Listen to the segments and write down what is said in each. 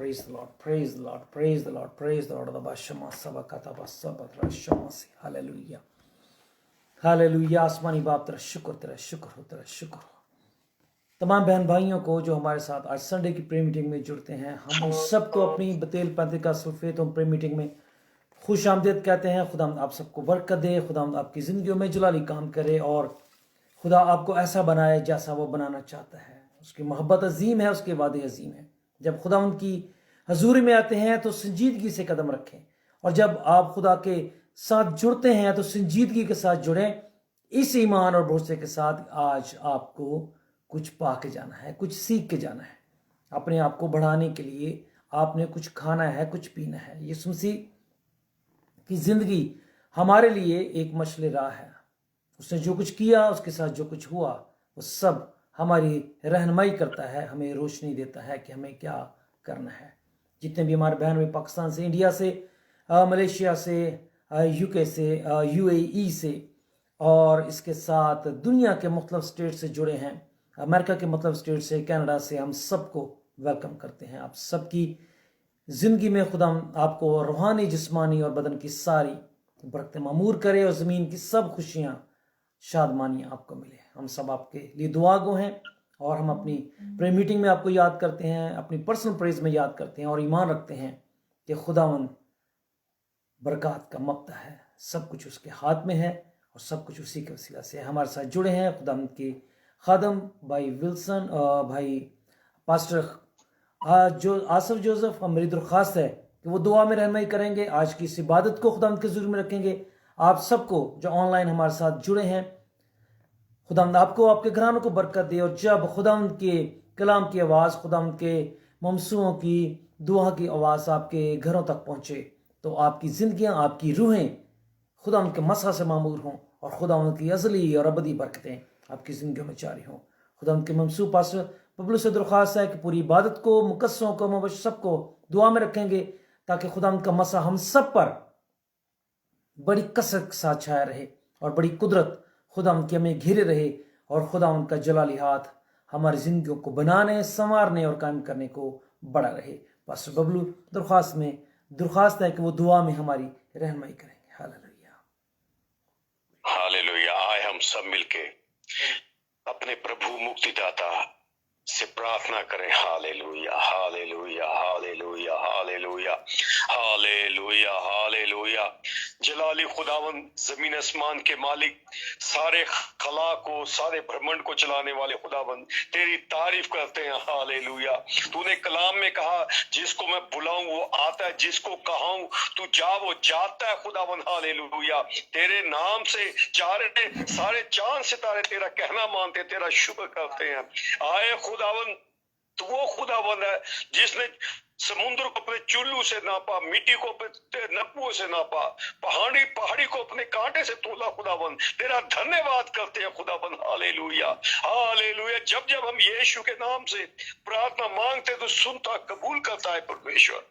Praise the Lord, praise the Lord, praise the Lord, praise the Lord. Hallelujah. Hallelujah. आसमानी बाप तेरा शुक्र, तेरा शुक्र हो, तेरा शुक्र हो। तमाम बहन भाइयों को जो हमारे साथ आज संडे की प्रे मीटिंग में जुड़ते हैं, हम उन सबको अपनी बतेल Pentecostal faith home pray meeting में खुश आमदीद कहते हैं। खुदा आप सबको बरकत दे, खुदा आपकी ज़िंदगियों में जलाली काम करे और खुदा आपको ऐसा बनाए जैसा वो बनाना चाहता है। उसकी मोहब्बत अजीम है, उसके वादे अजीम है। जब खुदा उनकी हजूरी में आते हैं तो संजीदगी से कदम रखें, और जब आप खुदा के साथ जुड़ते हैं तो संजीदगी के साथ जुड़ें। इस ईमान और भरोसे के साथ आज आपको कुछ पा के जाना है, कुछ सीख के जाना है। अपने आप को बढ़ाने के लिए आपने कुछ खाना है, कुछ पीना है। यीशु मसीह की जिंदगी हमारे लिए एक मशले राह है। उसने जो कुछ किया, उसके साथ जो कुछ हुआ, वो सब हमारी रहनुमाई करता है, हमें रोशनी देता है कि हमें क्या करना है। जितने भी हमारे बहन भाई पाकिस्तान से, इंडिया से, मलेशिया से, यूके से, यूएई से और इसके साथ दुनिया के मुख्तलिफ स्टेट से जुड़े हैं, अमेरिका के मुख्तलिफ स्टेट से, कनाडा से, हम सबको वेलकम करते हैं। आप सबकी ज़िंदगी में खुदा आपको रूहानी, जिस्मानी और बदन की सारी बरकतें मामूर करे और ज़मीन की सब खुशियाँ, शादमानियाँ आपको मिले। हम सब आपके लिए दुआ गो हैं और हम अपनी प्रे मीटिंग में आपको याद करते हैं, अपनी पर्सनल प्रेज में याद करते हैं और ईमान रखते हैं कि खुदावन बरकत का मक्ता है, सब कुछ उसके हाथ में है और सब कुछ उसी के वसीला से। हमारे साथ जुड़े हैं खुदावन के खादम भाई विल्सन, भाई पास्टर जो आसफ जोसेफ। मेरी दरख्वास्त है कि वो दुआ में रहनुमाई करेंगे, आज की इस इबादत को खुदावंद के ज़ुर्म में रखेंगे। आप सबको जो ऑनलाइन हमारे साथ जुड़े हैं, खुदावंद आपको, आपके घरानों को बरकत दे। और जब खुदावंद के कलाम की आवाज़, खुदावंद के ममसूओं की दुआ की आवाज़ आपके घरों तक पहुँचे तो आपकी ज़िंदगियाँ, आपकी रूहें खुदावंद के मसा से मामूर हों और खुदावंद की अज़ली और अबदी बरकतें आपकी ज़िंदगियों में जारी हों। खुदावंद के ममसू पास्टर बबलू से दरख्वास्त है कि पूरी इबादत को, मुकस्सों को, मुबश्शिर सबको दुआ में रखेंगे ताकि खुदावंद का मसा हम सब पर बड़ी कसरत के साथ छाया रहे और बड़ी कुदरत खुदावंद की हमें घिरे रहे और खुदावंद का जलाली हाथ हमारी ज़िंदगियों को बनाने, संवारने और कायम करने को बड़ा रहे। पास्टर बबलू दरख्वास्त है कि वो दुआ में हमारी रहनुमाई करेंगे। Hallelujah, hallelujah. आए हम सब मिलके अपने प्रभु मुक्तिदाता से प्रार्थना करें। Hallelujah, hallelujah, hallelujah, hallelujah, hallelujah, hallelujah. जलाली खुदावन, जमीन आसमान के मालिक, सारे खला को, सारे ब्रह्मांड को चलाने वाले खुदावन, तेरी तारीफ करते हैं। हालेलुया। तूने कलाम में कहा जिसको मैं बुलाऊं वो आता है, जिसको कहूं तू जा वो जाता है। खुदावन हालेलुया, तेरे नाम से सारे चांद सितारे तेरा कहना मानते, तेरा शुक्र करते हैं। आए खुदावन, तो वो खुदावन है जिसने समुद्र को अपने चुल्लू से नापा, मिट्टी को अपने नपुओं से नापा, पहाड़ी को अपने कांटे से तोला। खुदावन तेरा धन्यवाद करते हैं खुदावन। Hallelujah, hallelujah. जब जब हम यीशु के नाम से प्रार्थना मांगते तो सुनता, कबूल करता है परमेश्वर।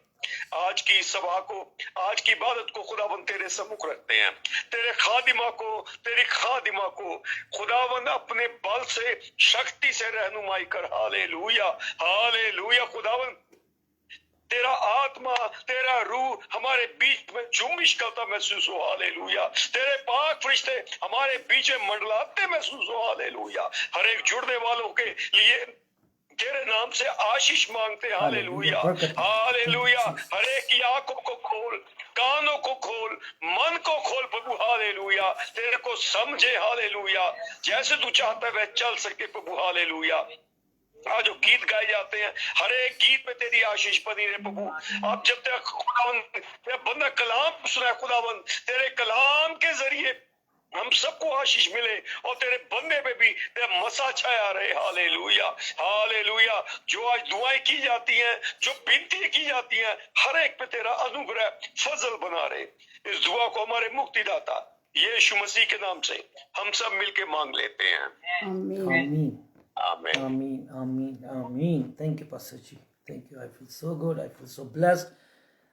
आज की सभा को, आज की इबादत को खुदावन तेरे सम्मुख रखते हैं। तेरे खादिमा को, तेरी खादिमा को खुदावन अपने बल से, शक्ति से रहनुमाई कर। Hallelujah, hallelujah. खुदावन तेरा आत्मा, तेरा रूह हमारे बीच में जुम्बिश करता महसूस हो। हालेलुया। तेरे पाक फरिश्ते हमारे बीच में मंडलाते महसूस हो। हालेलुया। हर एक जुड़ने वालों के लिए तेरे नाम से आशीष मांगते। Hallelujah, hallelujah. हर एक की आंखों को खोल, कानों को खोल, मन को खोल प्रभु। हालेलुया, तेरे को समझे। हालेलुया, जैसे तू चाहता है वह चल सके प्रभु। हालेलुया। आज जो गीत गाए जाते हैं, हर एक गीत में तेरी आशीष बनी रहे प्रभु। अब जब तक खुदावन तेरा बंदा कलाम सुना है खुदावन, तेरे कलाम के जरिए हम सबको आशीष मिले और तेरे बंदे पे भी तेरा मसा छाया रहे। Hallelujah, hallelujah. जो आज दुआएं की जाती हैं, जो विनती की जाती हैं, हर एक पे तेरा अनुग्रह फजल बना रहे। इस दुआ को हमारे मुक्तिदाता यीशु मसीह के नाम से हम सब मिलके मांग लेते हैं। आमीन, आमीन, आमीन, आमीन, आमीन। Thank you, Pastor Ji. Thank you. I feel so good. I feel so blessed.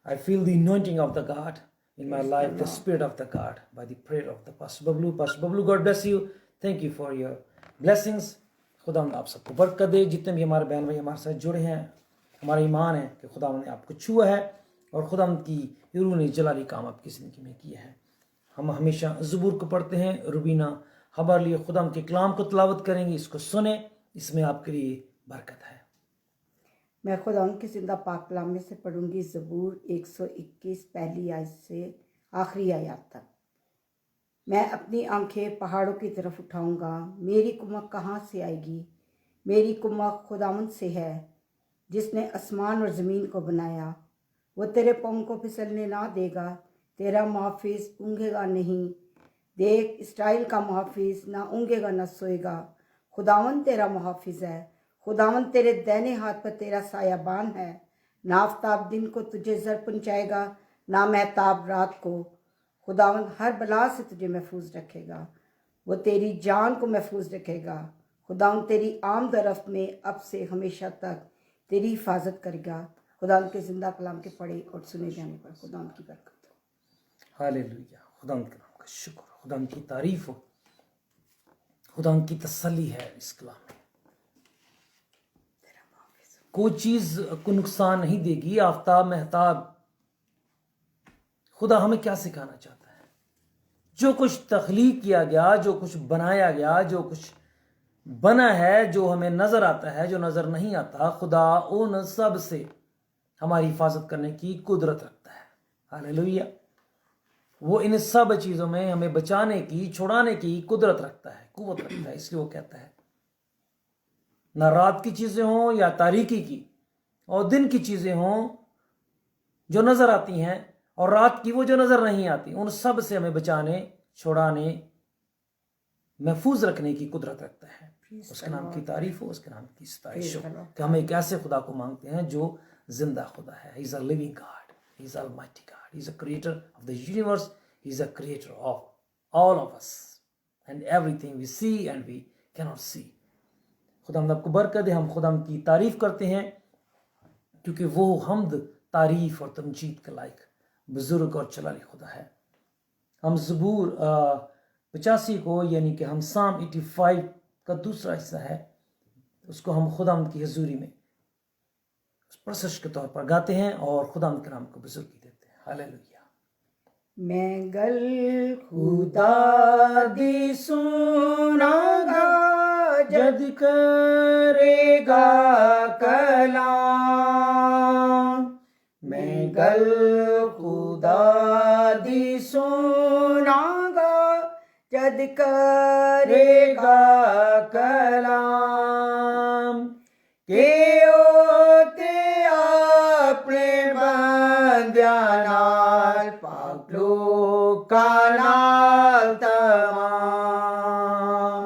I feel the anointing of the God in my life, the Spirit of the God, by the prayer of the Pastor Bablu. Pastor Bablu, God bless you. Thank you for your blessings. खुदा आप सबको बरकत दे। जितने भी हमारे बहन भाई हमारे साथ जुड़े हैं, ہمارا ایمان ہے کہ خدا نے آپ کو چھوا ہے اور خدا کی روح نے جلالی کام آپ کی زندگی میں کیا ہے۔ ہم ہمیشہ زبور کو پڑھتے ہیں، روبینہ ہمارے لیے خدا کے کلام کو تلاوت کریں گی، اس کو سنیں، اس میں آپ کے لیے برکت ہے۔ میں خدا کی زندہ پاک کلام میں سے پڑھوں گی زبور 121 پہلی آیت سے آخری آیات تک۔ میں اپنی آنکھیں پہاڑوں کی طرف اٹھاؤں گا، میری کمک کہاں سے آئے گی؟ میری کمک خداوند سے ہے جس نے آسمان اور زمین کو بنایا۔ وہ تیرے پاؤں کو پھسلنے نہ دے گا، تیرا محافظ اونگے گا نہیں۔ دیکھ، اسرائیل کا محافظ نہ اونگے گا نہ سوئے گا۔ خداوند تیرا محافظ ہے، خداوند تیرے دائنے ہاتھ پر تیرا سایہ بان ہے۔ نہ آفتاب دن کو تجھے زر پہنچائے گا، نہ مہتاب رات کو۔ خداوند ہر بلا سے تجھے محفوظ رکھے گا، وہ تیری جان کو محفوظ رکھے گا۔ خداوند تیری آمد و رفت میں اب سے ہمیشہ تک تیری حفاظت کرے گا۔ خداوند کے زندہ کلام کے پڑھے اور سنے جانے پر خداوند کی برکت ہو۔ ہاللیلویہ، خداوند کے نام کا شکر، خداوند کی تعریف ہو، خداوند کی تسلی ہے اس کلام میں۔ کوئی چیز کو نقصان نہیں دے گی۔ آفتاب مہتاب، خدا ہمیں کیا سکھانا چاہتا ہے؟ جو کچھ تخلیق کیا گیا، جو کچھ بنایا گیا، جو کچھ بنا ہے، جو ہمیں نظر آتا ہے، جو نظر نہیں آتا، خدا ان سب سے ہماری حفاظت کرنے کی قدرت رکھتا ہے۔ ہاللیلویہ، وہ ان سب چیزوں میں ہمیں بچانے کی، چھڑانے کی قدرت رکھتا ہے، قوت رکھتا ہے۔ اس لیے وہ کہتا ہے نہ رات کی چیزیں ہوں یا تاریکی کی، اور دن کی چیزیں ہوں جو نظر آتی ہیں، اور رات کی وہ جو نظر نہیں آتی، ان سب سے ہمیں بچانے، چھڑانے، محفوظ رکھنے کی قدرت رکھتا ہے۔ اس کے نام کی تعریف ہو، اس کے نام کی ستائش ہو کہ ہم ایک ایسے خدا کو مانگتے ہیں جو زندہ خدا ہے۔ He is a living God, He is Almighty God, He is a creator of the universe, He is a creator of all of us and everything we see and we cannot see۔ خدا ہم آپ کو برکت دے۔ ہم خدا کی تعریف کرتے ہیں کیونکہ وہ حمد، تعریف اور تمجید کے لائق بزرگ اور جلالی خدا ہے۔ ہم زبور 85 کو، یعنی کہ ہم سام 85 کا دوسرا حصہ ہے، اس کو ہم خدا کی حضوری میں پرسش کے طور پر گاتے ہیں اور خدا کے نام کو بزرگی دیتے ہیں۔ ہاللیلویہ۔ میں گل خدا دی سنا گا، جد کرے گا کلام۔ میں گل خدا دی سنا گا، جد کرے گا کلام۔ کہ اوتے اپنے بندیاں نال، پاک لوکاں نال تمام۔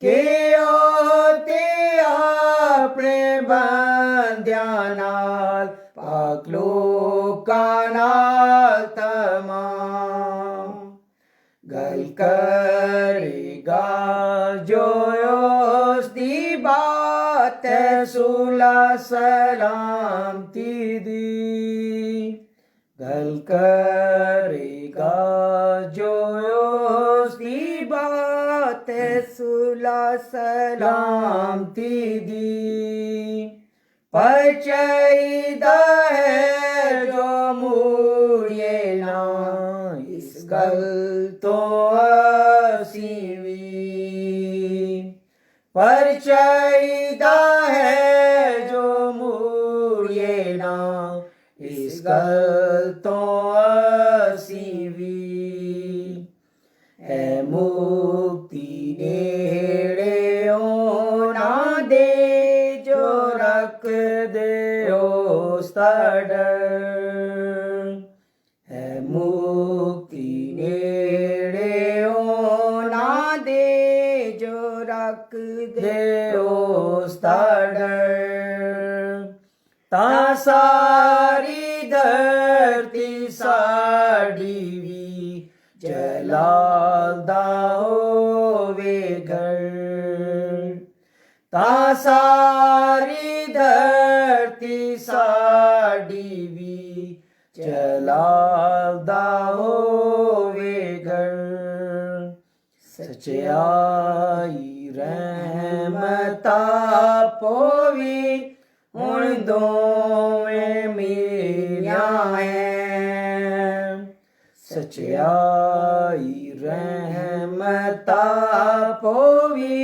کہ اوتے اپنے بندیاں نال، پاک لوکاں نال تمام۔ گل کرے گا جو اس دی بات ہے، صلح سلامتی دی۔ گل کرے گا جو اس دی بات ہے، صلح سلامتی دی۔ پرچائیدہ ہے جو موڑیے نہ، اس گل تو اسی وی۔ پرچائیدہ ہے جو موڑیے نہ، اس گل تو اسی وی۔ ہے مکتی نیڑے ہونا دے، جو رکھ دے اس دا ڈر۔ ہے مکتی نیڑے ہونا دے، جو رکھ دے اس دا ڈر۔ تا ساری دھرتی ساڈی وی جلال دا ہووے گھر۔ تا ساری دھرتی ساڈی وی جلال دا ہووے گھر۔ سچائی رحمت پوی हुण दोवें मेरियां हैं सच्चाई रहमता पोवी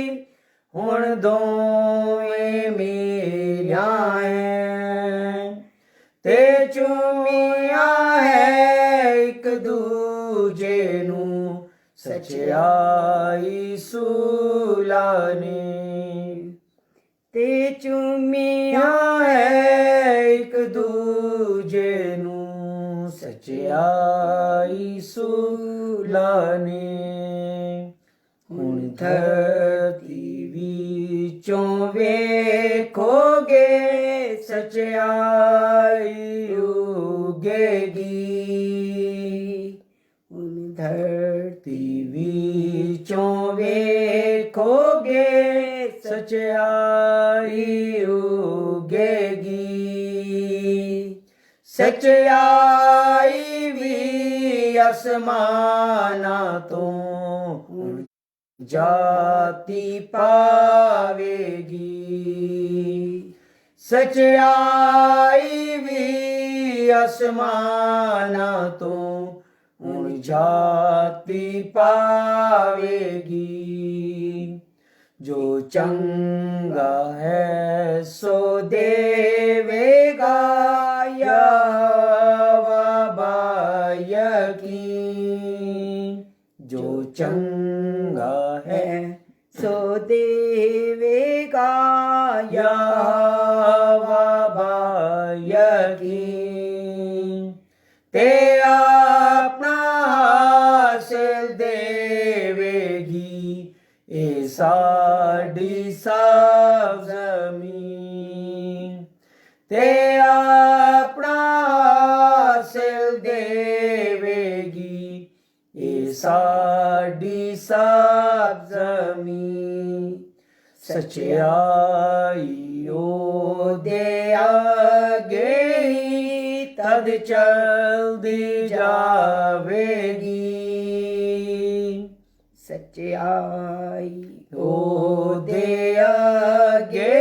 हुण दोवें मेरियां हैं ते चुमिया है एक दूजे नू सच्चाई सुलाने ते चुमिया है एक दूजे नू सच्चाई सुलाने हुण धरती विचों वेखोगे सच्चाई उगेगी हुण धरती विचों वेखोगे सच्चाई उगेगी सच्चाई भी आसमाना तो जाति पावेगी सच्चाई भी आसमाना तो जाति पावेगी जो चंगा है सो देवेगा यहोवा बायकी जो चंगा है सो देवेगा यहोवा बायकी ते अपना हासिल देवेगी ए साडी सब जमीन ते अपना हासिल देवेगी ए साडी सब जमीन सच्चाई ओदे आगे तद चलदी जावेगी सच्चाई ओदे आगे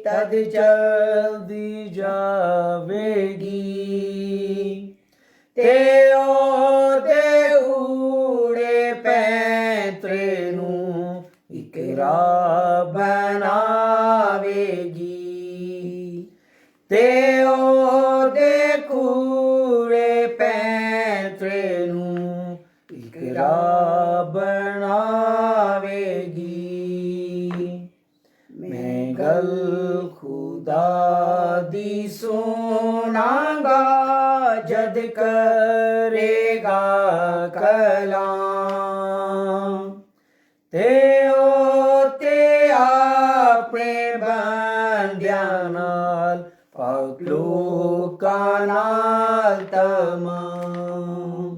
तद चलदी जावेगी ते ओदे उड़े पैंतरे नू इकरा बनावेगी ते ओदे कूड़े पैंतरे नू इकरा बनावेगी मैं गल खुदा दी सुनांगा जद करेगा कलाम ते ओते अपने बंदियां नाल पाक लोकां नाल तमाम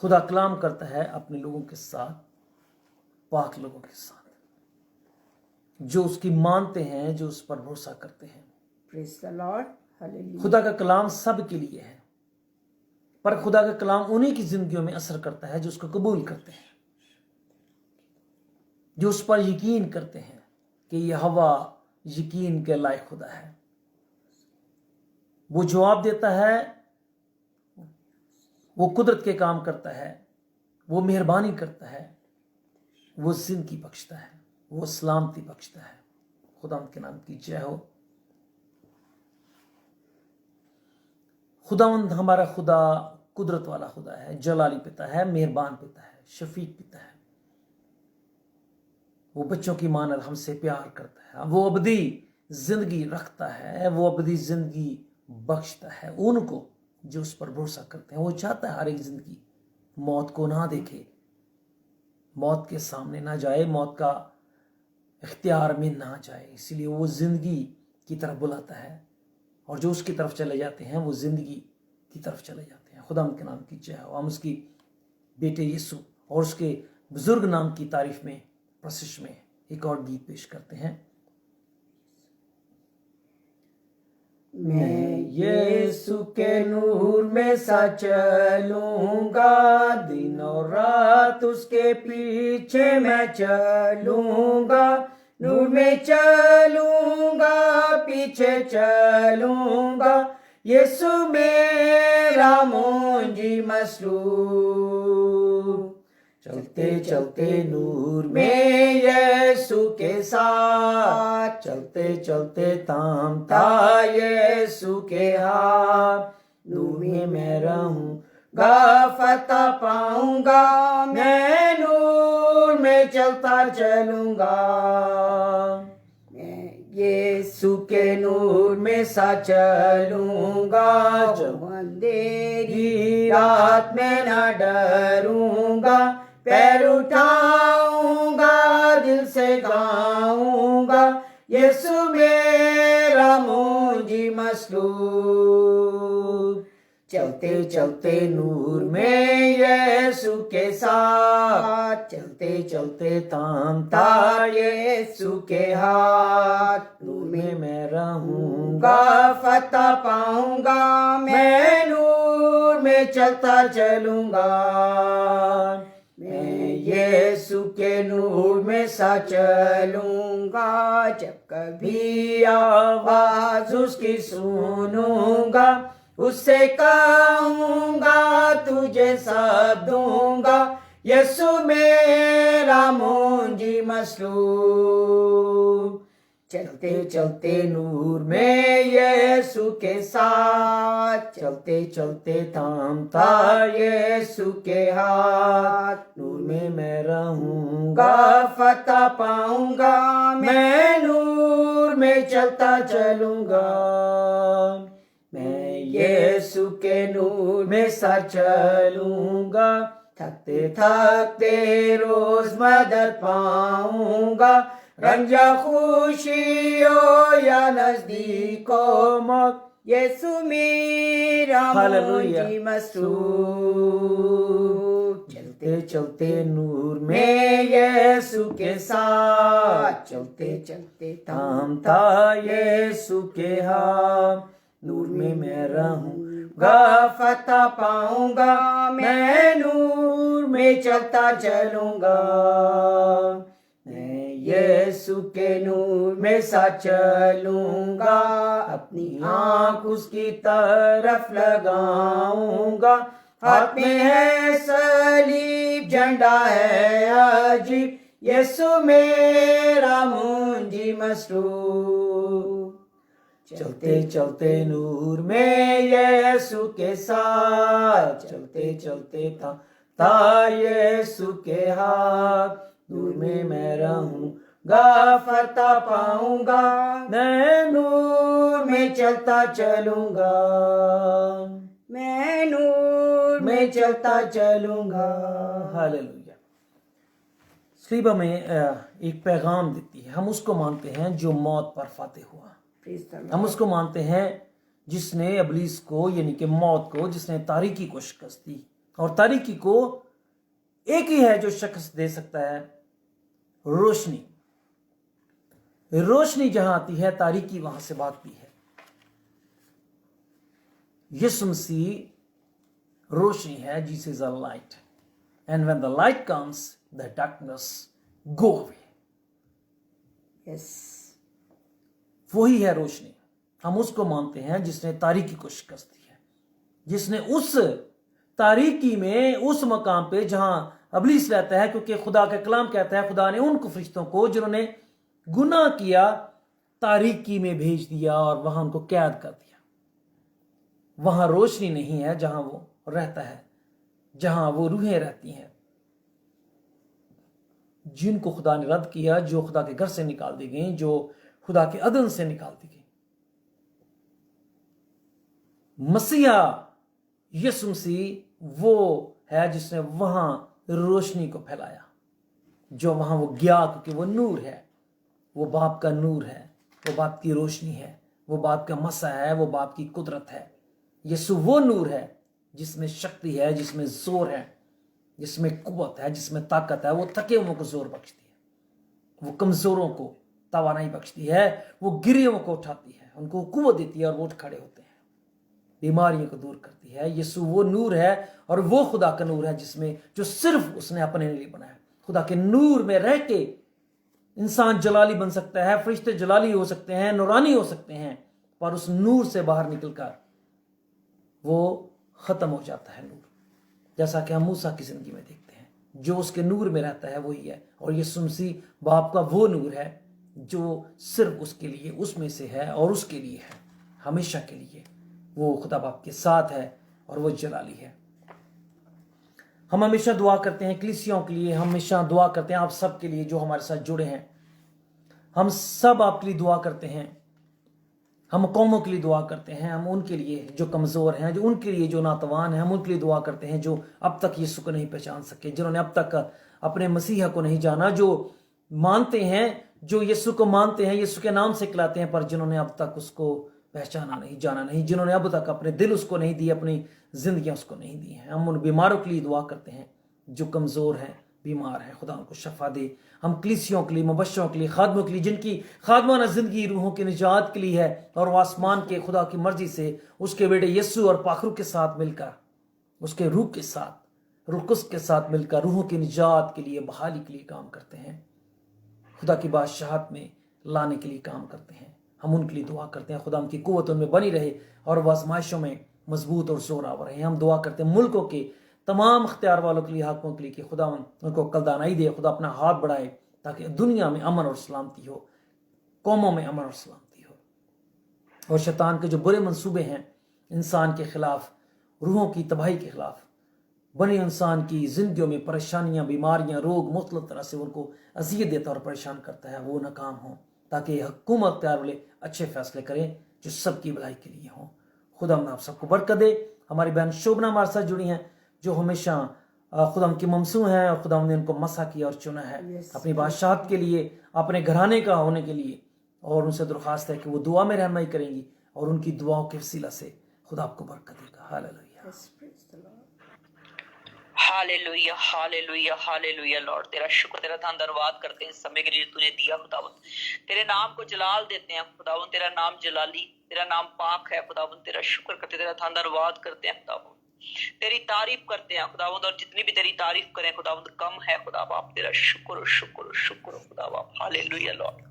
खुदा कलाम करता है अपने लोगों के साथ पाक लोगों के साथ जो उसकी मानते हैं जो उस पर भरोसा करते हैं प्रेज द लॉर्ड हालेलुया खुदा का कलाम सब के लिए है पर खुदा का कलाम उन्हीं की जिंदगियों में असर करता है जो उसको कबूल करते हैं जो उस पर यकीन करते हैं कि यहोवा यकीन के लायक खुदा है वो जवाब देता है वो कुदरत के काम करता है वो मेहरबानी करता है वो जिंदगी बख्शता है वो सलामती बख्शता है खुदा के नाम की जय हो खुदावंद हमारा खुदा कुदरत वाला खुदा है जलाली पिता है मेहरबान पिता है शफीक पिता है वो बच्चों की मानद हमसे प्यार करता है वो अबदी जिंदगी रखता है वो अबदी जिंदगी बख्शता है उनको जो उस पर भरोसा करते हैं वो चाहता है हर एक जिंदगी मौत को ना देखे मौत के सामने ना जाए मौत का इख्तियार में ना जाए इसीलिए वो जिंदगी की तरफ बुलाता है और जो उसकी तरफ चले जाते हैं वो जिंदगी की तरफ चले जाते हैं खुदा के नाम की जय हो हम उसकी बेटे यीशु और उसके बुजुर्ग नाम की तारीफ में प्रशिश में एक और गीत पेश करते हैं मैं यीशु के नूर में सा चलूंगा दिन और रात उसके पीछे मैं चलूंगा नूर में चलूंगा, पीछे चलूंगा, यीशु मेरा मुंजी मसरूर। चलते चलते नूर में यीशु के साथ, चलते चलते थामता यीशु के हाथ। नूर में मैं रहूंगा, फतह पाऊंगा, मैं नूर में चलता चलूंगा। मैं यीशु के नूर में सा चलूंगा, जब अंधेरी रात में न डरूंगा। पैर उठाऊंगा, दिल से गाऊंगा, यीशु मेरा मुंजी मसरूर। चलते चलते नूर में यीशु के साथ, चलते चलते थामता यीशु के हाथ। नूर में मैं रहूंगा, फतह पाऊंगा, मैं नूर में चलता चलूंगा। मैं यीशु के नूर में सा चलूंगा, जब कभी आवाज उसकी सुनूंगा, उससे कहूंगा तुझे सब दूंगा, यीशु मेरा मुंजी मसरूर। चलते चलते नूर में यीशु के साथ, चलते चलते थामता यीशु के हाथ। नूर में मैं रहूंगा, फतह पाऊंगा, मैं नूर में चलता चलूंगा। मैं यीशु के नूर में सा चलूंगा, थकते थकते रोज मदद पाऊंगा। रंजा खुशी हो या नजदीक हो मौत, यीशु मेरा मुंजी मसरूर। चलते चलते नूर में यीशु के साथ, चलते चलते थामता यीशु के हाथ। नूर में मैं रहूंगा, फतह पाऊंगा, मैं नूर में चलता चलूंगा। मैं यीशु के नूर में सा चलूंगा, अपनी आंख उसकी तरफ लगाऊंगा। हाथ में है सलीब, झंडा है अजीब, यीशु मेरा मुंजी मसरूर। चलते चलते नूर में यीशु के साथ, चलते चलते था यीशु के हाथ। नूर में मैं रहूंगा, फतह पाऊंगा, मैं नूर में चलता चलूंगा। मैं नूर में चलता चलूंगा। हालेलुया। स्लीबा में एक पैगाम देती है। हम उसको मानते हैं जो मौत पर फातेह हुआ। हम उसको मानते हैं जिसने इब्लीस को, यानी कि मौत को, जिसने तारीकी को शिकस्त दी। और तारीकी को एक ही है जो शिकस्त दे सकता है, रोशनी। रोशनी जहां आती है, तारीकी वहां से भागती है। यीशु मसीह रोशनी है, Jesus is a light, and when the light comes the darkness go away. Yes, वही है रोशनी। हम उसको मानते हैं जिसने तारीकी को शिकस्त दी है, जिसने उस तारीकी में, उस मकाम पे जहां इब्लीस रहता है, क्योंकि खुदा का कलाम कहता है खुदा ने उन फरिश्तों को जिन्होंने गुनाह किया तारीकी में भेज दिया और वहां उनको कैद कर दिया। वहां रोशनी नहीं है जहां वो रहता है, जहां वो रूहें रहती हैं जिनको खुदा ने रद्द किया, जो खुदा के घर से निकाल दी गई, जो खुदा के अदन से निकाल दी गई। मसीहा यीशु मसीह वो है जिसने वहां रोशनी को फैलाया, जो वहां वो गया, क्योंकि वो नूर है, वो बाप का नूर है, वो बाप की रोशनी है, वो बाप का मसा है, वो बाप की कुदरत है। यीशु वो नूर है जिसमें शक्ति है, जिसमें जोर है, जिसमें कुव्वत है, जिसमें ताकत है। वो थके हुओं को जोर बख्शती है, वो कमजोरों को तवानाई बख्शती है, वो गिरे हुओं को उठाती है, उनको कुव्वत देती है और वो उठ खड़े होते हैं, बीमारियों को दूर करती है। यीशु वो नूर है और वो खुदा का नूर है जिसमें, जो सिर्फ उसने अपने लिए बनाया। खुदा के नूर में रह के इंसान जलाली बन सकता है, फरिश्ते जलाली हो सकते हैं, नूरानी हो सकते हैं, पर उस नूर से बाहर निकलकर वो खत्म हो जाता है नूर, जैसा कि हम मूसा की जिंदगी में देखते हैं। जो उसके नूर में रहता है वही है, और यीशु मसीह बाप का वो नूर है जो सिर्फ उसके लिए, उसमें से है और उसके लिए है, हमेशा के लिए। वो खुदा बाप के साथ है और वो जलाली है। हम हमेशा दुआ करते हैं कलीसियाओं के लिए, हमेशा दुआ करते हैं आप सब के लिए जो हमारे साथ जुड़े हैं। हम सब आपके लिए दुआ करते हैं, हम कौमों के लिए दुआ करते हैं, हम उनके लिए जो कमज़ोर हैं, जो उनके लिए जो नातवान हैं, हम उनके लिए दुआ करते हैं जो अब तक यीशु को नहीं पहचान सके, जिन्होंने अब तक अपने मसीहा को नहीं जाना, जो मानते हैं, जो यीशु को मानते हैं, यीशु के नाम से खिलाते हैं, पर जिन्होंने अब तक उसको पहचाना नहीं, जाना नहीं, जिन्होंने अब तक अपने दिल उसको नहीं दिए, अपनी जिंदगियां उसको नहीं दी हैं। हम उन बीमारों के लिए दुआ करते हैं जो कमज़ोर हैं, बीमार हैं, खुदा उनको शफा दे। हम कलीसियों के लिए, मुबश्शिरों के लिए, खादमों के लिए जिनकी खादमाना जिंदगी रूहों की निजात के लिए है, और वो आसमान के खुदा की मर्जी से उसके बेटे यीशु और पाखरू के साथ मिलकर, उसके रूह के साथ, रुकुस के साथ मिलकर रूहों की निजात के लिए, बहाली के लिए काम करते हैं, खुदा की बादशाहत में लाने के लिए काम करते हैं। हम उनके लिए दुआ करते हैं खुदा उनकी कुव्वत उनमें बनी रहे और वह आजमाइशों में मजबूत और जोरावर रहे। हम दुआ करते हैं मुल्कों के तमाम अख्तियार वालों के लिए, हाकिमों के लिए कि खुदा उनको कलदानाई दे, खुदा अपना हाथ बढ़ाए ताकि दुनिया में अमन और सलामती हो, कौमों में अमन और सलामती हो, और शैतान के जो बुरे मंसूबे हैं इंसान के खिलाफ, रूहों की तबाही के खिलाफ, बने इंसान की जिंदगियों में परेशानियां, बीमारियां, रोग मुख्तलिफ तरह से उनको अजियत देता और परेशान करता है, वो नाकाम हो, ताकि हुकूमत अख्तियार वाले अच्छे फैसले करें जो सबकी भलाई के लिए हों। खुदा आप सबको बरकत दे। हमारी बहन शोभना हमारे साथ जुड़ी हैं जो हमेशा खुदा की ममसू हैं, और खुदा ने उनको मसा किया और चुना है अपनी बादशाहत के लिए, अपने घराने का होने के लिए, और उनसे दरख्वास्त है कि वो दुआ में रहनुमाई करेंगी और उनकी दुआओं के वसीला से खुदा आपको बरकत देगा। Hallelujah, hallelujah, hallelujah, hallelujah. Lord तेरा शुक्र, तेरा धन्यवाद करते हैं इस समय के लिए तूने दिया खुदावन। तेरे नाम को जलाल देते हैं खुदावन, तेरा नाम जलाली, तेरा नाम पाक है खुदावन। तेरा शुक्र करते, तेरा धन्यवाद करते हैं खुदावन, तेरी तारीफ करते हैं खुदावंद, और जितनी भी तेरी तारीफ करें खुदावंद कम है खुदा बाप। तेरा शुक्र शुक्र शुक्र खुदा बाप। Hallelujah Lord.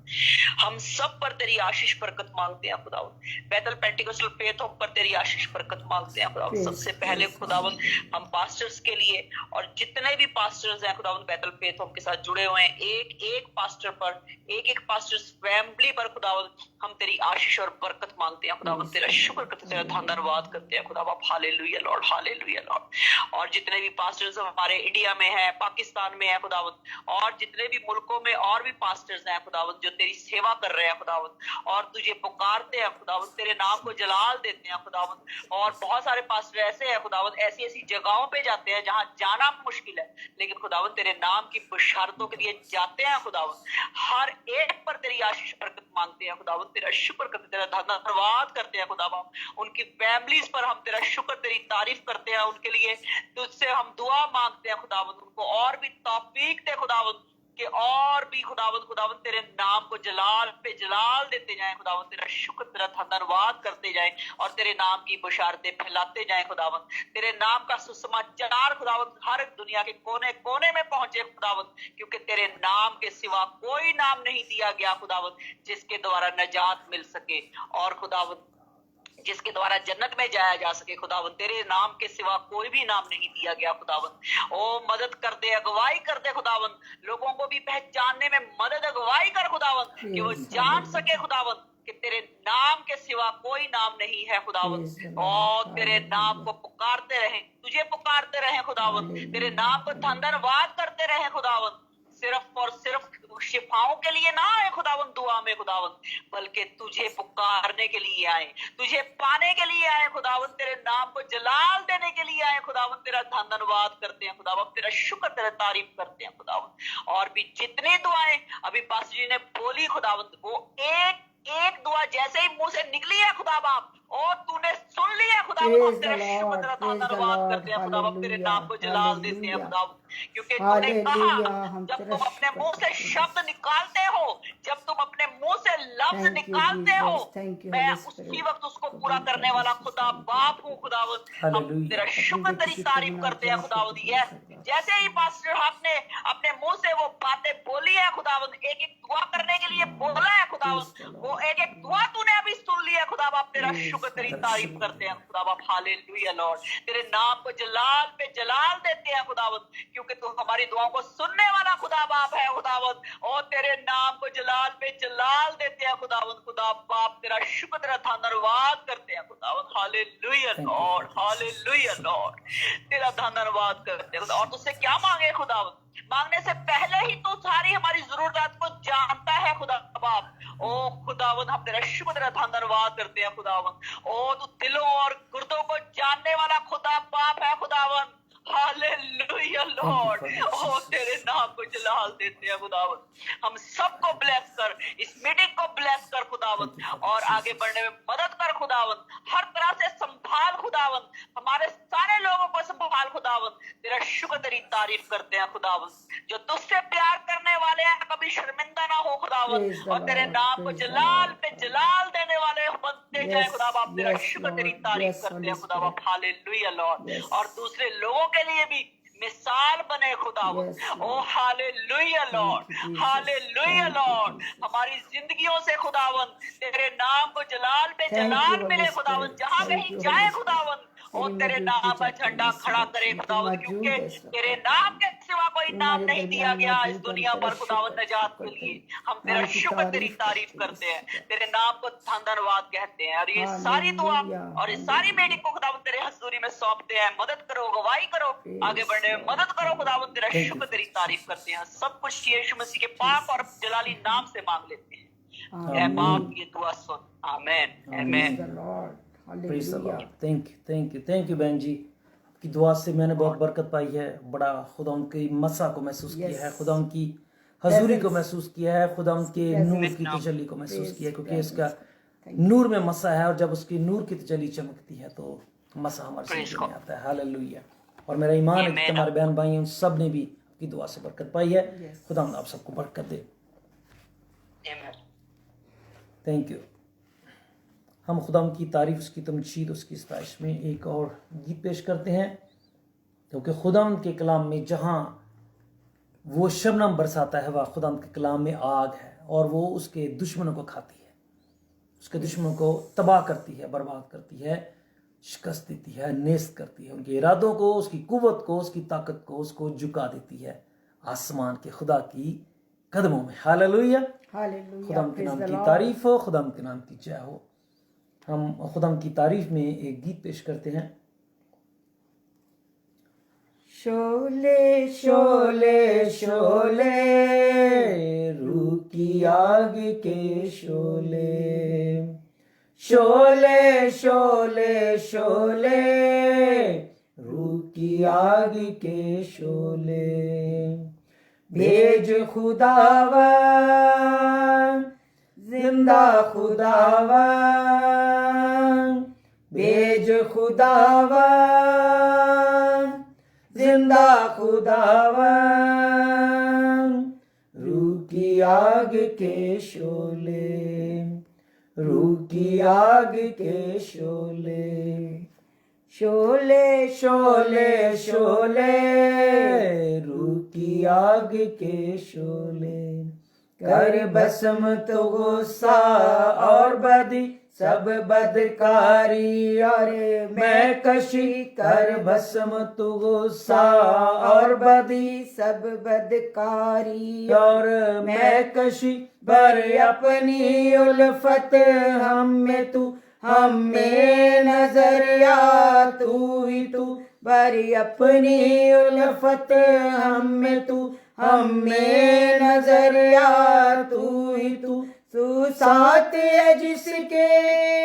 हम सब पर तेरी आशीष बरकत मांगते हैं खुदावंद। बैतल पेंटिकोस्टल फेथ होम पर तेरी आशीष बरकत मांगते हैं खुदावंद। सबसे पहले खुदावंद हम पास्टर्स के लिए, और जितने भी पास्टर्स हैं खुदावंद बैतल फेथ होम के साथ जुड़े हुए हैं, एक एक पास्टर पर, एक एक पास्टर्स फैमिली पर खुदावंद हम तेरी आशीष और बरकत मांगते हैं खुदावंद। तेरा शुक्र करते, तेरा धन्यवाद करते हैं खुदा बाप। Hallelujah Lord, hallelujah Lord. और जितने भी पास्टर्स हमारे इंडिया में हैं, पाकिस्तान में है खुदावंद, और जितने भी मुल्कों में और भी पास्टर्स हैं खुदावंद जो तेरी सेवा कर रहे हैं खुदावंद, और तुझे पुकारते हैं खुदावंद, तेरे नाम को जलाल देते हैं खुदावंद। और बहुत सारे पास्टर ऐसे हैं खुदावंद, ऐसी ऐसी जगहों पे जाते हैं जहां जाना मुश्किल है, लेकिन खुदावंद तेरे नाम की बशारतों के लिए जाते हैं खुदावंद। हर एक पर तेरी आशीष बरकत मांगते हैं खुदावंद। तेरा शुक्र करते, तेरा धन्यवाद करते हैं खुदा बाप। उनकी फैमिलीज पर हम तेरा शुक्र, तेरी तारीफ करते हैं, उनके लिए तुझसे हम दुआ मांगते हैं खुदावंद। उनको और भी तौफीक दे खुदावंद कि और भी खुदावंद तेरे नाम को जलाल पे जलाल देते जाएं खुदावंद। तेरा शुक्र, तेरा धन्यवाद करते जाएं, और तेरे नाम की बशारतें फैलाते जाएं खुदावंद। तेरे नाम का सुसमाचार खुदावंद हर दुनिया के कोने कोने में पहुंचे खुदावंद, क्योंकि तेरे नाम के सिवा कोई नाम नहीं दिया गया खुदावंद जिसके द्वारा निजात मिल सके, और खुदावंद जिसके द्वारा जन्नत में जाया जा सके खुदावंद। तेरे नाम के सिवा कोई भी नाम नहीं दिया गया खुदावंद। ओ मदद कर दे, अगुवाई कर दे खुदावंद, लोगों को भी पहचानने में मदद, अगुवाई कर खुदावंद, कि वो जान सके खुदावंद कि तेरे नाम के सिवा कोई नाम नहीं है खुदावंद। और तेरे नाम को पुकारते रहे, तुझे पुकारते रहे खुदावंद, तेरे नाम को धन्यवाद करते रहे खुदावंद। सिर्फ और सिर्फ शिफाओं के लिए ना आए खुदावंद दुआ में खुदावंद, बल्कि तुझे पुकारने के लिए आए, तुझे पाने के लिए आए खुदावंद, तेरे नाम को जलाल देने के लिए आए खुदावंद। तेरा धन्यवाद करते हैं खुदावंद, तेरा शुक्र, तेरा तारीफ करते हैं खुदावंद। और भी जितनी दुआएं अभी पास्टर जी ने बोली खुदावंद, वो एक एक दुआ जैसे ही मुंह से निकली है खुदा बाप, और तूने सुन लिया खुदा खुदावन हम Praise the तेरा शुक्र Lord, तेरा praise the धन्यवाद Lord. करते हैं खुदावन, तेरे नाम को Hallelujah, जलाल देते हैं hallelujah. खुदावन, क्योंकि तूने कहा Hallelujah. हम जब तेरा तुम अपने शुक्र मुंह से करते हैं। शब्द निकालते हो, जब तुम अपने मुंह से लफ्ज Thank you, निकालते हो, Jesus. Thank you, मैं Holy उसी Spirit. वक्त उसको पूरा करने वाला खुदा बाप हूँ खुदावन। हम Hallelujah. तेरा अपनी शुक्र बेटी तेरी की तारीफ करुणा करते हैं जांच खुदावन। करके यस, पूरा कर। जैसे ही पास्टर हक ने अपने मुंह से वो बातें बोली है खुदावन, एक एक दुआ करने के लिए बोला है खुदावन, वो एक एक दुआ तूने अभी सुन ली है खुदा बाप, तेरा शुक्र तेरी तारीफ करते हैं खुदा बाप। हालेलुया लॉर्ड, तेरे नाम को जलाल पे जलाल देते हैं खुदावन, क्योंकि तू हमारी दुआओं को सुनने वाला खुदा बाप है खुदावन, और तेरे नाम को जलाल पे जलाल देते हैं खुदावन। खुदा बाप तेरा शुक्र तेरा धन्यवाद करते हैं खुदावन। हालेलुया लॉर्ड, हालेलुया लॉर्ड, तेरा धन्यवाद करते हैं। और तुझसे क्या मांगे खुदावन? मांगने से पहले ही तो सारी हमारी जरूरत को जानता है खुदा बाप। ओ खुदावन हम तेरा शुक्र तेरा धन्यवाद करते हैं खुदावन। ओ तू दिलों और गुर्दों को जानने वाला खुदा बाप है खुदावन। हालेलुया लॉर्ड, ओ तेरे नाम को जलाल देते हैं खुदावन। हम सबको ब्लेस कर, इस मीटिंग को ब्लेस कर खुदावन, और आगे बढ़ने में मदद कर खुदावन। हर तरह से संभाल खुदावन, हमारे सारे लोगों को संभाल खुदावन। तेरा शुक्र तेरी तारीफ करते हैं खुदावन। जो तुझसे प्यार करने वाले हैं कभी शर्मिंदा ना हो खुदावन, Praise the और तेरे Lord, नाम को praise the जलाल Lord. पे जलाल देने वाले बनते जाए Yes, खुदा बाप। तेरा yes, शुक्र तेरी Lord. तारीफ Yes, करते हैं Holy खुदा बाप। Spirit. Hallelujah Lord, Yes. और दूसरे लोगों के लिए भी मिसाल बने खुदावन। Yes, O Lord. Hallelujah Lord, you, Jesus. Hallelujah Thank you, Lord, Jesus. हमारी जिंदगियों से खुदावन तेरे नाम को जलाल पे Thank you, जलाल Holy मिले Spirit. खुदावन। जहां Thank कहीं you, जाए Holy खुदावन, ओ तेरी तेरे मौजूदगी नाम का चाहते हैं झंडा इस खड़ा वक्त। करे तू खुदावन, मौजूद क्योंकि है इस वक्त, तेरे खुदा। नाम के सिवा कोई तू नाम हमारे नहीं दिया दरमियान गया इस मौजूद है। दुनिया तेरा पर खुदावन शुक्र, नजात शुक्र के लिए। तेरी। हम तेरा नाम की शुक्र तेरी तारीफ तारीफ करते हैं करते इस हैं, वक्त। तेरे नाम को धन्यवाद कहते हैं। और ये सारी दुआ Hallelujah, और ये सारी hallelujah. मीटिंग को खुदावन तेरे हजूरी में सौंपते हैं। मदद करो, गवाही करो, आगे बढ़ने में Yes, मदद Lord. करो खुदावन। तेरा Thank you, शुक्र तेरी Jesus. तारीफ करते हैं। सब कुछ यीशु मसीह के पाक और जलाली नाम से मांग लेते हैं। ऐ Amen. बाप ये दुआ सुन, आमेन Praise amen. the Lord. Praise the Hallelujah. Lord. Thank you बहन जी की दुआ से मैंने बहुत बरकत पाई है। बड़ा खुदा उनकी मसा को महसूस किया है, Yes. खुदा उनकी हजूरी को Presence. महसूस किया है, खुदा उनके Presence. नूर की तजल्ली को महसूस Praise किया है, क्योंकि presence. इसका Thank you. नूर में मसा है, और जब उसकी नूर की तजल्ली चमकती है तो मसा हमारे Praise जिंदगी में God. आता है। हालेलुया। और मेरा ईमान है कि Amen. तुम्हारे बहन भाई उन सब ने भी आपकी दुआ से बरकत पाई है। Yes. खुदा आप सबको बरकत दे। आमेन। Thank you. हम खुदा की तारीफ, उसकी तमजीद, उसकी सताइश में एक और गीत पेश करते हैं, क्योंकि खुदा के कलाम में जहाँ वो शबनम बरसाता है, वह खुदा के कलाम में आग है, और वो उसके दुश्मनों को खाती है, उसके दुश्मनों को तबाह करती है, बर्बाद करती है, शिकस्त देती है, नेस्त करती है, उनके इरादों को, उसकी कुव्वत को, उसकी ताकत को, उसको झुका देती है आसमान के खुदा की कदमों में। हालेलुया। Hallelujah. खुदा के Praise नाम the की Lord. तारीफ हो, खुदा के नाम की जय हो। हम खुदा की तारीफ में एक गीत पेश करते हैं। शोले शोले शोले रूह की आग के शोले, शोले शोले शोले रूह की आग के शोले, भेज खुदावा जिंदा खुदावा, भेज खुदावा जिंदा खुदावा, रूह की आग के शोले, रूह की आग के शोले, शोले शोले शोले रूह की आग के शोले, कर भस्म तो गुस्सा और बदी सब बदकारी, और मैं कशी कर भस्म तो गुस्सा और बदी सब बदकारी, और मैं कशी पर अपनी उल्फत, हम में तू हम में नजर आ, तू ही तू बरी अपनी उल्फत, हम में तू हम में नजर आ, तू ही तू साथ है जिसके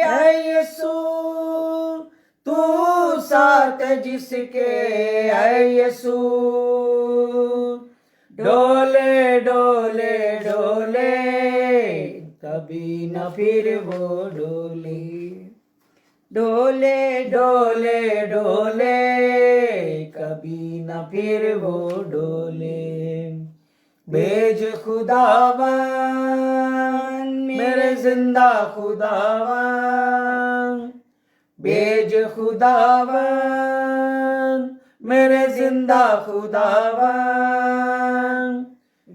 है यीशु, तू साथ है जिसके है यीशु, डोले डोले डोले कभी न फिर वो डोले, डोले डोले डोले कभी न फिर वो डोले भेज खुदावन मेरे जिंदा खुदावन भेज खुदावन मेरे जिंदा खुदावन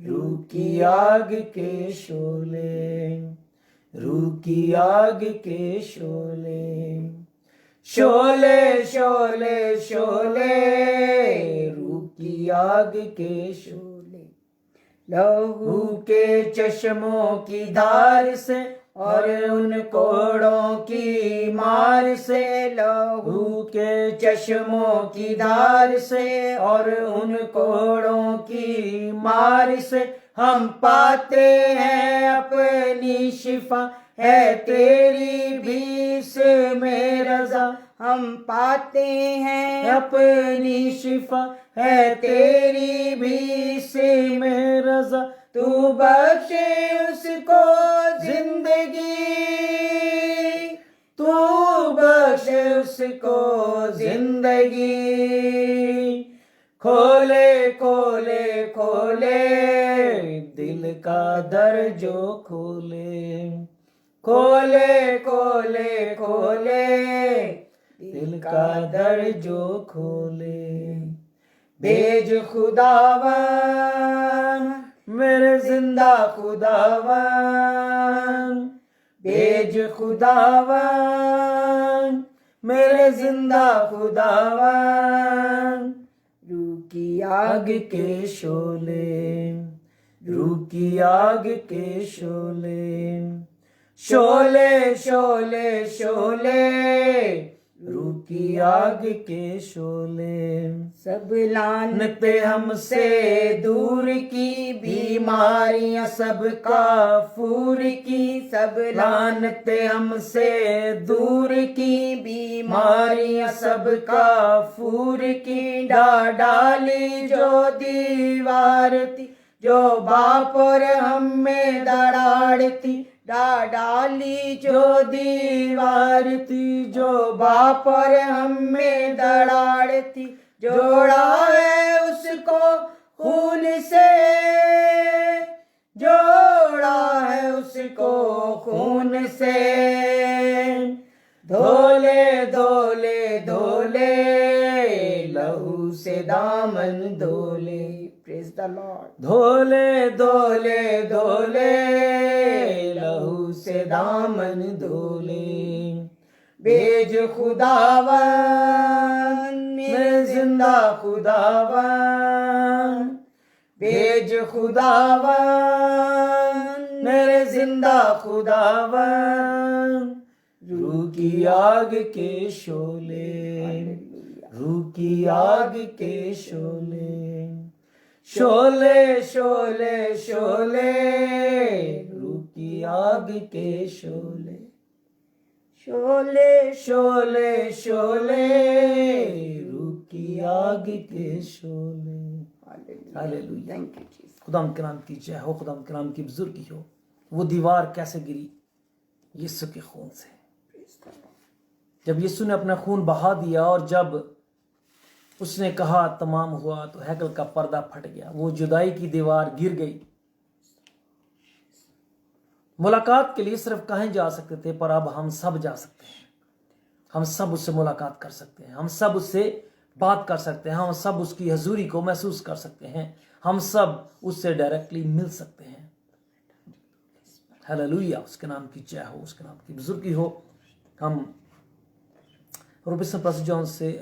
रूह की आग के शोले रूह की आग के शोले शोले शोले शोले रूह की आग के शोले लहू के चश्मों की धार से और उन कोड़ों की मार से लहू के चश्मों की धार से और उन कोड़ों की मार से हम पाते हैं अपनी शिफा है तेरी भी इसमें रज़ा हम पाते हैं अपनी शिफा है तेरी भी इसमें रज़ा तू बख्शे उसको जिंदगी तू बख्शे उसको जिंदगी खोले खोले खोले दिल का दर जो खोले खोले खोले खोले दिल का दर जो खोले भेज खुदावन मेरे जिंदा खुदावन भेज खुदावन मेरे जिंदा खुदावन रूह की आग के शोले रूह की आग के शोले शोले शोले शोले रूह की आग के शोले सब लानते हमसे दूर की बीमारियां सब काफूर की सब लानते हमसे दूर की बीमारियां सब काफूर की डाली जो दीवार थी जो बाप और हम में दराड़ थी डाली जो दीवार थी जो बाप और हम में दराड़ थी जोड़ा है उसको खून से जोड़ा है उसको खून से धोले धोले धोले लहू से दामन धोले प्रेज द लॉर्ड धोले धोले धोले लहू से दामन धोले भेज खुदावन मेरे जिंदा खुदावन भेज खुदावन मेरे जिंदा खुदावन रूह की आग के शोले रूह की आग के शोले शोले शोले शोले रूह की आग के शोले शोले शोले शोले रूह की आग के शोले हालेलुया थैंक यू जीसस खुदाम के नाम की जय हो खुदाम के नाम की बुजुर्गी हो वो दीवार कैसे गिरी यीशु के खून से जब यीशु ने अपना खून बहा दिया और जब उसने कहा तमाम हुआ तो हैकल का पर्दा फट गया वो जुदाई की दीवार गिर गई मुलाकात के लिए सिर्फ कहीं जा सकते थे पर अब हम सब जा सकते हैं हम सब उससे मुलाकात कर सकते हैं हम सब उससे बात कर सकते हैं हम सब उसकी हजूरी को महसूस कर सकते हैं हम सब उससे डायरेक्टली मिल सकते हैं हालेलुया उसके नाम की जय हो उसके नाम की बुजुर्गी हो हम रोबिसन पास्टर जॉन से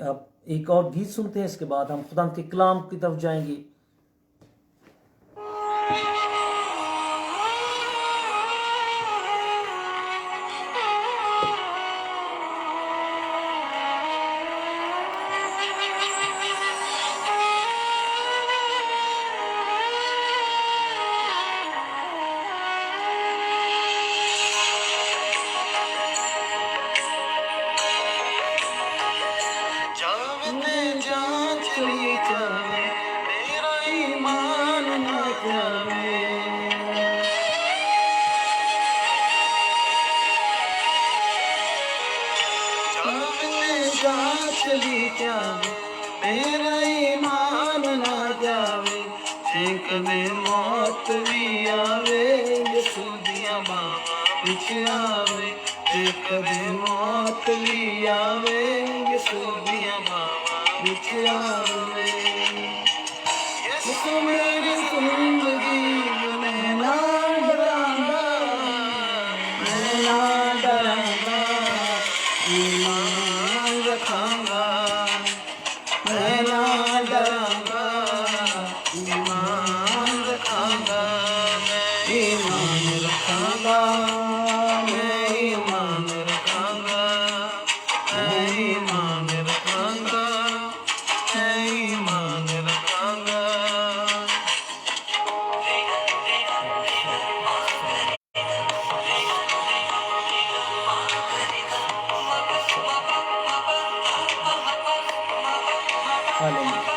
एक और गीत सुनते हैं इसके बाद हम खुदा के कलाम की तरफ जाएंगे سامنے جا چلی جاوے میرا ایمان نہ جاوے جے کدے موت بھی آوے یسو دیاں باواں وچ آوے جے کدے موت بھی آوے یسو دیاں باواں وچ آوے یسو میری زندگی میں نہ ڈراندا میں نہ ڈراندا ایمان رکھاں گا میں نہ ڈرانگا ایمان رکھاں گا میں ایمان رکھاں گا میں ایمان رکھاں گا میں ایمان رکھاں گا میں ایمان رکھاں گا Hallelujah.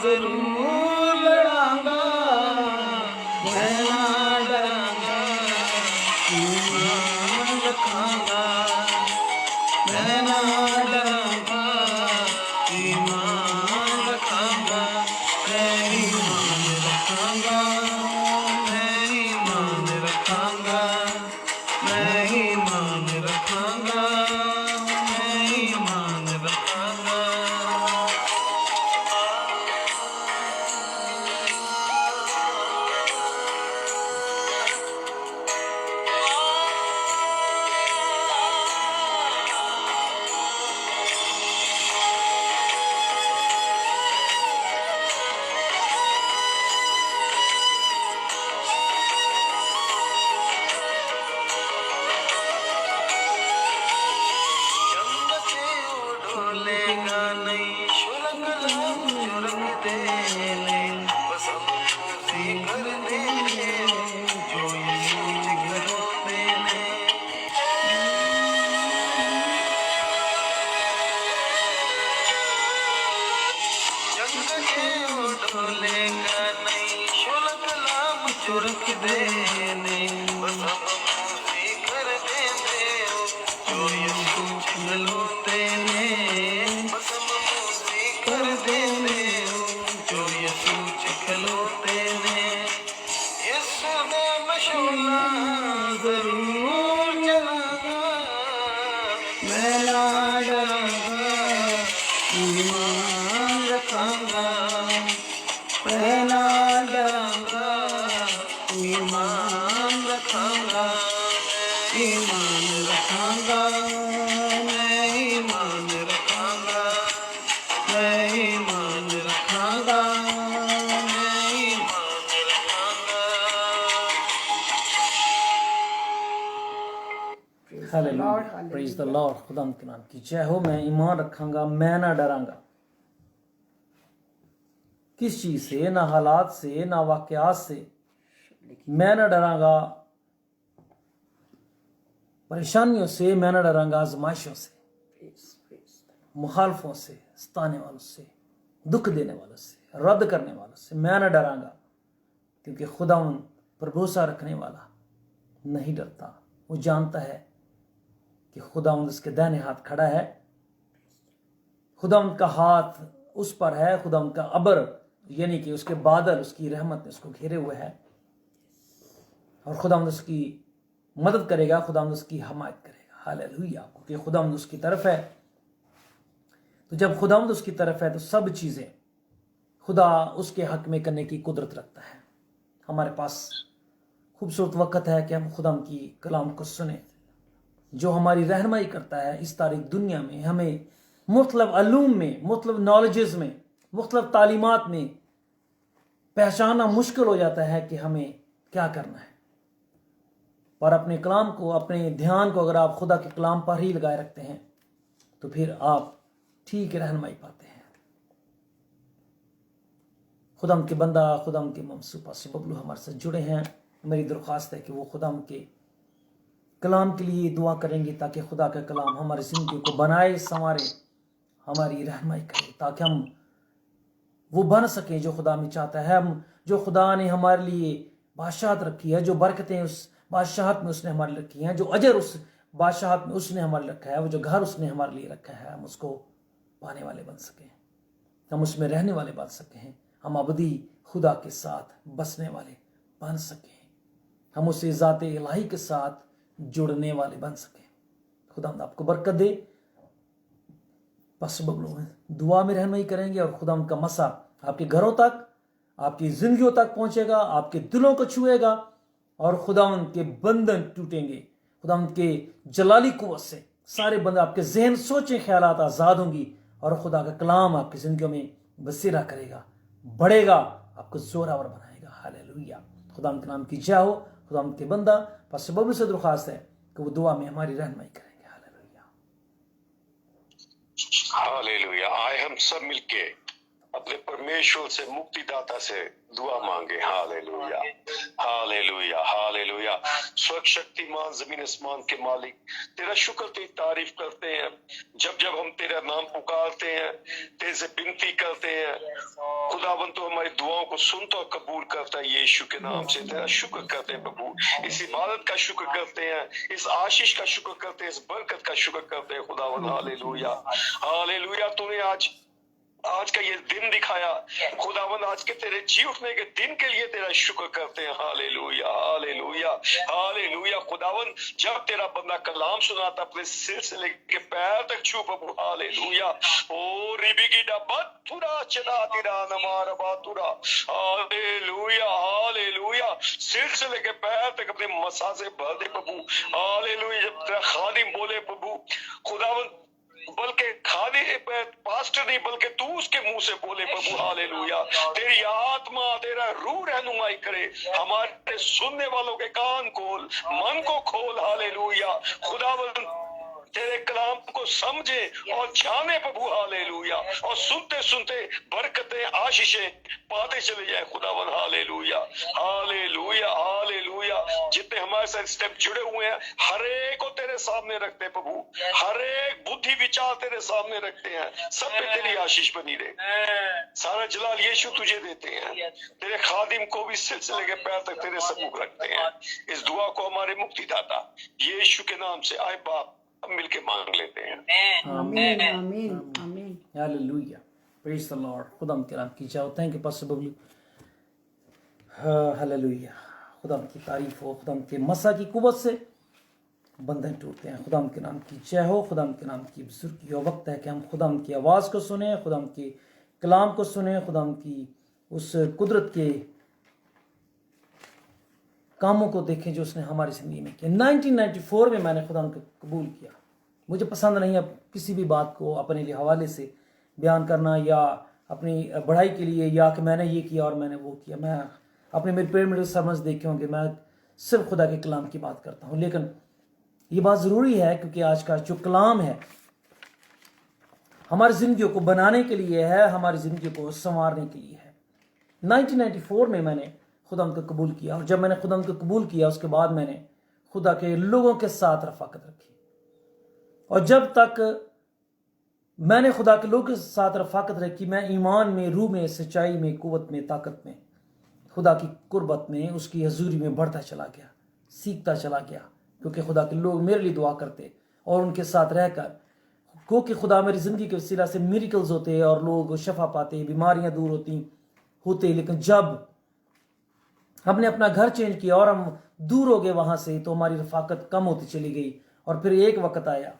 ضرور لڑاں گا میں نہ ڈراں گا ایمان رکھاں گا میں نہ ڈراں گا ایمان رکھاں گا میں ایمان رکھاں گا میں ایمان رکھاں گا میں ایمان رکھاں گا میں ایمان رکھاں گا رکھ دینے بس ہم موسی کر دینے جو یسو چلوتے نے بس ہم موسی کر دینے جو یسو چکھلوتے نے یسو نے مشولہ ضرور جلاں گا میں نہ ڈراں گا ایمان رکھاں گا میں نہ ڈراں گا ایمان رکھاں گا ایمان رکھاں گا میں ایمان رکھاں گا میں ایمان رکھاں گا میں ایمان رکھاں گا ہاللیلویہ پریز دی لارڈ خدا کے نام کی جے ہو میں ایمان رکھاں گا میں نہ ڈراں گا کس چیز سے نہ حالات سے نہ واقعات سے میں نہ ڈراں گا پریشانیوں سے میں نہ ڈراں گا آزمائشوں سے مخالفوں سے ستانے والوں سے دکھ دینے والوں سے رد کرنے والوں سے میں نہ ڈراں گا کیونکہ خدا ان پر بھروسہ رکھنے والا نہیں ڈرتا وہ جانتا ہے کہ خدا اس کے دائیں ہاتھ کھڑا ہے خدا ان کا ہاتھ اس پر ہے خدا ان کا ابر یعنی کہ اس کے بادل اس کی رحمت نے اس کو گھیرے ہوئے ہے اور خدا اس کی مدد کرے گا خدا اس کی حمایت کرے گا ہاللیلویہ کیونکہ خدا اس کی طرف ہے تو جب خدا اس کی طرف ہے تو سب چیزیں خدا اس کے حق میں کرنے کی قدرت رکھتا ہے. ہمارے پاس خوبصورت وقت ہے کہ ہم خدا کی کلام کو سنیں جو ہماری رہنمائی کرتا ہے اس تاریک دنیا میں. ہمیں مختلف علوم میں، مختلف نالجز میں، مختلف تعلیمات میں پہچاننا مشکل ہو جاتا ہے کہ ہمیں کیا کرنا ہے. پر اپنے کلام کو، اپنے دھیان کو اگر آپ خدا کے کلام پر ہی لگائے رکھتے ہیں تو پھر آپ ٹھیک رہنمائی پاتے ہیں. خدام کے بندہ، خدام کے ممسوپہ سے ببلو ہمارے ساتھ جڑے ہیں. میری درخواست ہے کہ وہ خدام کے کلام کے لیے دعا کریں گے تاکہ خدا کا کلام ہماری زندگی کو بنائے، سنوارے، ہماری رہنمائی کرے، تاکہ ہم وہ بن سکیں جو خدا میں چاہتا ہے. ہم جو خدا نے ہمارے لیے بادشاہت رکھی ہے، جو برکتیں اس بادشاہت میں اس نے ہمارے رکھی ہیں، جو اجر اس بادشاہت میں اس نے ہمارے رکھا ہے، وہ جو گھر اس نے ہمارے لیے رکھا ہے، ہم اس کو پانے والے بن سکیں، ہم اس میں رہنے والے بن سکیں، ہم ابدی خدا کے ساتھ بسنے والے بن سکیں، ہم اسے ذات الہی کے ساتھ جڑنے والے بن سکیں. خدا آپ کو برکت دے. بس ببلو دعا میں رہنمائی کریں گے اور خدا کا مسا آپ کے گھروں تک، آپ کی زندگیوں تک پہنچے گا، آپ کے دلوں کو چھوئے گا اور خدا کے بندھن ٹوٹیں گے. خدا کے جلالی قوت سے سارے بندے، آپ کے ذہن، سوچیں، خیالات آزاد ہوں گی اور خدا کا کلام آپ کی زندگیوں میں بسیرا کرے گا، بڑھے گا، آپ کو زوراور بنائے گا. ہاللیلویہ. خدا کے نام کی جے ہو. خدا کے بندہ پس ببلو سے درخواست ہے کہ وہ دعا میں ہماری رہنمائی کریں گے. ہاللیلویہ. ہاللیلویا. آئے ہم سب مل کے اپنے پرمیشور سے، مکتی داتا سے دعا مانگے. ہاللیلویا، ہاللیلویا، ہاللیلویا. سوک شکتیمان، زمین اسمان کے مالک، تیرا شکر، تیری تعریف کرتے ہیں جب ہم تیرا نام پکارتے ہیں، تیرے سے بنتی کرتے ہیں. خداوند تو ہماری دعاؤں کو سنتا اور قبول کرتا ہے. یشوع کے نام سے تیرا شکر کرتے ہیں پربھو. اس عبادت کا شکر کرتے ہیں، اس آشیش کا شکر کرتے ہیں، اس برکت کا شکر کرتے ہیں خداوند. ہاللیلویا، ہاللیلویا. تو نے آج کا یہ دن دکھایا خداوند، آج کے تیرے جی اٹھنے کے دن کے لیے تیرا شکر کرتے ہیں. ہاللیلویا، ہاللیلویا، ہاللیلویا. خداوند جب تیرا بندہ کلام سناتا اپنے سر سے لے کے پیر تک چھو پربھو. ہاللیلویا. او ریبی کی ڈبت تھورا چدا تیرا نمار باتورا. ہاللیلویا، ہاللیلویا. سر سے لے کے پیر تک اپنے مسا سے بھر دے پربھو. ہاللیلویا. جب تیرا خادم بولے پربھو خداوند، بلکہ خالی پاسٹر نہیں بلکہ تو اس کے منہ سے بولے پربھو. ہاللیلویا. تیری آتما، تیرا روح رہنمائی کرے. ہمارے سننے والوں کے کان کھول، من کو کھول. ہاللیلویا. خداوند تیرے کلام کو سمجھے اور جانے پربھو. ہاللیلویا. اور سنتے سنتے برکتیں، آشیشیں پاتے چلے جائے خداوند. ہاللیلویا، ہاللیلویا، ہاللیلویا. جتنے ہمارے ساتھ اسٹیپ جڑے ہوئے ہیں ہر ایک کو تیرے سامنے رکھتے ہیں پربھو. ہر ایک بدھی وچار تیرے سامنے رکھتے ہیں. سب پہ تیری آشیش بنی رہے. سارا جلال یشوع تجھے دیتے ہیں. تیرے خادم کو بھی سلسلے کے پیر تک تیرے سبوک رکھتے ہیں. اس دعا کو ہمارے مکتی داتا یشوع کے نام سے آئے باپ ہم مل کے مانگ لیتے ہیں. آمین، آمین، آمین. ہاللیلویا. Praise the Lord. خدا کے نام کی جے ہو. Thank you pastor Bablu. Hallelujah. خدا کی تعریف ہو. خدا کے مسا کی قوت سے بندھن ٹوٹتے ہیں. خدا کے نام کی جے ہو. خدا کے نام کی بزرگی ہو. وقت ہے کہ ہم خدا کی آواز کو سنیں، خدا کے کلام کو سنیں، خدا کی اس قدرت کے کاموں کو دیکھیں جو اس نے ہماری زندگی میں کیا. 1994 میں میں نے خدا کو قبول کیا. مجھے پسند نہیں اب کسی بھی بات کو اپنے لیے حوالے سے بیان کرنا یا اپنی بڑھائی کے لیے، یا کہ میں نے یہ کیا اور میں نے وہ کیا. میں اپنے میرے پیڑ میں سمجھ دیکھے ہوں کہ میں صرف خدا کے کلام کی بات کرتا ہوں. لیکن یہ بات ضروری ہے کیونکہ آج کا جو کلام ہے ہماری زندگیوں کو بنانے کے لیے ہے، ہماری زندگیوں کو سنوارنے کے لیے ہے. 1994 میں نے خدا کو قبول کیا، اور جب میں نے خدا کو قبول کیا اس کے بعد میں نے خدا کے لوگوں کے ساتھ رفاقت رکھی. اور جب تک میں نے خدا کے لوگوں کے ساتھ رفاقت رکھی، میں ایمان میں، روح میں، سچائی میں، قوت میں، طاقت میں، خدا کی قربت میں، اس کی حضوری میں بڑھتا چلا گیا، سیکھتا چلا گیا. کیونکہ خدا کے لوگ میرے لیے دعا کرتے اور ان کے ساتھ رہ کر، کیونکہ خدا میری زندگی کے وسیلہ سے میریکلز ہوتے اور لوگ شفا پاتے، بیماریاں دور ہوتے. لیکن جب ہم نے اپنا گھر چینج کیا اور ہم دور ہو گئے وہاں سے، تو ہماری رفاقت کم ہوتی چلی گئی. اور پھر ایک وقت آیا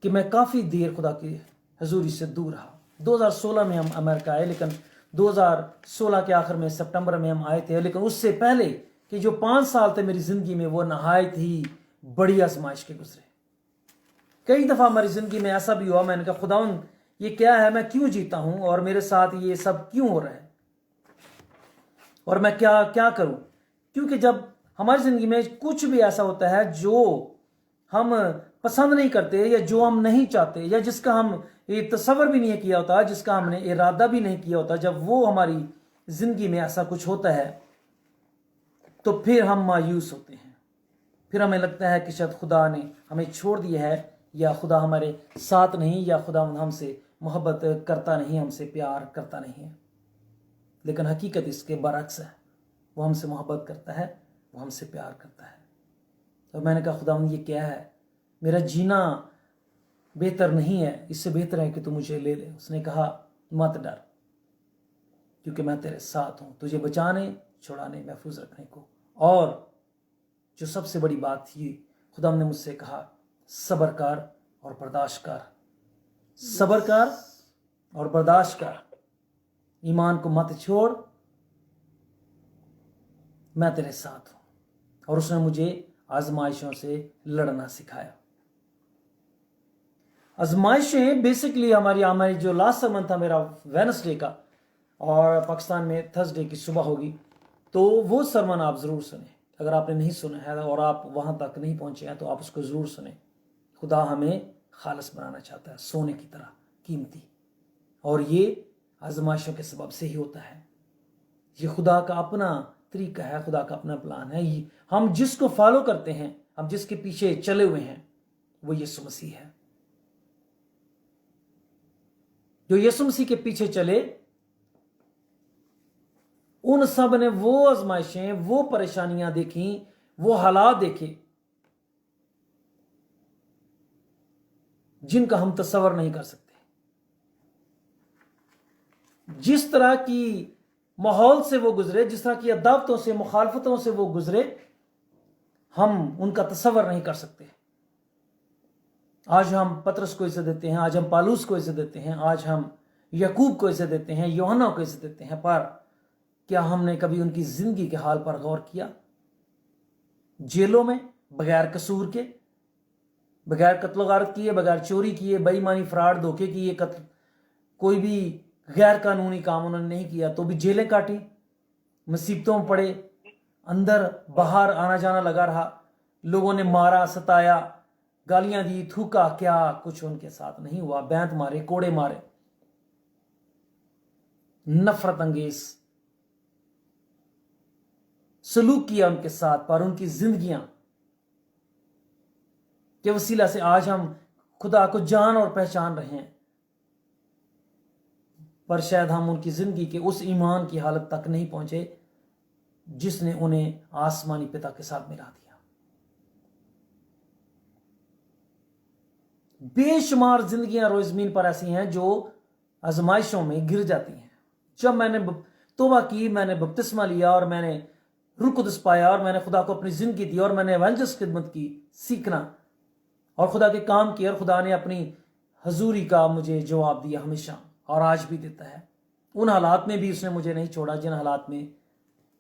کہ میں کافی دیر خدا کی हजूरी से दूर रहा। 2016 में हम अमेरिका आए, लेकिन 2016 के आखिर में सितंबर में हम आए थे, लेकिन उससे पहले कि जो 5 साल थे मेरी ज़िंदगी में, वो नहायत ही बड़ी आजमाइश के गुजरे। कई दफ़ा हमारी ज़िंदगी में ऐसा भी हुआ, मैंने कहा खुदावन ये क्या है, मैं क्यों जीता हूँ और मेरे साथ ये सब क्यों हो रहा है और मैं क्या क्या करूँ। क्योंकि जब हमारी ज़िंदगी में कुछ भी ऐसा होता है जो हम पसंद नहीं करते या जो हम नहीं चाहते या जिसका हम ये तसव्वुर भी नहीं किया होता, जिसका हमने इरादा भी नहीं किया होता, जब वो हमारी ज़िंदगी में ऐसा कुछ होता है तो फिर हम मायूस होते हैं। फिर हमें लगता है कि शायद खुदा ने हमें छोड़ दिया है, या खुदा हमारे साथ नहीं, या खुदा हमसे मोहब्बत करता नहीं, हमसे प्यार करता नहीं है। लेकिन हकीकत इसके बरक्स है, वो हमसे मोहब्बत करता है, वो हमसे प्यार करता है। तो मैंने कहा खुदा ये क्या है, मेरा जीना बेहतर नहीं है, इससे बेहतर है कि तू मुझे ले ले। उसने कहा मत डर, क्योंकि मैं तेरे साथ हूँ, तुझे बचाने, छुड़ाने, महफूज रखने को। और जो सबसे बड़ी बात थी, खुदा ने मुझसे कहा सब्र कर और बर्दाश्त कर, सब्र कर और बर्दाश्त कर, ईमान को मत छोड़, मैं तेरे साथ हूँ। और उसने मुझे आजमाइशों से लड़ना सिखाया। आजमाइशें बेसिकली हमारी जो लास्ट सरमन था मेरा वेडनेसडे का, और पाकिस्तान में थर्सडे की सुबह होगी, तो वो सरमन आप ज़रूर सुने। अगर आपने नहीं सुना है और आप वहाँ तक नहीं पहुँचे हैं तो आप उसको ज़रूर सुने। खुदा हमें खालिस बनाना चाहता है, सोने की तरह कीमती, और ये आजमाइशों के सबब से ही होता है। ये खुदा का अपना तरीका है, खुदा का अपना प्लान है। हम जिसको फॉलो करते हैं, हम जिसके पीछे चले हुए हैं, वो यीशु मसीह है। जो यीशु मसीह के पीछे चले, उन सब ने वो आजमाइशें, वो परेशानियां देखी, वो हालात देखे जिनका हम तसव्वुर नहीं कर सकते। जिस तरह की माहौल से वो गुजरे, जिस तरह की अदावतों से, मुखालफतों से वो गुजरे, हम उनका तसव्वुर नहीं कर सकते। आज हम पतरस को इज्जत देते हैं, आज हम पालूस को इज्जत देते हैं, आज हम याकूब को इज्जत देते हैं, यूहन्ना को इज्जत देते हैं, पर क्या हमने कभी उनकी जिंदगी के हाल पर गौर किया? जेलों में बगैर कसूर के, बगैर कत्ल गारत किए, बगैर चोरी किए, बेईमानी, फ्रॉड, धोखे किए, कोई भी गैर कानूनी काम उन्होंने नहीं किया, तो भी जेलें काटी, मुसीबतों में पड़े, अंदर बाहर आना जाना लगा रहा, लोगों ने मारा, सताया, गालियां दी, थूका, क्या कुछ उनके साथ नहीं हुआ। बैंत मारे, कोड़े मारे, नफरत अंगेज सलूक किया उनके साथ, पर उनकी जिंदगियां के वसीला से आज हम खुदा को जान और पहचान रहे हैं, पर शायद हम उनकी जिंदगी के उस ईमान की हालत तक नहीं पहुंचे जिसने उन्हें आसमानी पिता के साथ मिला दिया। बेशुमार जिंदगियां रोज जमीन पर ऐसी हैं जो आजमाइशों में गिर जाती हैं। जब मैंने तौबा की, मैंने बपतिस्मा लिया और मैंने रूह कुदस पाया और मैंने खुदा को अपनी जिंदगी दी और मैंने एवेंजलिस्ट खिदमत की, सीखना और खुदा के काम किए, और खुदा ने अपनी हजूरी का मुझे जवाब दिया हमेशा, और आज भी देता है। उन हालात में भी उसने मुझे नहीं छोड़ा जिन हालात में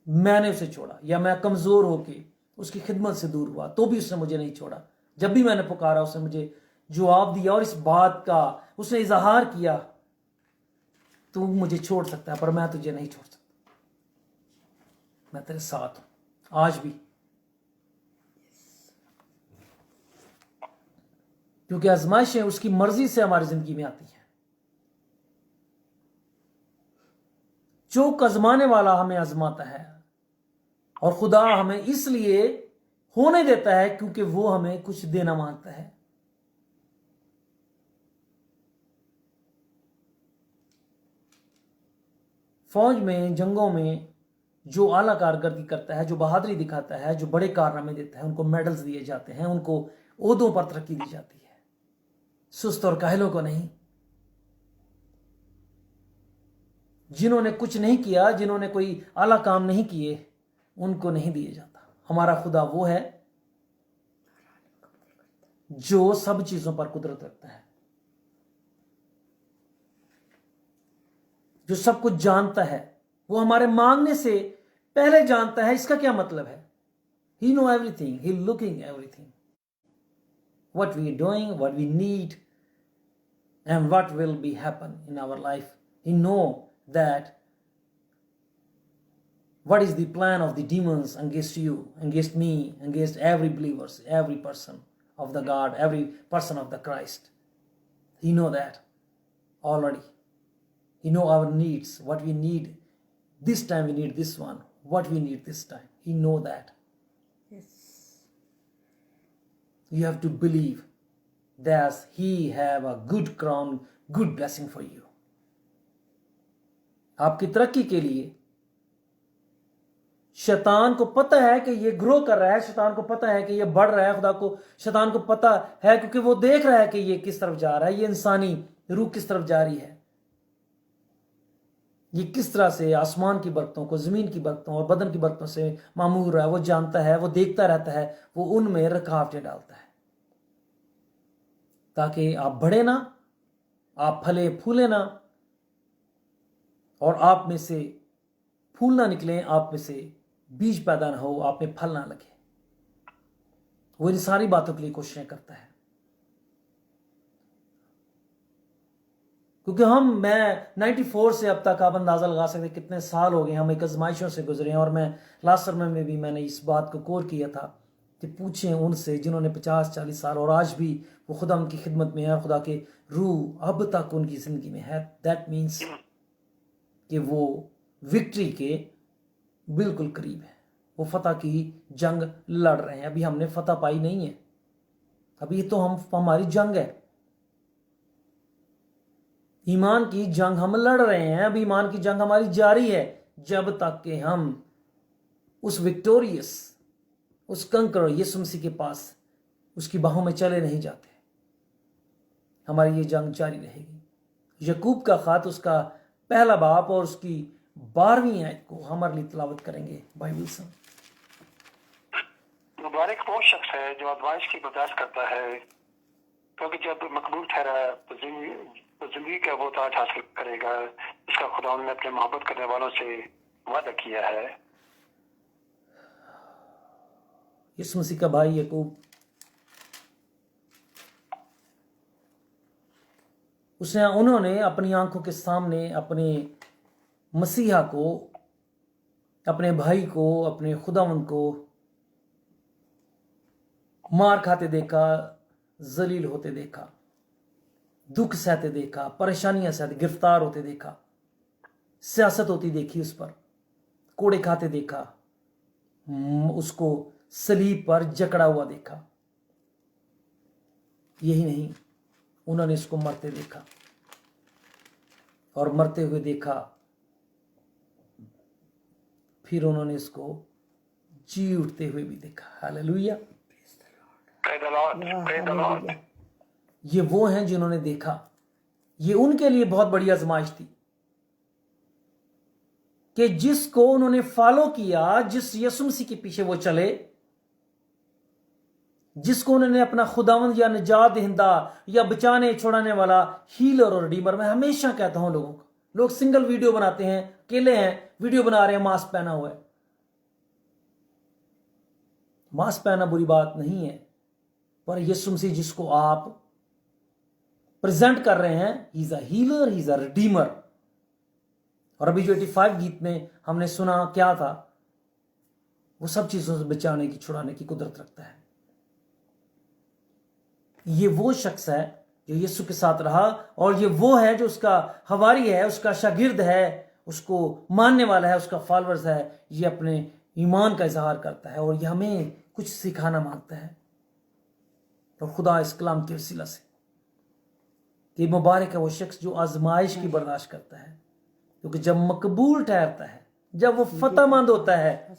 मैंने उसे छोड़ा, या मैं कमजोर होके उसकी खिदमत से दूर हुआ तो भी उसने मुझे नहीं छोड़ा। जब भी मैंने पुकारा उसने मुझे जवाब दिया, और इस बात का उसने इजहार किया, तू मुझे छोड़ सकता है पर मैं तुझे नहीं छोड़ सकता, मैं तेरे साथ हूं आज भी। क्योंकि आजमाइशें उसकी मर्जी से हमारी जिंदगी में आती हैं। जो आजमाने वाला हमें आजमाता है, और खुदा हमें इसलिए होने देता है क्योंकि वो हमें कुछ देना मांगता है। फौज में, जंगों में जो आला कारकर्दगी करता है, जो बहादुरी दिखाता है, जो बड़े कारनामे देता है, उनको मेडल्स दिए जाते हैं, उनको ओहदों पर तरक्की दी जाती है, सुस्त और काहिलों को नहीं। जिन्होंने कुछ नहीं किया, जिन्होंने कोई आला काम नहीं किए, उनको नहीं दिया जाता। हमारा खुदा वो है जो सब चीजों पर कुदरत रखता है। جو سب کچھ جانتا ہے، وہ ہمارے مانگنے سے پہلے جانتا ہے. اس کا کیا مطلب ہے؟ He know everything. He looking everything. What we are doing, what we need, and what will be happen in our life. He know that what is the plan of the demons against you, against me, against every believers, every person of the God, every person of the Christ. He know that already. He know our needs, what we need. This time we need this one. What we need this time. He know that. Yes. You have to believe that He have a good crown, good blessing for you. आपकी तरक्की के लिए शैतान को पता है कि ये ग्रो कर रहा है, शैतान को पता है कि ये बढ़ रहा है, खुदा को शैतान को पता है क्योंकि वो देख रहा है कि ये किस तरफ जा रहा है, ये इंसानी रूह किस तरफ जा रही है, ये किस तरह से आसमान की बरकतों को, जमीन की बरकतों और बदन की बरकतों से मामूर है. वो जानता है, वो देखता रहता है, वो उनमें रुकावटें डालता है ताकि आप बढ़े ना, आप फले फूले ना, और आप में से फूल ना निकले, आप में से बीज पैदा ना हो, आप में फल ना लगे. वो इन सारी बातों के लिए कोशिशें करता है. क्योंकि मैं 94 से अब तक आप अंदाज़ा लगा सकते कितने साल हो गए हम एक आजमाइशों से गुजरे हैं. और मैं लास्ट सर्मन में भी मैंने इस बात को कोर किया था कि पूछें उनसे जिन्होंने 50-40 साल और आज भी वो खुदा उनकी खिदमत में है और खुदा के रूह अब तक उनकी ज़िंदगी में है. दैट मीन्स कि वो विक्ट्री के बिल्कुल करीब है, वो फतह की जंग लड़ रहे हैं. अभी हमने फतह पाई नहीं है, अभी तो हमारी जंग है, ईमान की जंग हम लड़ रहे हैं. अभी ईमान की जंग हमारी जारी है जब तक कि हम उस विक्टोरियस, उस कंकरर यीशु मसीह के पास उसकी बाहों में चले नहीं जाते. हमारी ये जंग जारी रहेगी. यकूब का खात उसका पहला बाप और उसकी 12वीं आयत को हमारे लिए तिलावत करेंगे बाइबल से. मुबारक वो शख्स है जो आज़माइश की बर्दाश्त करता है, क्योंकि जब मकबूल ठहरा तो जिंदगी का वो ताज हासिल करेगा जिसका खुदा ने अपने मोहब्बत करने वालों से वादा किया है. यीशु मसीह का भाई यकूब, उन्होंने अपनी आंखों के सामने अपने मसीहा को, अपने भाई को, अपने खुदावंद को मार खाते देखा, जलील होते देखा, दुख सहते देखा, परेशानियां सहते, गिरफ्तार होते देखा, सियासत होती देखी उस पर, कोड़े खाते देखा, उसको सलीब पर जकड़ा हुआ देखा. यही नहीं, उन्होंने इसको मरते देखा और मरते हुए देखा, फिर उन्होंने इसको जी उठते हुए भी देखा. हालेलुया. ये वो हैं जिन्होंने देखा. ये उनके लिए बहुत बड़ी आजमाइश थी कि जिसको उन्होंने फॉलो किया, जिस यीशु मसीह के पीछे वो चले, जिसको उन्होंने अपना खुदावंद या निजात दहिंदा या बचाने छुड़ाने वाला हीलर और रिडीमर. मैं हमेशा कहता हूं लोगों को, लोग सिंगल वीडियो बनाते हैं, अकेले हैं, वीडियो बना रहे हैं, मास्क पहना हुआ है. मास्क पहना बुरी बात नहीं है, पर यीशु मसीह जिसको आप प्रेजेंट कर रहे हैं, he is a healer, he is a Redeemer. और अभी जो 85 गीत में हमने सुना क्या था, वो सब चीजों से बचाने की, छुड़ाने की कुदरत रखता है. ये वो शख्स है जो यीशु के साथ रहा, और ये वो है जो उसका हवारी है, उसका शागिर्द है, उसको मानने वाला है, उसका फॉलोअर्स है. ये अपने ईमान का इजहार करता है और ये हमें कुछ सिखाना मांगता है. और खुदा इस कलाम के वसीला से कि मुबारक है वो शख्स जो आजमाइश की बर्दाश्त करता है, क्योंकि जब मकबूल ठहरता है, जब वो फतहमंद होता है,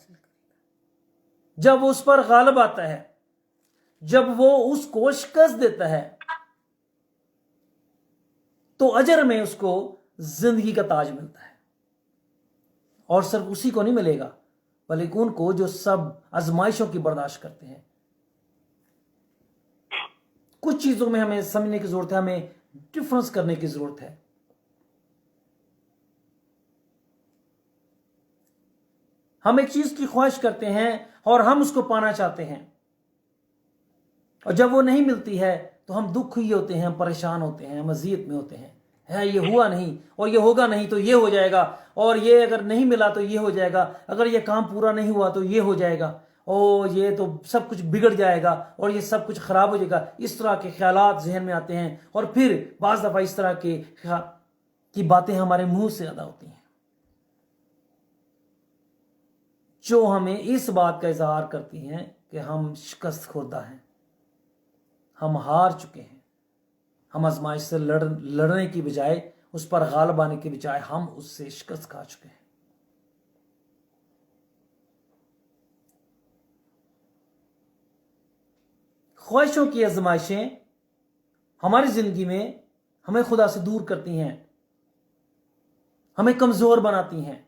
जब वो उस पर गालिब आता है, जब वो उसको शिकस्त देता है, तो अजर में उसको जिंदगी का ताज मिलता है. और सिर्फ उसी को नहीं मिलेगा, बल्कि उनको जो सब आजमाइशों की बर्दाश्त करते हैं. कुछ चीजों में हमें समझने की जरूरत है, हमें डिफरेंस करने की जरूरत है. हम एक चीज की ख्वाहिश करते हैं और हम उसको पाना चाहते हैं, और जब वो नहीं मिलती है तो हम दुखी होते हैं, परेशान होते हैं, मज़ीद में होते हैं, है ये हुआ नहीं, और ये होगा नहीं तो ये हो जाएगा, और ये अगर नहीं मिला तो ये हो जाएगा, अगर ये काम पूरा नहीं हुआ तो ये हो जाएगा, ओ ये तो सब कुछ बिगड़ जाएगा और ये सब कुछ खराब हो जाएगा। इस तरह के ख्यालात जहन में आते हैं, और फिर बाज़ दफ़ा इस तरह की बातें हमारे मुंह से अदा होती हैं जो हमें इस बात का इजहार करती हैं कि हम शिकस्त खुर्दा हैं, हम हार चुके हैं। हम आजमाइश से लड़ने की बजाय, उस पर गालिब आने की बजाय हम उससे शिकस्त खा चुके हैं। ख्वाहिशों की आजमाइशें हमारी जिंदगी में हमें खुदा से दूर करती हैं, हमें कमजोर बनाती हैं।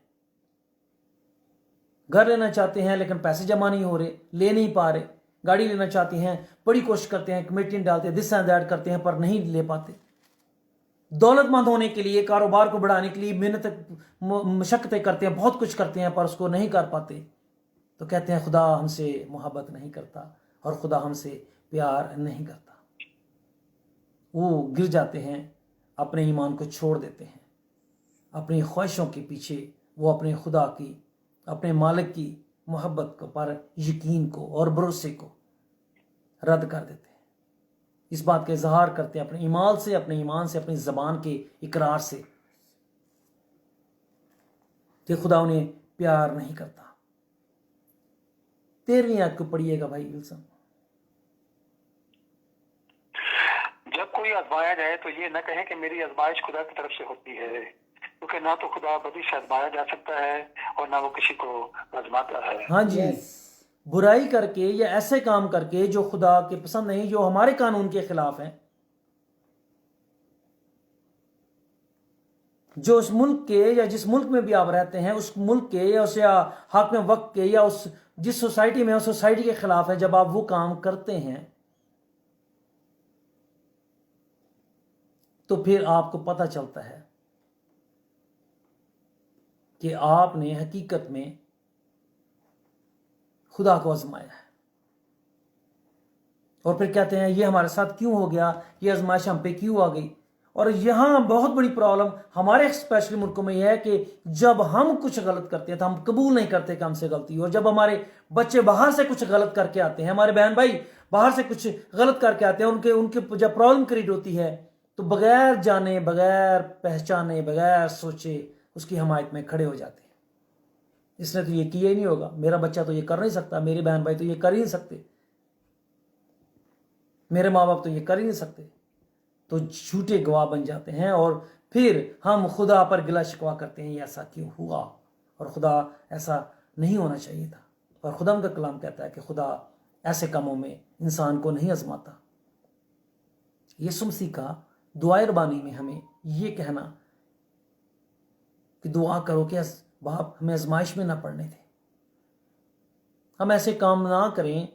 घर लेना चाहते हैं लेकिन पैसे जमा नहीं हो रहे, ले नहीं पा रहे। गाड़ी लेना चाहते हैं, बड़ी कोशिश करते हैं, कमेटियां डालते हैं, दिस एंड दैट करते हैं, पर नहीं ले पाते। दौलतमंद होने के लिए, कारोबार को बढ़ाने के लिए मेहनत मशक्कतें करते हैं, बहुत कुछ करते हैं, पर उसको नहीं कर पाते। तो कहते हैं खुदा हमसे मोहब्बत नहीं करता और खुदा हमसे प्यार नहीं करता। वो गिर जाते हैं, अपने ईमान को छोड़ देते हैं, अपनी ख्वाहिशों के पीछे वो अपने खुदा की, अपने मालिक की मोहब्बत को, पर यकीन को और भरोसे को रद्द कर देते हैं। इस बात का इजहार करते हैं अपने ईमान से, अपने ईमान से, अपनी ज़बान के इकरार से कि खुदा उन्हें प्यार नहीं करता। 13वीं आयत को पढ़िएगा भाई विल्सन। जब कोई आजमाया जाए तो ये न कहे कि मेरी आजमाइश खुदा की तरफ से होती है, क्योंकि ना तो खुदा बदी से आजमाया जा सकता है और ना वो किसी को आजमाता है। हाँ जी, बुराई करके या ऐसे काम करके जो खुदा के पसंद नहीं, जो हमारे कानून के खिलाफ हैं, जो उस मुल्क के या जिस मुल्क में भी आप रहते हैं उस मुल्क के या उस हाकिम वक्त के या उस जिस सोसाइटी में उस सोसाइटी के खिलाफ है, जब आप वो काम करते हैं तो फिर आपको पता चलता है कि आपने हकीकत में खुदा को आजमाया है। और फिर कहते हैं ये हमारे साथ क्यों हो गया, ये आजमाइश हम पे क्यों आ गई। और यहां बहुत बड़ी प्रॉब्लम हमारे स्पेशली मुल्कों में यह है कि जब हम कुछ गलत करते हैं तो हम कबूल नहीं करते कि हमसे गलती हुई। और जब हमारे बच्चे बाहर से कुछ गलत करके आते हैं, हमारे बहन भाई बाहर से कुछ गलत करके आते हैं, उनके जब प्रॉब्लम क्रिएट होती है तो बगैर जाने, बगैर पहचाने, बगैर सोचे उसकी हमायत में खड़े हो जाते हैं। इसने तो ये किया ही नहीं होगा, मेरा बच्चा तो ये कर नहीं सकता, मेरे बहन भाई तो ये कर ही नहीं सकते, मेरे माँ बाप तो ये कर ही नहीं सकते। तो झूठे गवाह बन जाते हैं और फिर हम खुदा पर गिला शिकवा करते हैं, ये ऐसा क्यों हुआ और खुदा ऐसा नहीं होना चाहिए था। पर खुदा का कलाम कहता है कि खुदा ऐसे कामों में इंसान को नहीं आजमाता। यीशु मसीह का दुआ रबानी में हमें ये कहना कि दुआ करो कि बाप हमें आजमाइश में ना पड़ने दें, हम ऐसे काम ना करें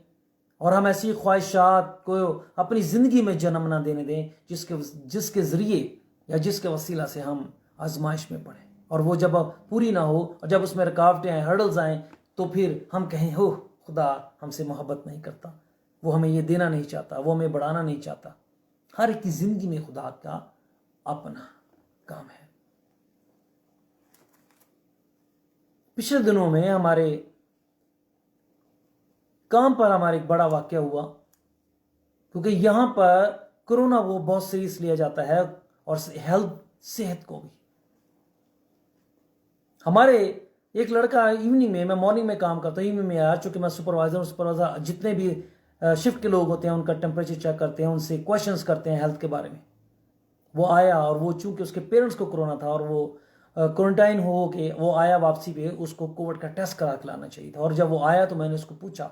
और हम ऐसी ख्वाहिशात को अपनी ज़िंदगी में जन्म ना देने दें जिसके ज़रिए या जिसके वसीला से हम आजमाइश में पड़ें। और वो जब पूरी ना हो और जब उसमें रुकावटें आएँ, हर्डल्स आएँ, तो फिर हम कहें हो खुदा हमसे मोहब्बत नहीं करता, वो हमें ये देना नहीं चाहता, वो हमें बढ़ाना नहीं चाहता। हर एक की ज़िंदगी में खुदा का अपना काम है। पिछले दिनों में हमारे काम पर हमारे एक बड़ा वाक़या हुआ, क्योंकि यहाँ पर कोरोना वो बहुत सीरियस लिया जाता है और सेहत को भी। हमारे एक लड़का इवनिंग में, मैं मॉर्निंग में काम करता हूँ, इवनिंग में आया, चूँकि मैं सुपरवाइज़र जितने भी शिफ्ट के लोग होते हैं उनका टेम्परेचर चेक करते हैं, उनसे क्वेश्चंस करते हैं हेल्थ के बारे में। वो आया और वो चूँकि उसके पेरेंट्स को कोरोना था और वो क्वारंटाइन हो के वो आया वापसी पे, उसको कोविड का टेस्ट करा के लाना चाहिए था। और जब वो आया तो मैंने उसको पूछा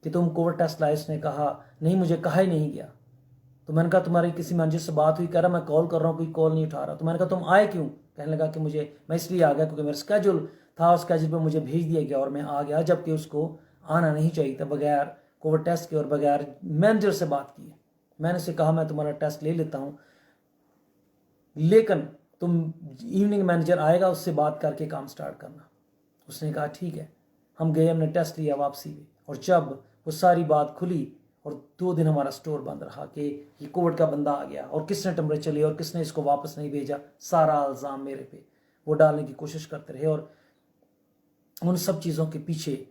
कि तुम कोविड टेस्ट लाए? उसने कहा नहीं, मुझे कहा ही नहीं गया। तो मैंने कहा तुम्हारी किसी मैनेजर से बात हुई? कह रहा मैं कॉल कर रहा हूँ, कोई कॉल नहीं उठा रहा। तो मैंने कहा तुम आए क्यों? कहने लगा कि मैं इसलिए आ गया क्योंकि मेरा स्केड्यूल था, उस स्केड्यूल पर मुझे भेज दिया गया और मैं आ गया, जबकि उसको आना नहीं चाहिए था बगैर कोविड टेस्ट के और बगैर मैनेजर से बात किए। मैंने उसे कहा मैं तुम्हारा टेस्ट ले लेता हूँ, लेकिन तुम इवनिंग मैनेजर आएगा उससे बात करके काम स्टार्ट करना। उसने कहा ठीक है। हम गए, हमने टेस्ट लिया वापसी में, और जब वो सारी बात खुली और 2 दिन हमारा स्टोर बंद रहा कि ये कोविड का बंदा आ गया और किसने टेम्परेचर लिया और किसने इसको वापस नहीं भेजा, सारा इल्ज़ाम मेरे पे वो डालने की कोशिश करते रहे। और उन सब चीज़ों के पीछे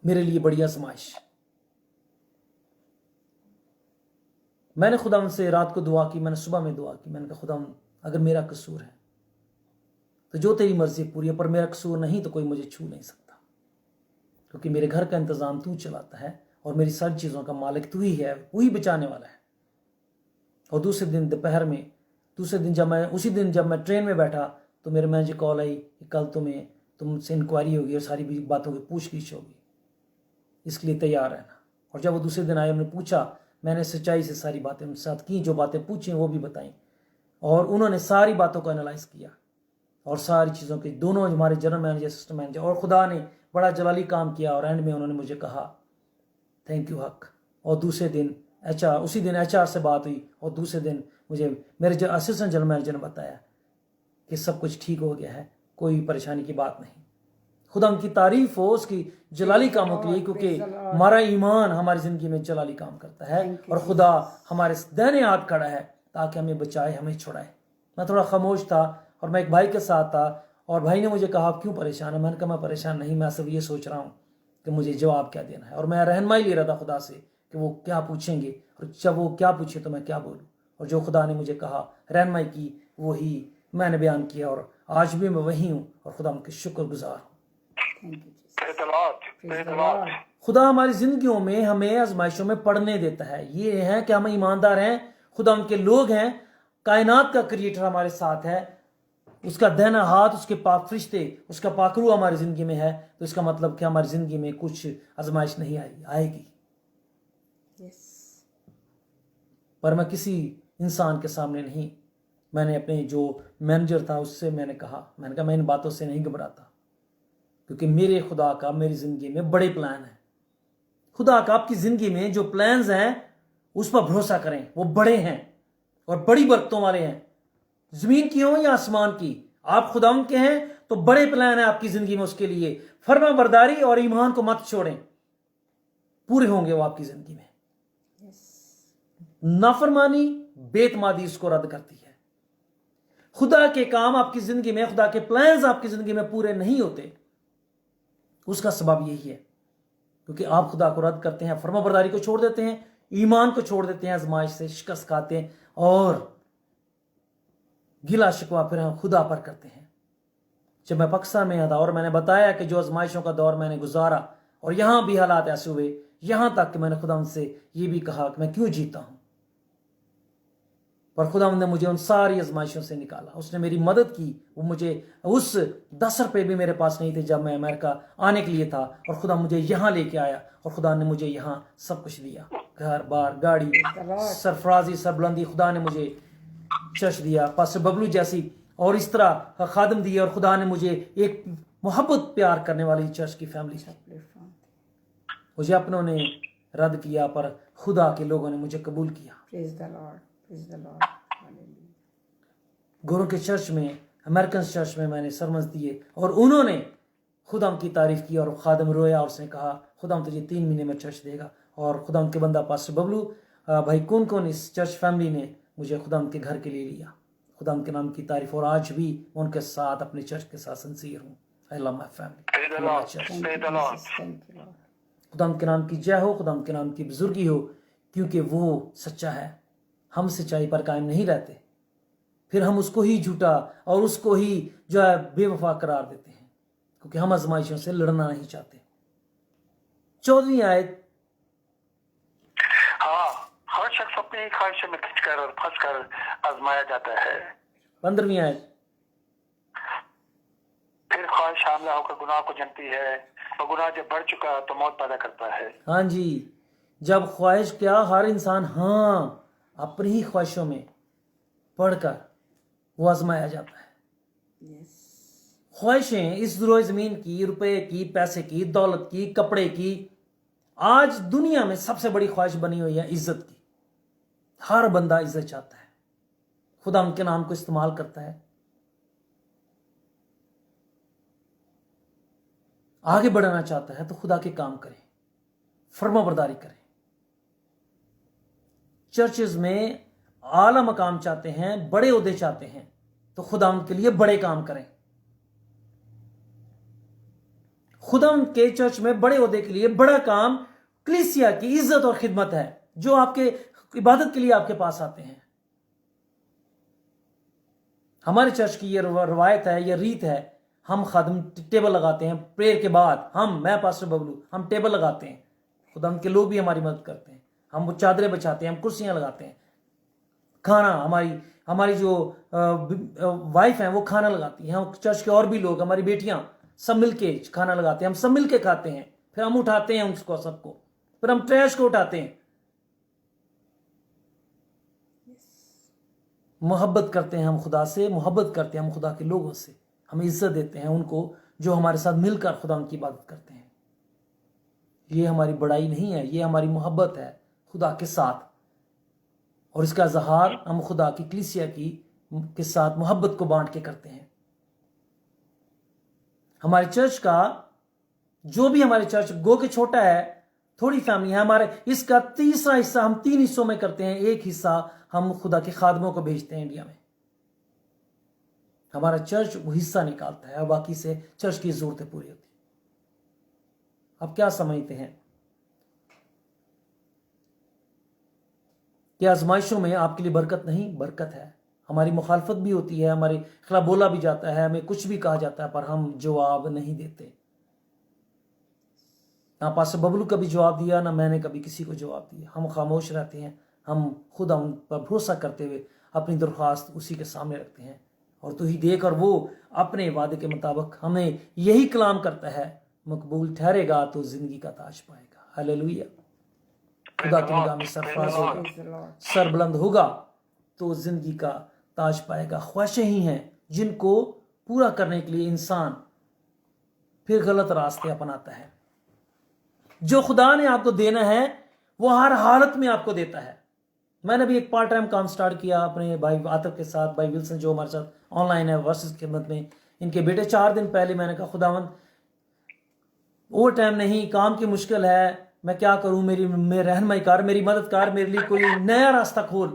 मेरे लिए बड़ी आजमाइश। मैंने खुदा से रात को दुआ की, मैंने सुबह में दुआ की, मैंने कहा खुदा अगर मेरा कसूर है तो जो तेरी मर्जी पूरी है, पर मेरा कसूर नहीं तो कोई मुझे छू नहीं सकता, क्योंकि मेरे घर का इंतज़ाम तू चलाता है और मेरी सारी चीज़ों का मालिक तू ही है, वही बचाने वाला है। और दूसरे दिन दोपहर में, उसी दिन जब मैं ट्रेन में बैठा तो मेरे मैनेजर कॉल आई कि कल तुमसे इंक्वायरी होगी और सारी बातों की पूछगिछ होगी, इसलिए तैयार रहना। और जब वो दूसरे दिन आए, उन्होंने पूछा, मैंने सच्चाई से सारी बातें उनके साथ की, जो बातें पूछी वो भी बताई, और उन्होंने सारी बातों को एनालाइज किया और सारी चीज़ों के, दोनों हमारे जनरल मैनेजर, असिस्टेंट मैनेजर, और खुदा ने बड़ा जलाली काम किया। और एंड में उन्होंने मुझे कहा थैंक यू हक। और दूसरे दिन उसी दिन HR से बात हुई, और दूसरे दिन मुझे मेरे जो असिस्टेंट जनरल मैनेजर ने बताया कि सब कुछ ठीक हो गया है, कोई परेशानी की बात नहीं। खुदा उनकी तारीफ हो उसकी जलाली कामों के लिए, क्योंकि हमारा ईमान हमारी ज़िंदगी में जलाली काम करता है और खुदा हमारे दाहिने हाथ खड़ा है ताकि हमें बचाए, हमें छुड़ाए। मैं थोड़ा खामोश था और मैं एक भाई के साथ था, और भाई ने मुझे कहा आप क्यों परेशान है? मैंने कहा मैं परेशान नहीं, मैं सिर्फ ये सोच रहा हूँ कि मुझे जवाब क्या देना है। और मैं रहनुमाई ले रहा था खुदा से कि वो क्या पूछेंगे, और जब वो क्या पूछे तो मैं क्या बोलूँ। और जो खुदा ने मुझे कहा, रहनुमाई की, वही मैंने बयान किया, और आज भी मैं वही हूँ और खुदा उनके शुक्रगुजार हूँ। Praise the Lord. Praise the Lord. खुदा हमारी जिंदगियों में हमें आजमाइशों में पढ़ने देता है। ये है कि हम ईमानदार हैं, खुदा उनके लोग हैं, कायनात का क्रिएटर हमारे साथ है, उसका दाहिना हाथ, उसके पाक फरिश्ते, उसका पाकरू हमारी जिंदगी में है, तो इसका मतलब कि हमारी जिंदगी में कुछ आजमाइश नहीं आएगी। पर मैं किसी इंसान के सामने नहीं, मैंने अपने जो मैनेजर था उससे मैंने कहा मैं इन बातों से नहीं घबराता, क्योंकि मेरे खुदा का मेरी ज़िंदगी में बड़े प्लान हैं। खुदा का आपकी ज़िंदगी में जो प्लान्स हैं उस पर भरोसा करें, वो बड़े हैं और बड़ी बरकतों वाले हैं, ज़मीन की हो या आसमान की। आप खुदा के हैं तो बड़े प्लान है आपकी ज़िंदगी में, उसके लिए फर्मा बरदारी और ईमान को मत छोड़ें, पूरे होंगे वो आपकी ज़िंदगी में। नाफरमानी, बेतमादी उसको रद्द करती है। खुदा के काम आपकी ज़िंदगी में, खुदा के प्लान्स आपकी ज़िंदगी में पूरे नहीं होते, उसका सबब यही है क्योंकि आप खुदा को रद्द करते हैं, फर्माबरदारी को छोड़ देते हैं, ईमान को छोड़ देते हैं, आजमाइश से शिकस्त खाते हैं और गिला शिकवा फिर हम खुदा पर करते हैं। जब मैं पाकिस्तान में था और मैंने बताया कि जो आजमाइशों का दौर मैंने गुजारा और यहां भी हालात ऐसे हुए, यहां तक कि मैंने खुदा उनसे ये भी कहा कि मैं क्यों जीता हूं, पर खुदा ने मुझे उन सारी आजमाइशों से निकाला, उसने मेरी मदद की। वो मुझे उस 10 रुपये भी मेरे पास नहीं थे जब मैं अमेरिका आने के लिए था, और खुदा मुझे यहाँ लेके आया और खुदा ने मुझे यहाँ सब कुछ दिया, घर बार गाड़ी, सरफराजी सरबुलंदी। खुदा ने मुझे चर्च दिया, पास्टर बबलू जैसी और इस तरह खादम दिए, और खुदा ने मुझे एक मोहब्बत प्यार करने वाली चर्च की फैमिली दी। मुझे अपनों ने रद्द किया पर खुदा के लोगों ने मुझे कबूल किया। गोरों के चर्च में, अमेरिकन चर्च में मैंने सरमन दिए और उन्होंने खुदा की तारीफ की, और खादम रोया और उसने कहा खुदा तुझे 3 महीने में चर्च देगा। और खुदा के बंदा पास्टर बबलू भाई कौन इस चर्च फैमिली ने मुझे खुदा के घर के लिए लिया। खुदा के नाम की तारीफ, और आज भी उनके साथ अपने चर्च के साथ सिंसियर हूँ। I love my family. खुदा के नाम की जय हो, खुदा के नाम की बुजुर्गी हो, क्योंकि वो सच्चा है। हम सच्चाई पर कायम नहीं रहते, फिर हम उसको ही झूठा और उसको ही जो है बेवफा करार देते हैं, क्योंकि हम आजमाइशों से लड़ना नहीं चाहते। 14वीं आयत। हाँ, हर शख्स अपनी ख्वाहिशों में खिंचकर और फंसकर आजमाया जाता है। 15वीं आयत। फिर ख्वाहिश हामला होकर गुनाह को जनती है, और गुनाह जब बढ़ चुका तो मौत पैदा करता है। हाँ जी, जब ख्वाहिश क्या, हर इंसान अपनी ही ख्वाहिशों में पढ़कर वो आजमाया जाता है। ख्वाहिशें इस रोए ज़मीन की, रुपए की, पैसे की, दौलत की, कपड़े की, आज दुनिया में सबसे बड़ी ख्वाहिश बनी हुई है इज्जत की। हर बंदा इज्जत चाहता है, खुदा उनके नाम को इस्तेमाल करता है। آگے بڑھانا چاہتا ہے تو خدا کے کام کریں, فرما برداری کریں. چرچز میں اعلی مقام چاہتے ہیں, بڑے عہدے چاہتے ہیں, تو خدا ان کے لیے بڑے کام کریں. خدا ان کے چرچ میں بڑے عہدے کے لیے بڑا کام کلیسیا کی عزت اور خدمت ہے, جو آپ کے عبادت کے لیے آپ کے پاس آتے ہیں. ہمارے چرچ کی یہ روایت ہے, یہ ریت ہے, ہم خادم ٹیبل لگاتے ہیں پریئر کے بعد. میں پاسٹر ببلو, ہم ٹیبل لگاتے ہیں. خدا ان کے لوگ بھی ہماری مدد کرتے ہیں. ہم وہ چادریں بچھاتے ہیں, ہم کرسیاں لگاتے ہیں. کھانا ہماری جو وائف ہیں وہ کھانا لگاتی ہیں. ہم چرچ کے اور بھی لوگ, ہماری بیٹیاں سب مل کے کھانا لگاتے ہیں. ہم سب مل کے کھاتے ہیں, پھر ہم اٹھاتے ہیں اس کو, سب کو, پھر ہم ٹریش کو اٹھاتے ہیں. محبت کرتے ہیں ہم خدا سے, محبت کرتے ہیں ہم خدا کے لوگوں سے. ہم عزت دیتے ہیں ان کو جو ہمارے ساتھ مل کر خدا ان کی عبادت کرتے ہیں. یہ ہماری بڑائی نہیں ہے, یہ ہماری محبت ہے خدا کے ساتھ, اور اس کا اظہار ہم خدا کی کلیسیا کے ساتھ محبت کو بانٹ کے کرتے ہیں. ہمارے چرچ کا جو بھی ہمارے چرچ گو کہ چھوٹا ہے, تھوڑی فیملی ہے ہمارے, اس کا تیسرا حصہ ہم 3 حصوں میں کرتے ہیں. ایک حصہ ہم خدا کے خادموں کو بھیجتے ہیں انڈیا میں. ہمارا چرچ وہ حصہ نکالتا ہے اور باقی سے چرچ کی ضرورتیں پوری ہوتی. آپ کیا سمجھتے ہیں کہ آزمائشوں میں آپ کے لیے برکت نہیں؟ برکت ہے. ہماری مخالفت بھی ہوتی ہے, ہمارے خلاف بولا بھی جاتا ہے, ہمیں کچھ بھی کہا جاتا ہے, پر ہم جواب نہیں دیتے. نہ پاسٹر ببلو کبھی جواب دیا, نہ میں نے کبھی کسی کو جواب دیا. ہم خاموش رہتے ہیں. ہم خدا ان پر بھروسہ کرتے ہوئے اپنی درخواست اسی کے سامنے رکھتے ہیں, اور تو ہی دیکھ, اور وہ اپنے وعدے کے مطابق ہمیں یہی کلام کرتا ہے, مقبول ٹھہرے گا تو زندگی کا تاج پائے گا. ہلیلویہ. خدا کی نگاہ میں سرفراز ہوگا, سر بلند ہوگا تو زندگی کا تاج پائے گا. خواہشیں ہی ہیں جن کو پورا کرنے کے لیے انسان پھر غلط راستے اپناتا ہے. جو خدا نے آپ کو دینا ہے وہ ہر حالت میں آپ کو دیتا ہے. میں نے بھی ایک پارٹ ٹائم کام سٹارٹ کیا اپنے بھائی عاطف کے ساتھ, بھائی ولسن جو ہمارے ساتھ آن لائن ہے ورسز کی خدمت میں. ان کے بیٹے 4 دن پہلے میں نے کہا خداوند اوور ٹائم نہیں, کام کی مشکل ہے, میں کیا کروں, میری رہنمائی کر, میری مدد کر, میرے لیے کوئی نیا راستہ کھول,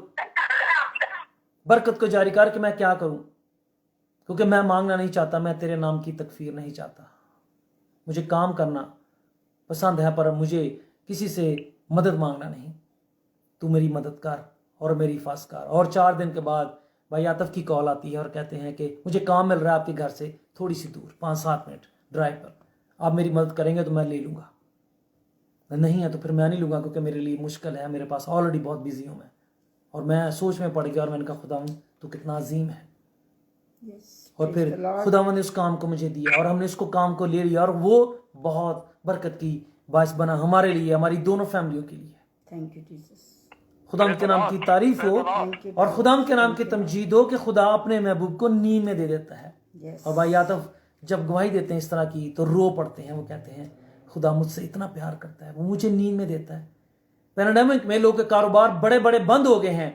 برکت کو جاری کر کہ میں کیا کروں, کیونکہ میں مانگنا نہیں چاہتا, میں تیرے نام کی تکفیر نہیں چاہتا. مجھے کام کرنا پسند ہے پر مجھے کسی سے مدد مانگنا نہیں. تو میری مدد کر اور میری حفاظت کر. اور 4 دن کے بعد بھائی عاطف کی کال آتی ہے اور کہتے ہیں کہ مجھے کام مل رہا ہے آپ کے گھر سے تھوڑی سی دور, 5-7 منٹ ڈرائیو پر, آپ میری مدد کریں گے تو میں لے لوں گا, نہیں ہے تو پھر میں نہیں لوں گا, کیونکہ میرے لیے مشکل ہے, میرے پاس آلریڈی بہت بزی ہوں میں. اور میں سوچ میں پڑ گیا اور میں نے کہا خداوند تو کتنا عظیم ہے. اور پھر خداوند نے اس کام کو مجھے دیا اور ہم نے اس کو کام کو لے لیا, اور وہ بہت برکت کی باعث بنا ہمارے لیے, ہماری دونوں فیملیوں کے لیے. Thank you Jesus. خدا کے نام کی تعریف ہو اور خدا کے نام کی تمجید ہو کہ خدا اپنے محبوب کو نیند میں دے دیتا ہے. اور بھائی عاطف جب گواہی دیتے ہیں اس طرح کی تو رو پڑتے ہیں, وہ کہتے ہیں خدا مجھ سے اتنا پیار کرتا ہے, وہ مجھے نیند میں دیتا ہے. پینڈیمک میں لوگوں کے کاروبار بڑے بڑے بند ہو گئے ہیں,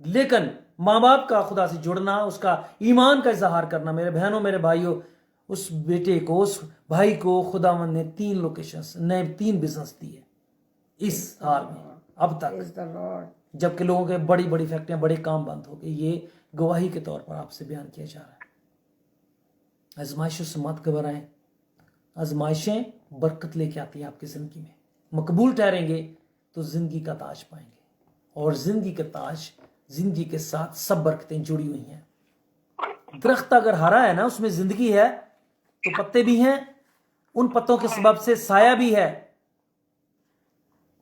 لیکن ماں باپ کا خدا سے جڑنا, اس کا ایمان کا اظہار کرنا, میرے بہنوں میرے بھائیوں, اس بیٹے کو, اس بھائی کو خداوند نے 3 لوکیشنز نئے 3 بزنس دیے اس حال میں اب تک, جبکہ لوگوں کے بڑی بڑی فیکٹریاں, بڑے کام بند ہو گئے. یہ گواہی کے طور پر آپ سے بیان کیا جا رہا ہے. آزمائشوں سے مت گھبرائیں, آزمائشیں برکت لے کے آتی ہیں آپ کی زندگی میں. مقبول ٹھہریں گے تو زندگی کا تاج پائیں گے, اور زندگی کا تاج, زندگی کے ساتھ سب برکتیں جڑی ہوئی ہیں. درخت اگر ہرا ہے نا, اس میں زندگی ہے تو پتے بھی ہیں, ان پتوں کے سبب سے سایہ بھی ہے,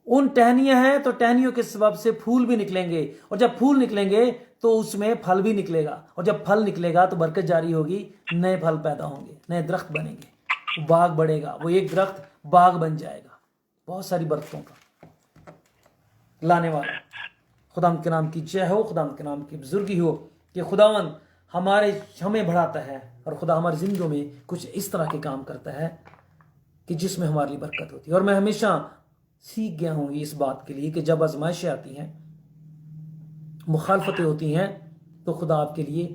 ان ٹہنیاں ہیں تو ٹہنیوں کے سبب سے پھول بھی نکلیں گے, اور جب پھول نکلیں گے تو اس میں پھل بھی نکلے گا, اور جب پھل نکلے گا تو برکت جاری ہوگی, نئے پھل پیدا ہوں گے, نئے درخت بنیں گے, باغ بڑھے گا, وہ ایک درخت باغ بن جائے گا, بہت ساری برکتوں کا لانے والا. خدا کے نام کی جے ہو, خدا کے نام کی بزرگی ہو کہ خداوند ہمیں بڑھاتا ہے, اور خدا ہماری زندگیوں میں کچھ اس طرح کے کام کرتا ہے کہ جس میں ہمارے لیے برکت ہوتی ہے. اور میں ہمیشہ سیکھ گیا ہوں اس بات کے لیے کہ جب آزمائشیں آتی ہیں, مخالفتیں ہوتی ہیں, تو خدا آپ کے لیے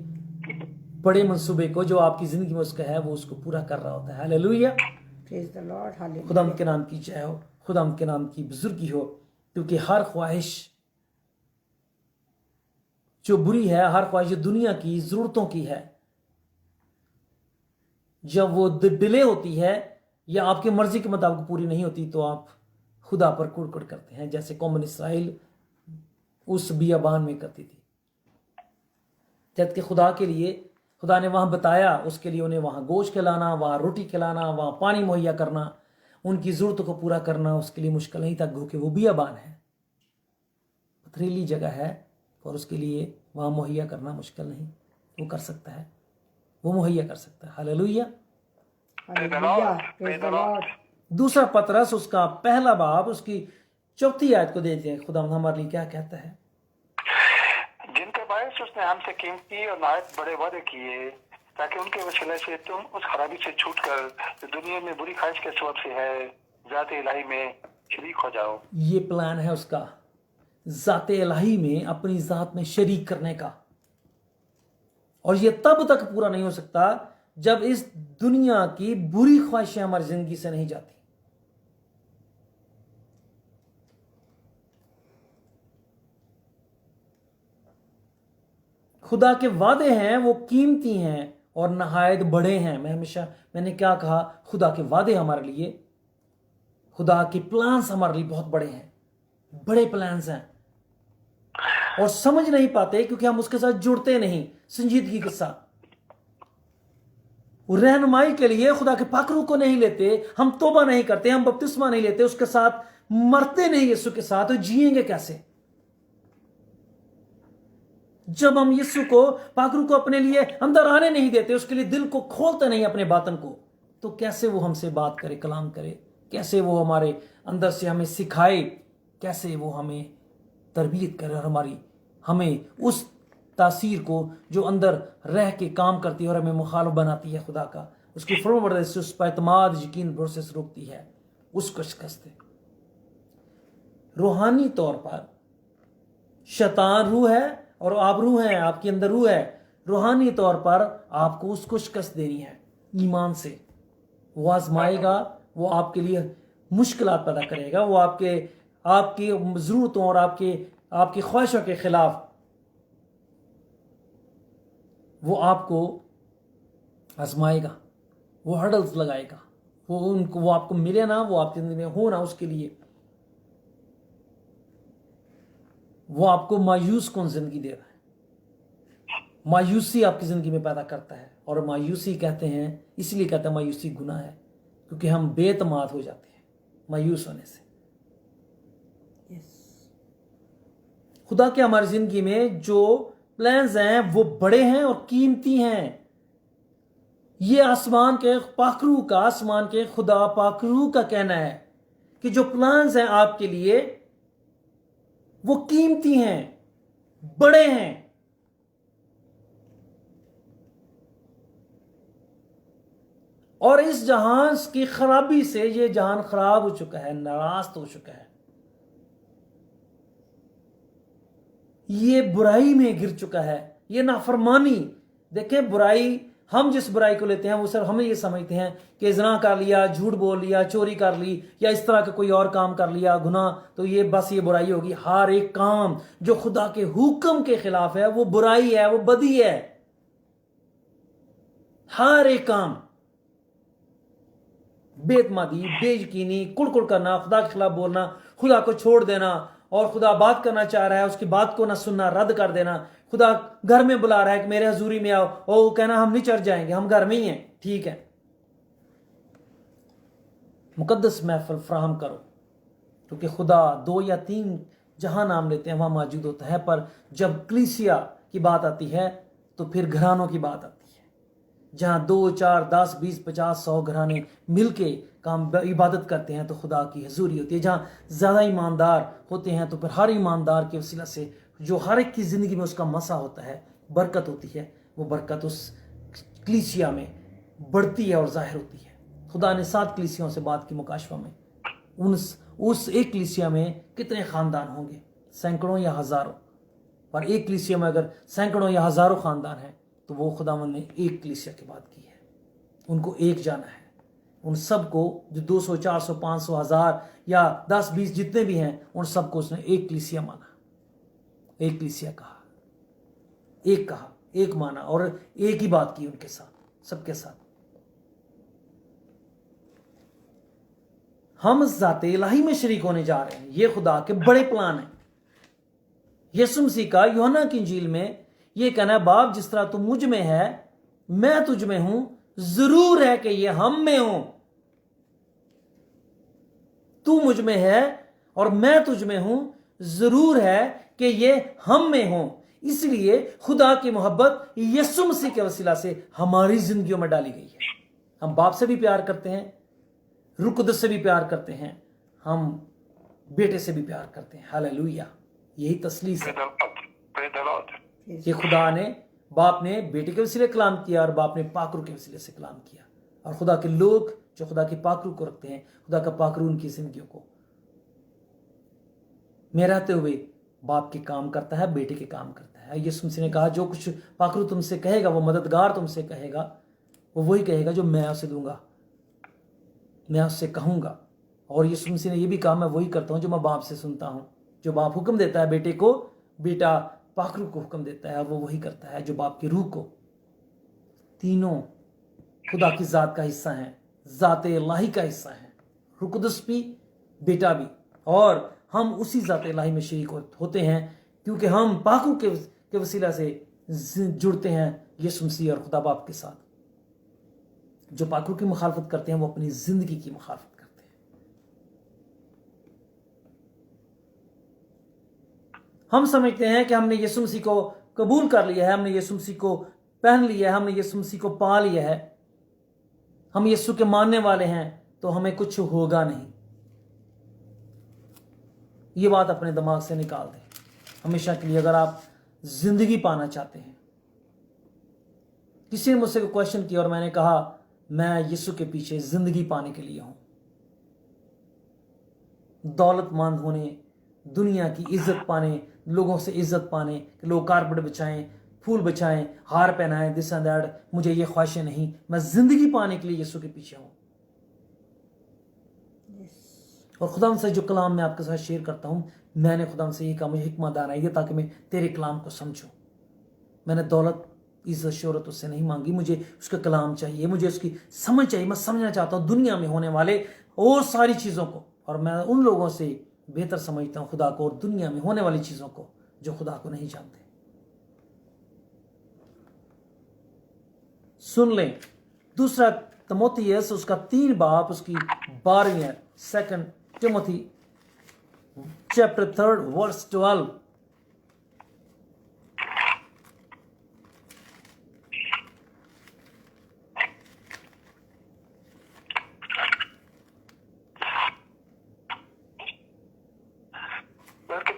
بڑے منصوبے کو جو آپ کی زندگی میں اس کا ہے وہ اس کو پورا کر رہا ہوتا ہے. Hallelujah. Praise the Lord, hallelujah. खुदा के नाम की जय हो, खुदा के नाम की बुजुर्गी हो, क्योंकि हर ख्वाहिश जो बुरी है, हर ख्वाहिश जो दुनिया की ज़रूरतों की है, जब वो डिले होती है या आपकी मर्जी के मुताबिक पूरी नहीं होती तो आप खुदा पर कुड़कुड़ करते हैं, जैसे कौम इसराइल उस बियाबान में करती थी। जबकि खुदा के लिए खुदा ने वहाँ बताया, उसके लिए उन्हें वहाँ गोश्त खिलाना, वहाँ रोटी खिलाना, वहाँ पानी मुहैया करना, उनकी ज़रूरतों को पूरा करना उसके लिए मुश्किल नहीं था, क्योंकि वो बियाबान है, पथरीली जगह है, और उसके लिए वहाँ मुहैया करना मुश्किल नहीं, वो कर सकता है, वो मुहैया कर सकता है। Hallelujah, hallelujah, praise the Lord. दूसरा पतरस उसका पहला बाब उसकी 4 आयत को देते हैं। खुदा हमारे लिए क्या कहता है? जिनके बायस उसने हमसे कीमती और नहायत बड़े वादे किए, ताकि उनके वसीले से तुम उस खराबी से छूटकर जो दुनिया में बुरी ख्वाहिश के सबब से है, ज़ात इलाही में शरीक हो जाओ। ये प्लान है उसका, ज़ात इलाही में अपनी ज़ात में शरीक करने का, और ये तब तक पूरा नहीं हो सकता जब इस दुनिया की बुरी ख्वाहिशें हमारी जिंदगी से नहीं जाती। खुदा के वादे हैं वो कीमती हैं और नहायत बड़े हैं। मैंने क्या कहा? खुदा के वादे हमारे लिए, खुदा के प्लान्स हमारे लिए बहुत बड़े हैं, बड़े प्लान्स हैं, और समझ नहीं पाते क्योंकि हम उसके साथ जुड़ते नहीं संजीदगी के साथ। रहनुमाई के लिए खुदा के पाकरू को नहीं लेते, हम तौबा नहीं करते, हम बपतिस्मा नहीं लेते, उसके साथ मरते नहीं यीशु के साथ, तो जिएंगे कैसे? जब हम यीशु को पाकरू को अपने लिए अंदर आने नहीं देते, उसके लिए दिल को खोलते नहीं अपने बातन को, तो कैसे वो हमसे बात करे, कलाम करे? कैसे वो हमारे अंदर से हमें सिखाए? कैसे वो हमें तरबियत करे और हमें उस तासीर को जो अंदर रह के काम करती है और हमें मुखालिफ बनाती है खुदा का, उसकी फरमाबरदारी से उस पर एतमाद, यकीन, भरोसे से रोकती है, उसको शिकस्त दे। रूहानी तौर पर शैतान रूह है और आप रूह हैं, आपके अंदर रूह है। रूहानी तौर पर आपको उसको शिकस्त देनी है ईमान से। वो आजमाएगा, वो आपके लिए मुश्किलात पैदा करेगा, वो आपकी ज़रूरतों और आपकी ख्वाहिशों के खिलाफ वो आपको आजमाएगा, वो हर्डल्स लगाएगा, वो आपको मिले ना, वो आपकी जिंदगी में हो ना, उसके लिए वो आपको मायूस कौन जिंदगी दे रहा है। मायूसी आपकी जिंदगी में पैदा करता है, और मायूसी कहते हैं, इसलिए कहते हैं मायूसी गुनाह है, क्योंकि हम बेतमाद हो जाते हैं मायूस होने से। खुदा के हमारी जिंदगी में जो प्लान्स हैं वो बड़े हैं और कीमती हैं। ये आसमान के पाकरू का, आसमान के खुदा पाकरू का कहना है कि जो प्लान्स हैं आपके लिए वो कीमती हैं, बड़े हैं। और इस जहान की खराबी से ये जहान खराब हो चुका है, नाराज हो चुका है, ये बुराई में गिर चुका है, ये नाफरमानी। देखें, बुराई, हम जिस बुराई को लेते हैं वो सिर्फ हमें ये समझते हैं कि ज़िना कर लिया, झूठ बोल लिया, चोरी कर ली, या इस तरह का कोई और काम कर लिया गुनाह, तो ये बस ये बुराई होगी। हर एक काम जो खुदा के हुक्म के खिलाफ है वो बुराई है, वो बदी है। हर एक काम, बेतमादी, बेयकीनी, कुड़कुड़ करना, खुदा के खिलाफ बोलना, खुदा को छोड़ देना, और खुदा बात करना चाह रहा है उसकी बात को ना सुनना, रद्द कर देना। खुदा घर में बुला रहा है कि मेरे हजूरी में आओ, और वो कहना हम नहीं चढ़ जाएंगे, हम घर में ही हैं। ठीक है, मुकद्दस महफिल फराहम करो, क्योंकि खुदा 2 या 3 जहां नाम लेते हैं वहां मौजूद होता है। पर जब कलीसिया की बात आती है तो फिर घरानों की बात आती है, जहां 2, 4, 10, 20, 50, 100 घराने मिलके काम इबादत करते हैं तो खुदा की हजूरी होती है। जहां ज़्यादा ईमानदार होते हैं तो फिर हर ईमानदार के वसीला से जो हर एक की ज़िंदगी में उसका मसा होता है, बरकत होती है, वो बरकत उस कलीसिया में बढ़ती है और ज़ाहिर होती है। खुदा ने 7 कलीसियाओं से बात की मुकाशवा में, उस एक कलीसिया में कितने ख़ानदान होंगे, सैकड़ों या हज़ारों, पर एक कलीसिया में अगर सैकड़ों या हज़ारों ख़ानदान हैं तो वो खुदावंद ने एक कलीसिया की बात की है, उनको एक जाना है। उन सबको, जो 200, 400, 500, 1000 या 10, 20 जितने भी हैं, उन सबको उसने एक कलीसिया माना, एक कलीसिया कहा, एक कहा, एक माना और एक ही बात की उनके साथ, सबके साथ। हम ज़ाते इलाही में शरीक होने जा रहे हैं। ये खुदा के बड़े प्लान हैं। यीशु मसीह का यूहन्ना की इंजील में ये कहना है, बाप जिस तरह तू मुझ में है मैं तुझ में हूं, जरूर है कि ये हम में हूं। तू मुझ में है और मैं तुझ में हूं, जरूर है कि ये हम में हो। इसलिए खुदा की मोहब्बत यीशु मसीह के वसीला से हमारी जिंदगियों में डाली गई है। हम बाप से भी प्यार करते हैं, रूह कुदस से भी प्यार करते हैं, हम बेटे से भी प्यार करते हैं। हालेलुया, यही तसलीस है। ये खुदा ने, बाप ने बेटे के वसीले कलाम किया और बाप ने पाकरू के वसीले से कलाम किया। और खुदा के लोग जो खुदा की पाकरू को रखते हैं, खुदा का पाकरू उनकी जिंदगियों को में रहते हुए बाप के काम करता है, बेटे के काम करता है। यीशु मसीह ने कहा, जो कुछ पाकरू तुमसे कहेगा, वो मददगार तुमसे कहेगा, वो वही कहेगा जो मैं उसे दूंगा, मैं उससे कहूंगा। और यीशु मसीह ने यह भी कहा, मैं वही करता हूं जो मैं बाप से सुनता हूं। जो बाप हुक्म देता है बेटे को, बेटा पाकरू को हुक्म देता है, और वो वही करता है जो बाप की रूह को। तीनों खुदा की जात का हिस्सा हैं, जाते इलाही का हिस्सा है, रूह कुदस भी, बेटा भी। और हम उसी जाते इलाही में शरीक होते हैं, क्योंकि हम पाकरू के वसीला से जुड़ते हैं यीशु मसीह और खुदा बाप के साथ। जो पाकरू की मुखालफत करते हैं, वो अपनी जिंदगी की मुखालफत करते हैं। हम समझते हैं कि हमने यीशु मसीह को कबूल कर लिया है, हमने यीशु मसीह को पहन लिया है, हमने यीशु मसीह को पा लिया है, हम यीशु के मानने वाले हैं, तो हमें कुछ होगा नहीं। ये बात अपने दिमाग से निकाल दें हमेशा के लिए। अगर आप जिंदगी पाना चाहते हैं, किसी ने मुझसे क्वेश्चन किया और मैंने कहा, मैं यीशु के पीछे जिंदगी पाने के लिए हूं। दौलतमंद होने, दुनिया की इज्जत पाने, लोगों से इज्जत पाने, कि लोग कारपेट बिछाएं, फूल बिछाएं, हार पहनाएं, दिस एंड दैट, मुझे ये ख्वाहिशें नहीं। मैं जिंदगी पाने के लिए यीशु के पीछे हूं। और खुदा से जो कलाम मैं आपके साथ शेयर करता हूं, मैंने खुदा से ये कहा, मुझे हिकमत दान आई है ताकि मैं तेरे कलाम को समझूं। मैंने दौलत, इज्जत, शोहरत उससे नहीं मांगी, मुझे उसका कलाम चाहिए, मुझे उसकी समझ चाहिए। मैं समझना चाहता हूं दुनिया में होने वाले और सारी चीज़ों को, और मैं उन लोगों से बेहतर समझता हूं खुदा को और दुनिया में होने वाली चीज़ों को जो खुदा को नहीं जानते। सुन लें, दूसरा तिमोथियस उसका 3 बाब उसकी 12वीं, 2 टिमोथी चैप्टर 3 वर्स 12।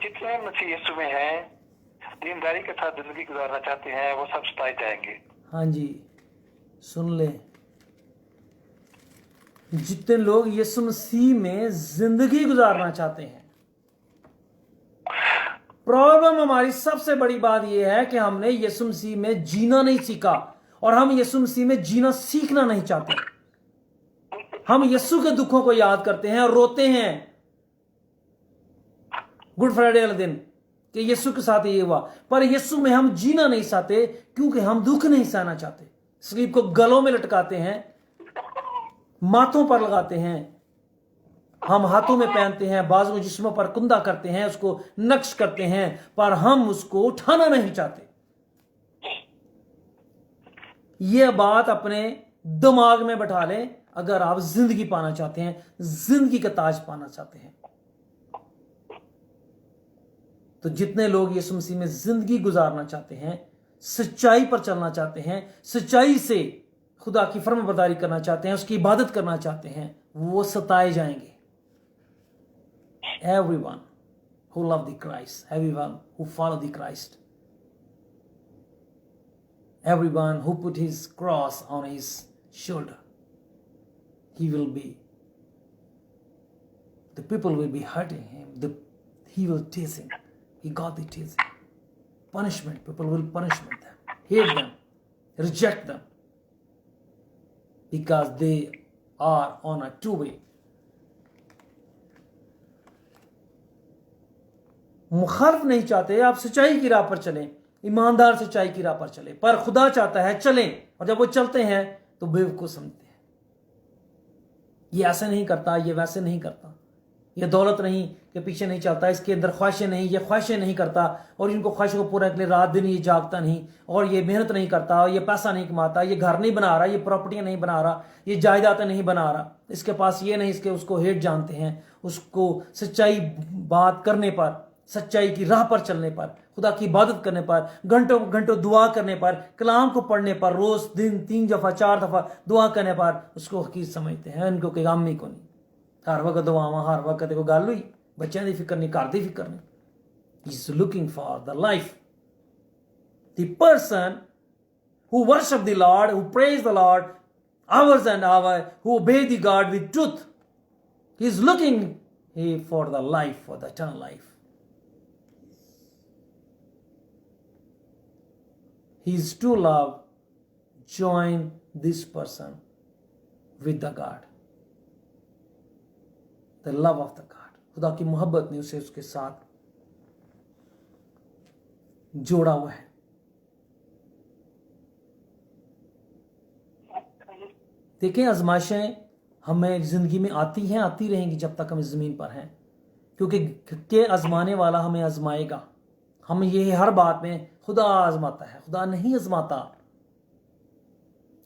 जितने मसीह यीशु में हैं, दीनदारी के साथ जिंदगी गुजारना चाहते हैं, वो सब सताए जाएंगे। हाँ जी, सुन ले, जितने लोग यीशु मसीह में जिंदगी गुजारना चाहते हैं। प्रॉब्लम हमारी सबसे बड़ी बात यह है कि हमने यीशु मसीह में जीना नहीं सीखा, और हम यीशु मसीह में जीना सीखना नहीं चाहते। हम यीशु के दुखों को याद करते हैं और रोते हैं गुड फ्राइडे वाले दिन कि यीशु के साथ ये हुआ, पर यीशु में हम जीना नहीं चाहते क्योंकि हम दुख नहीं सहना चाहते। स्लीप को गलों में लटकाते हैं, माथों पर लगाते हैं, हम हाथों में पहनते हैं, बाजू जिस्मों पर कुंदा करते हैं, उसको नक्श करते हैं, पर हम उसको उठाना नहीं चाहते। यह बात अपने दिमाग में बैठा लें अगर आप जिंदगी पाना चाहते हैं, जिंदगी का ताज पाना चाहते हैं। तो जितने लोग यीशु मसीह में जिंदगी गुजारना चाहते हैं, सच्चाई पर चलना चाहते हैं, सच्चाई से खुदा की फर्माबरदारी करना चाहते हैं, उसकी इबादत करना चाहते हैं, वो सताए जाएंगे। Everyone who love the Christ, everyone who follow the Christ, everyone who put his cross on his shoulder, the people will be hurting him, he will teasing. He got the teasing. Punishment, people will punishment them, hate them, reject them, because they are on a two way. मुखालिफ नहीं चाहते आप सच्चाई की राह पर चलें, ईमानदार सच्चाई की राह पर चलें, पर खुदा चाहता है चलें, और जब वो चलते हैं तो बेवकूफ समझते हैं। ये ऐसे नहीं करता, ये वैसे नहीं करता, ये दौलत नहीं के पीछे नहीं चलता, इसके अंदर ख्वाहिशें नहीं, ये ख्वाहिशें नहीं करता, और इनको ख्वाहिशों को पूरा करने के लिए रात दिन ये जागता नहीं, और ये मेहनत नहीं करता, ये पैसा नहीं कमाता, ये घर नहीं बना रहा, ये प्रॉपर्टियां नहीं बना रहा, ये जायदादें नहीं बना रहा, इसके पास ये नहीं, इसके उसको हेट जानते हैं। उसको सच्चाई बात करने पर, सच्चाई की राह पर चलने पर, खुदा की इबादत करने पर, घंटों घंटों दुआ करने पर, कलाम को पढ़ने पर, रोज दिन 3 दफा 4 दफा दुआ करने पर उसको हकीर समझते हैं। इनको कोई गामी को नहीं, हर वक्त दुआवां, हर वक्त कोई गल हुई, बच्चों की फिक्र नहीं, घर की फिक्र नहीं। He is looking for the life. The person who worship the Lord, who praise the Lord hours and hours, who obey the God with truth, he is looking for the life, for the eternal life. His true love join this person with the God. The love of the God. खुदा की मोहब्बत ने उसे उसके साथ जोड़ा हुआ है। देखें, आजमाइशें हमें जिंदगी में आती हैं, आती रहेंगी जब तक हम इस जमीन पर हैं, क्योंकि के आजमाने वाला हमें आजमाएगा। हम ये हर बात में खुदा आजमाता है, खुदा नहीं आजमाता।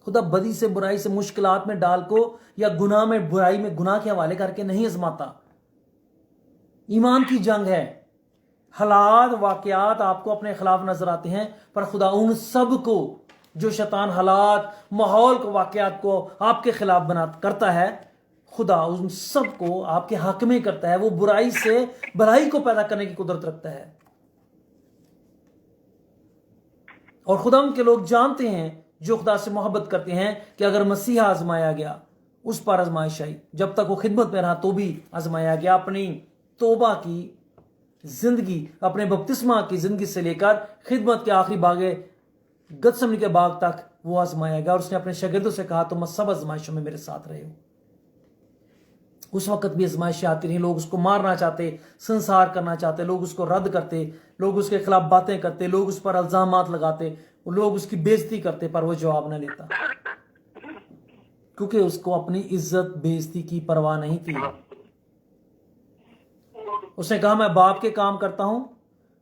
खुदा बदी से, बुराई से, मुश्किलात में डाल को या गुनाह में, बुराई में, गुनाह के हवाले करके नहीं आजमाता। ईमान की जंग है। हालात, वाकयात आपको अपने खिलाफ नजर आते हैं, पर खुदा उन सब को जो शैतान हालात, माहौल को, वाकयात को आपके खिलाफ बना करता है, खुदा उन सब को आपके हक में करता है। वो बुराई से भलाई को पैदा करने की कुदरत रखता है। और खुदा के लोग जानते हैं, जो खुदा से मोहब्बत करते हैं, कि अगर मसीहा आजमाया गया, उस पर आजमाइश आई, जब तक वो खिदमत में रहा तो भी आजमाया गया। अपनी तौबा की जिंदगी, अपने बपतिस्मा की जिंदगी से लेकर खिदमत के आखिरी बागे गतसमनी के बाग तक वो आजमाया गया। और उसने अपने शागिर्दों से कहा, तुम सब आजमाइशों में मेरे साथ रहे हो। उस वक्त भी आजमाइशें आती रही, लोग उसको मारना चाहते, संसार करना चाहते, लोग उसको रद्द करते, लोग उसके खिलाफ बातें करते, लोग उस पर इल्जामात लगाते, लोग उसकी बेइज्जती करते, पर वो जवाब न लेता, क्योंकि उसको अपनी इज्जत बेइज्जती की परवाह नहीं थी। उसने कहा, मैं बाप के काम करता हूं,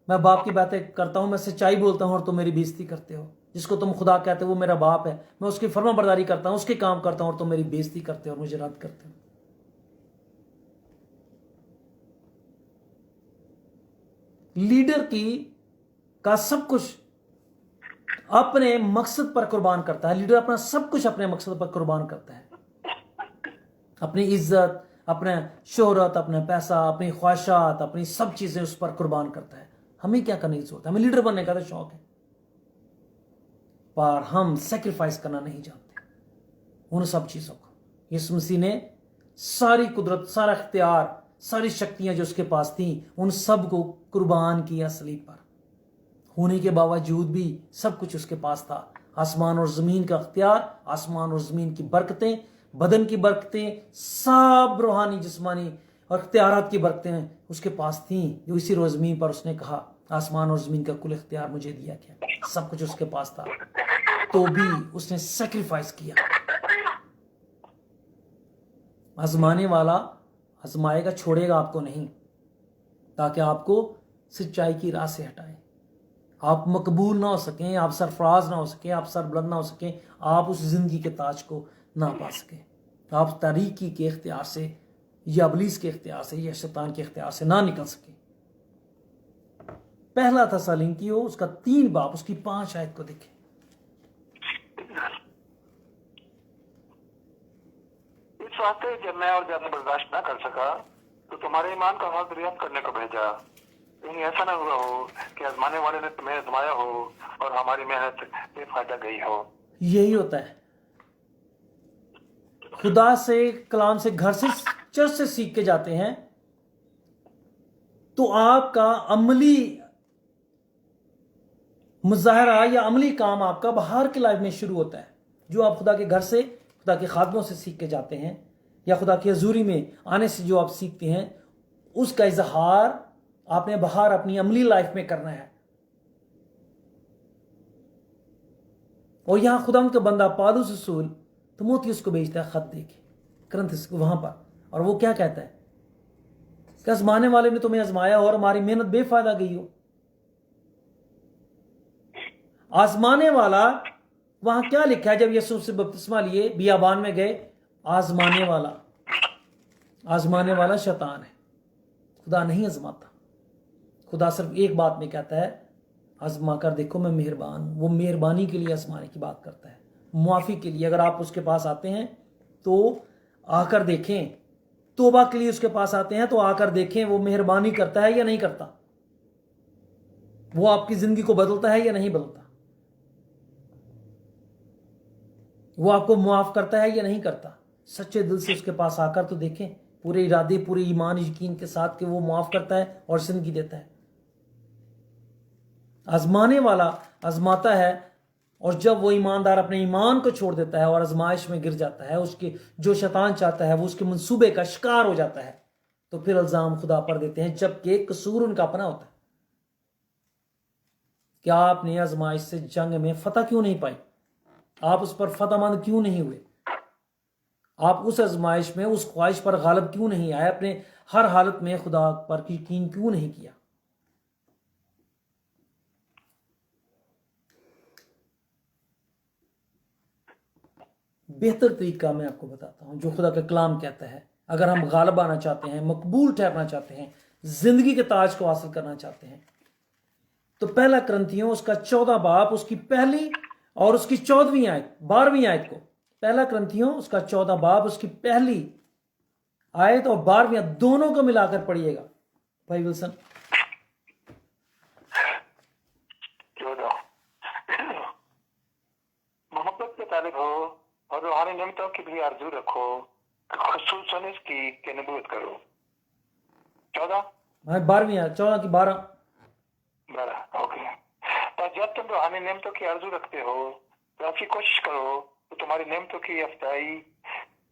मैं बाप की बातें करता हूं, मैं सच्चाई बोलता हूं, और तुम मेरी बेइज्जती करते हो। जिसको तुम खुदा कहते हो वो मेरा बाप है, मैं उसकी फर्माबरदारी करता हूं, उसके काम करता हूं, और तुम मेरी बेइज्जती करते हो और मुझे रद्द करते हो। लीडर का सब कुछ अपने मकसद पर कुर्बान करता है। लीडर अपना सब कुछ अपने मकसद पर कुर्बान करता है। अपनी इज्जत, अपना शोहरत, अपना पैसा, अपनी ख्वाहिशात, अपनी सब चीजें उस पर कुर्बान करता है। हमें क्या करने की जरूरत है? हमें लीडर बनने का तो शौक है, पर हम सेक्रीफाइस करना नहीं जानते उन सब चीजों को। यीशु मसीह ने सारी कुदरत, सारा इख्तियार, सारी शक्तियां जो उसके पास थी, उन सब को कुर्बान किया सलीब पर। होने के बावजूद भी सब कुछ उसके पास था। आसमान और जमीन का इख्तियार, आसमान और जमीन की बरकतें, बदन की बरकतें, सब रूहानी, जिस्मानी और इख्तियारात की बरकतें उसके पास थीं, जो इसी रोज जमीन पर उसने कहा, आसमान और जमीन का कुल इख्तियार मुझे दिया गया। सब कुछ उसके पास था, तो भी उसने सेक्रीफाइस किया। आजमाने वाला आजमाएगा, छोड़ेगा आपको नहीं, ताकि आपको सच्चाई की राह से हटाए। आप मकबूल ना हो सकें, आप सरफराज ना हो सकें, आप सरबुलंद ना हो सकें, आप उस जिंदगी के ताज को ना पा सकें, आप तारीकी के इख्तियार से या इब्लीस के इख्तियार से या शैतान के इख्तियार से ना निकल सकें। पहला थेसलोनिकियों उसका 3 बाब उसकी 5 आयत को देखें। इस वास्ते जब मैं और ज्यादा बर्दाश्त ना कर सका, तो तुम्हारे ईमान का हाथ दरियाफ्त करने को भेजा। कहीं ऐसा ना हुआ हो कि आजमाने वाले ने तुम्हें आजमाया हो और हमारी मेहनत बेफायदा गई हो। यही होता है। खुदा से, कलाम से, घर से, चर्च से सीख के जाते हैं, तो आपका अमली मुजाहरा या अमली काम आपका बाहर की लाइफ में शुरू होता है। जो आप खुदा के घर से, خدا کے خادموں سے سیکھ کے جاتے ہیں یا خدا کی حضوری میں آنے سے جو آپ سیکھتے ہیں اس کا اظہار آپ نے باہر اپنی عملی لائف میں کرنا ہے. اور یہاں خدا کا بندہ پالوس رسول تموتھیوس کو بھیجتا ہے خط دے کے کرنتھس کو وہاں پر, اور وہ کیا کہتا ہے کہ آزمانے والے نے تمہیں آزمایا اور ہماری محنت بے فائدہ گئی ہو. آزمانے والا وہاں کیا لکھا ہے جب یسوع سے بپتسمہ لیے بیابان میں گئے؟ آزمانے والا شیطان ہے. خدا نہیں آزماتا. خدا صرف ایک بات میں کہتا ہے آزما کر دیکھو میں مہربان ہوں. وہ مہربانی کے لیے آزمانے کی بات کرتا ہے, معافی کے لیے. اگر آپ اس کے پاس آتے ہیں تو آ کر دیکھیں, توبہ کے لیے اس کے پاس آتے ہیں تو آ کر دیکھیں وہ مہربانی کرتا ہے یا نہیں کرتا, وہ آپ کی زندگی کو بدلتا ہے یا نہیں بدلتا, وہ آپ کو معاف کرتا ہے یا نہیں کرتا. سچے دل سے اس کے پاس آ کر تو دیکھیں, پورے ارادے پورے ایمان یقین کے ساتھ کہ وہ معاف کرتا ہے اور زندگی دیتا ہے. آزمانے والا آزماتا ہے, اور جب وہ ایماندار اپنے ایمان کو چھوڑ دیتا ہے اور آزمائش میں گر جاتا ہے, اس کے جو شیطان چاہتا ہے وہ اس کے منصوبے کا شکار ہو جاتا ہے, تو پھر الزام خدا پر دیتے ہیں, جبکہ قصور ان کا اپنا ہوتا ہے. کیا آپ نے آزمائش سے جنگ میں فتح کیوں نہیں پائی؟ آپ اس پر فتح مند کیوں نہیں ہوئے؟ آپ اس آزمائش میں اس خواہش پر غالب کیوں نہیں آئے؟ اپنے ہر حالت میں خدا پر یقین کیوں نہیں کیا؟ بہتر طریقہ میں آپ کو بتاتا ہوں جو خدا کا کلام کہتا ہے. اگر ہم غالب آنا چاہتے ہیں, مقبول ٹھہرنا چاہتے ہیں, زندگی کے تاج کو حاصل کرنا چاہتے ہیں, تو پہلا کرنتھیوں اس کا 14 باب اس کی پہلی اور اس کی 14ویں آیت 12ویں آیت کو, پہلا کرنتھیوں اس کا 14 باب اس کی پہلی آیت اور 12ویں آیت دونوں کو ملا کر پڑھیے گا بھائی ولسن. محبت کے طالب ہو اور روحانی نعمتوں کی بھی آرزو رکھو, خصوصاً اس کی کہ نبوت کرو. 12ویں آیت 14 کی 12. اوکے. تو جب تم روحانی نعمتوں کی آرزو رکھتے ہو تو ایسی کوشش کرو تو تمہاری نعمتوں کی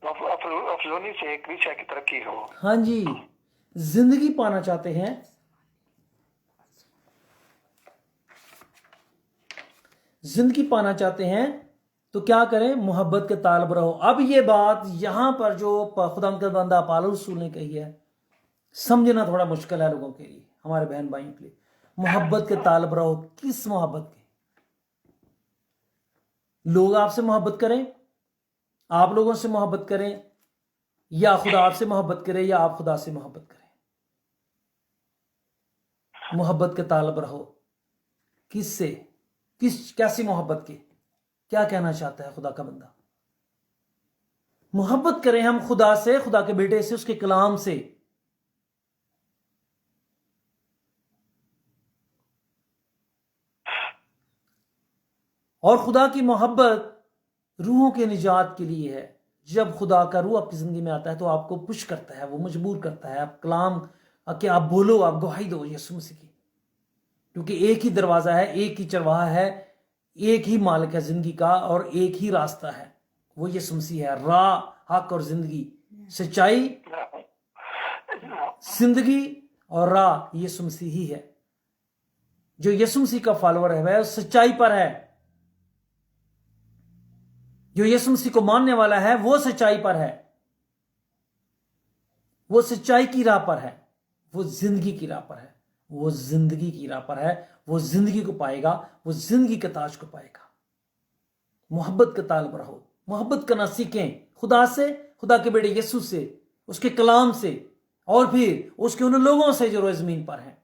افزونی سے کلیسا کی ترقی ہو. ہاں جی, زندگی پانا چاہتے ہیں, زندگی پانا چاہتے ہیں تو کیا کریں؟ محبت کے طالب رہو. اب یہ بات یہاں پر جو خدا کا بندہ پالوس رسول نے کہی ہے سمجھنا تھوڑا مشکل ہے لوگوں کے لیے, ہمارے بہن بھائیوں کے لیے. محبت کے طالب رہو. کس محبت کے؟ لوگ آپ سے محبت کریں, آپ لوگوں سے محبت کریں, یا خدا آپ سے محبت کرے یا آپ خدا سے محبت کریں. محبت کے طالب رہو. کس سے؟ کیسی محبت کے؟ کیا کہنا چاہتا ہے خدا کا بندہ؟ محبت کریں ہم خدا سے, خدا کے بیٹے سے, اس کے کلام سے. اور خدا کی محبت روحوں کے نجات کے لیے ہے. جب خدا کا روح آپ کی زندگی میں آتا ہے تو آپ کو پش کرتا ہے, وہ مجبور کرتا ہے, آپ کلام کہ آپ بولو, آپ گواہی دو یسوع مسیح کی, کیونکہ ایک ہی دروازہ ہے, ایک ہی چرواہا ہے, ایک ہی مالک ہے زندگی کا, اور ایک ہی راستہ ہے, وہ یسوع مسیح ہے. راہ, حق اور زندگی, سچائی, زندگی اور راہ یسوع مسیح ہی ہے. جو یسوع مسیح کا فالوور ہے وہ سچائی پر ہے. جو یسوع مسیح کو ماننے والا ہے وہ سچائی پر ہے, وہ سچائی کی راہ پر ہے, وہ زندگی کی راہ پر ہے, وہ زندگی کی راہ پر ہے. وہ زندگی کو پائے گا, وہ زندگی کے تاج کو پائے گا. محبت کا طالب رہو. محبت کرنا سیکھیں خدا سے, خدا کے بیٹے یسوع سے, اس کے کلام سے, اور پھر اس کے ان لوگوں سے جو روئے زمین پر ہیں.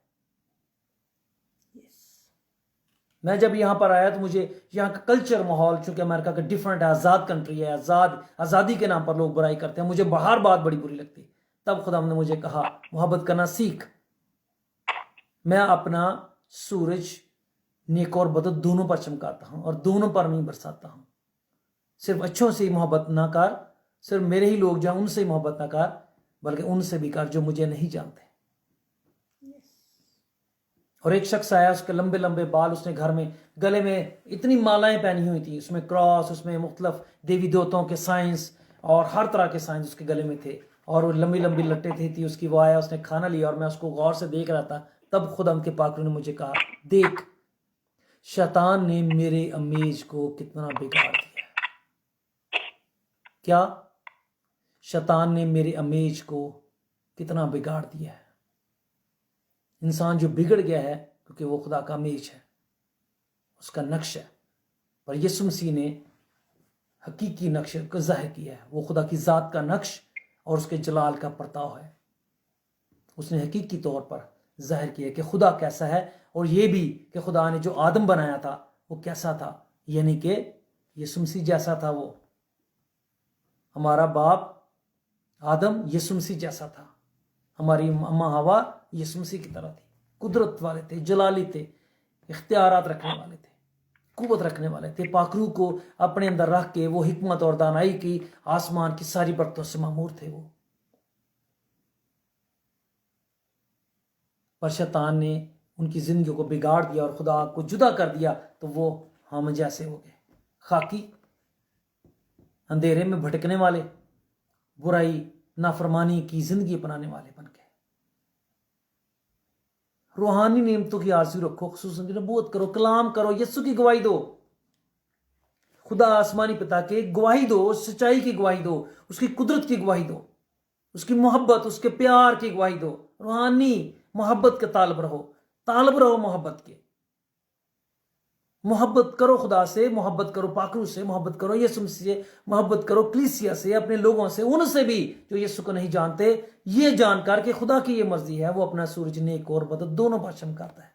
میں جب یہاں پر آیا تو مجھے یہاں کا کلچر ماحول, چونکہ امریکہ کا ڈیفرنٹ ہے, آزاد کنٹری ہے, آزادی کے نام پر لوگ برائی کرتے ہیں, مجھے باہر بات بڑی بری لگتی. تب خدا نے مجھے کہا محبت کرنا سیکھ. میں اپنا سورج نیک اور بد دونوں پر چمکاتا ہوں اور دونوں پر نہیں برساتا ہوں. صرف اچھوں سے ہی محبت نہ کر, صرف میرے ہی لوگ جو ہیں ان سے ہی محبت نہ کر, بلکہ ان سے بھی کر جو مجھے نہیں جانتے. और एक शख्स आया, उसके लंबे लंबे बाल, उसने घर में गले में इतनी मालाएं पहनी हुई थी, उसमें क्रॉस, उसमें मुख्तलिफ देवी देवताओं के साइंस और हर तरह के साइंस उसके गले में थे, और वो लंबी लंबी लट्टे थी उसकी। वो आया, उसने खाना लिया, और मैं उसको गौर से देख रहा था। तब खुदा उनके पाक ने मुझे कहा, देख शैतान ने मेरे अमीज को कितना बिगाड़ दिया। क्या? शैतान ने मेरे अमीज को कितना बिगाड़ दिया है। इंसान जो बिगड़ गया है क्योंकि वो खुदा का अमीज है, उसका नक्श है। पर यीशु मसीह ने हकीकी नक्श को ज़ाहिर किया है। वो खुदा की ज़ात का नक्श और उसके जलाल का प्रताव है। उसने हकीकी तौर पर ज़ाहिर किया कि खुदा कैसा है, और ये भी कि खुदा ने जो आदम बनाया था वो कैसा था, यानी कि यीशु मसीह जैसा था। वो हमारा बाप आदम यीशु मसीह जैसा था, हमारी अम्मा हवा यीशु मसीह की तरह थी। कुदरत वाले थे, जलाली थे, इख्तियारात रखने वाले थे, कुव्वत रखने वाले थे। पाखरू को अपने अंदर रख के वो हिकमत और दानाई की आसमान की सारी बरकतों से मामूर थे वो। पर शैतान ने उनकी जिंदगी को बिगाड़ दिया और खुदा को जुदा कर दिया, तो वो हम जैसे हो गए, खाकी, अंधेरे में भटकने वाले, बुराई नाफरमानी की जिंदगी अपनाने वाले बन गए। रूहानी नेमतों की आरज़ू रखो, खुसूसन नबूवत करो, कलाम करो, यीशु की गवाही दो, खुदा आसमानी पिता के गवाही दो, सच्चाई की गवाही दो, उसकी कुदरत की गवाही दो, उसकी मोहब्बत, उसके प्यार की गवाही दो। रूहानी मोहब्बत के तालब रहो मोहब्बत के। मोहब्बत करो खुदा से, मोहब्बत करो पाखरू से, मोहब्बत करो यीशु मसीह से, मोहब्बत करो कलीसिया से, अपने लोगों से, उनसे भी जो यीशु को नहीं जानते, ये जानकर कि खुदा की ये मर्जी है। वो अपना सूरज नेक और बद दोनों पर चमकाता है।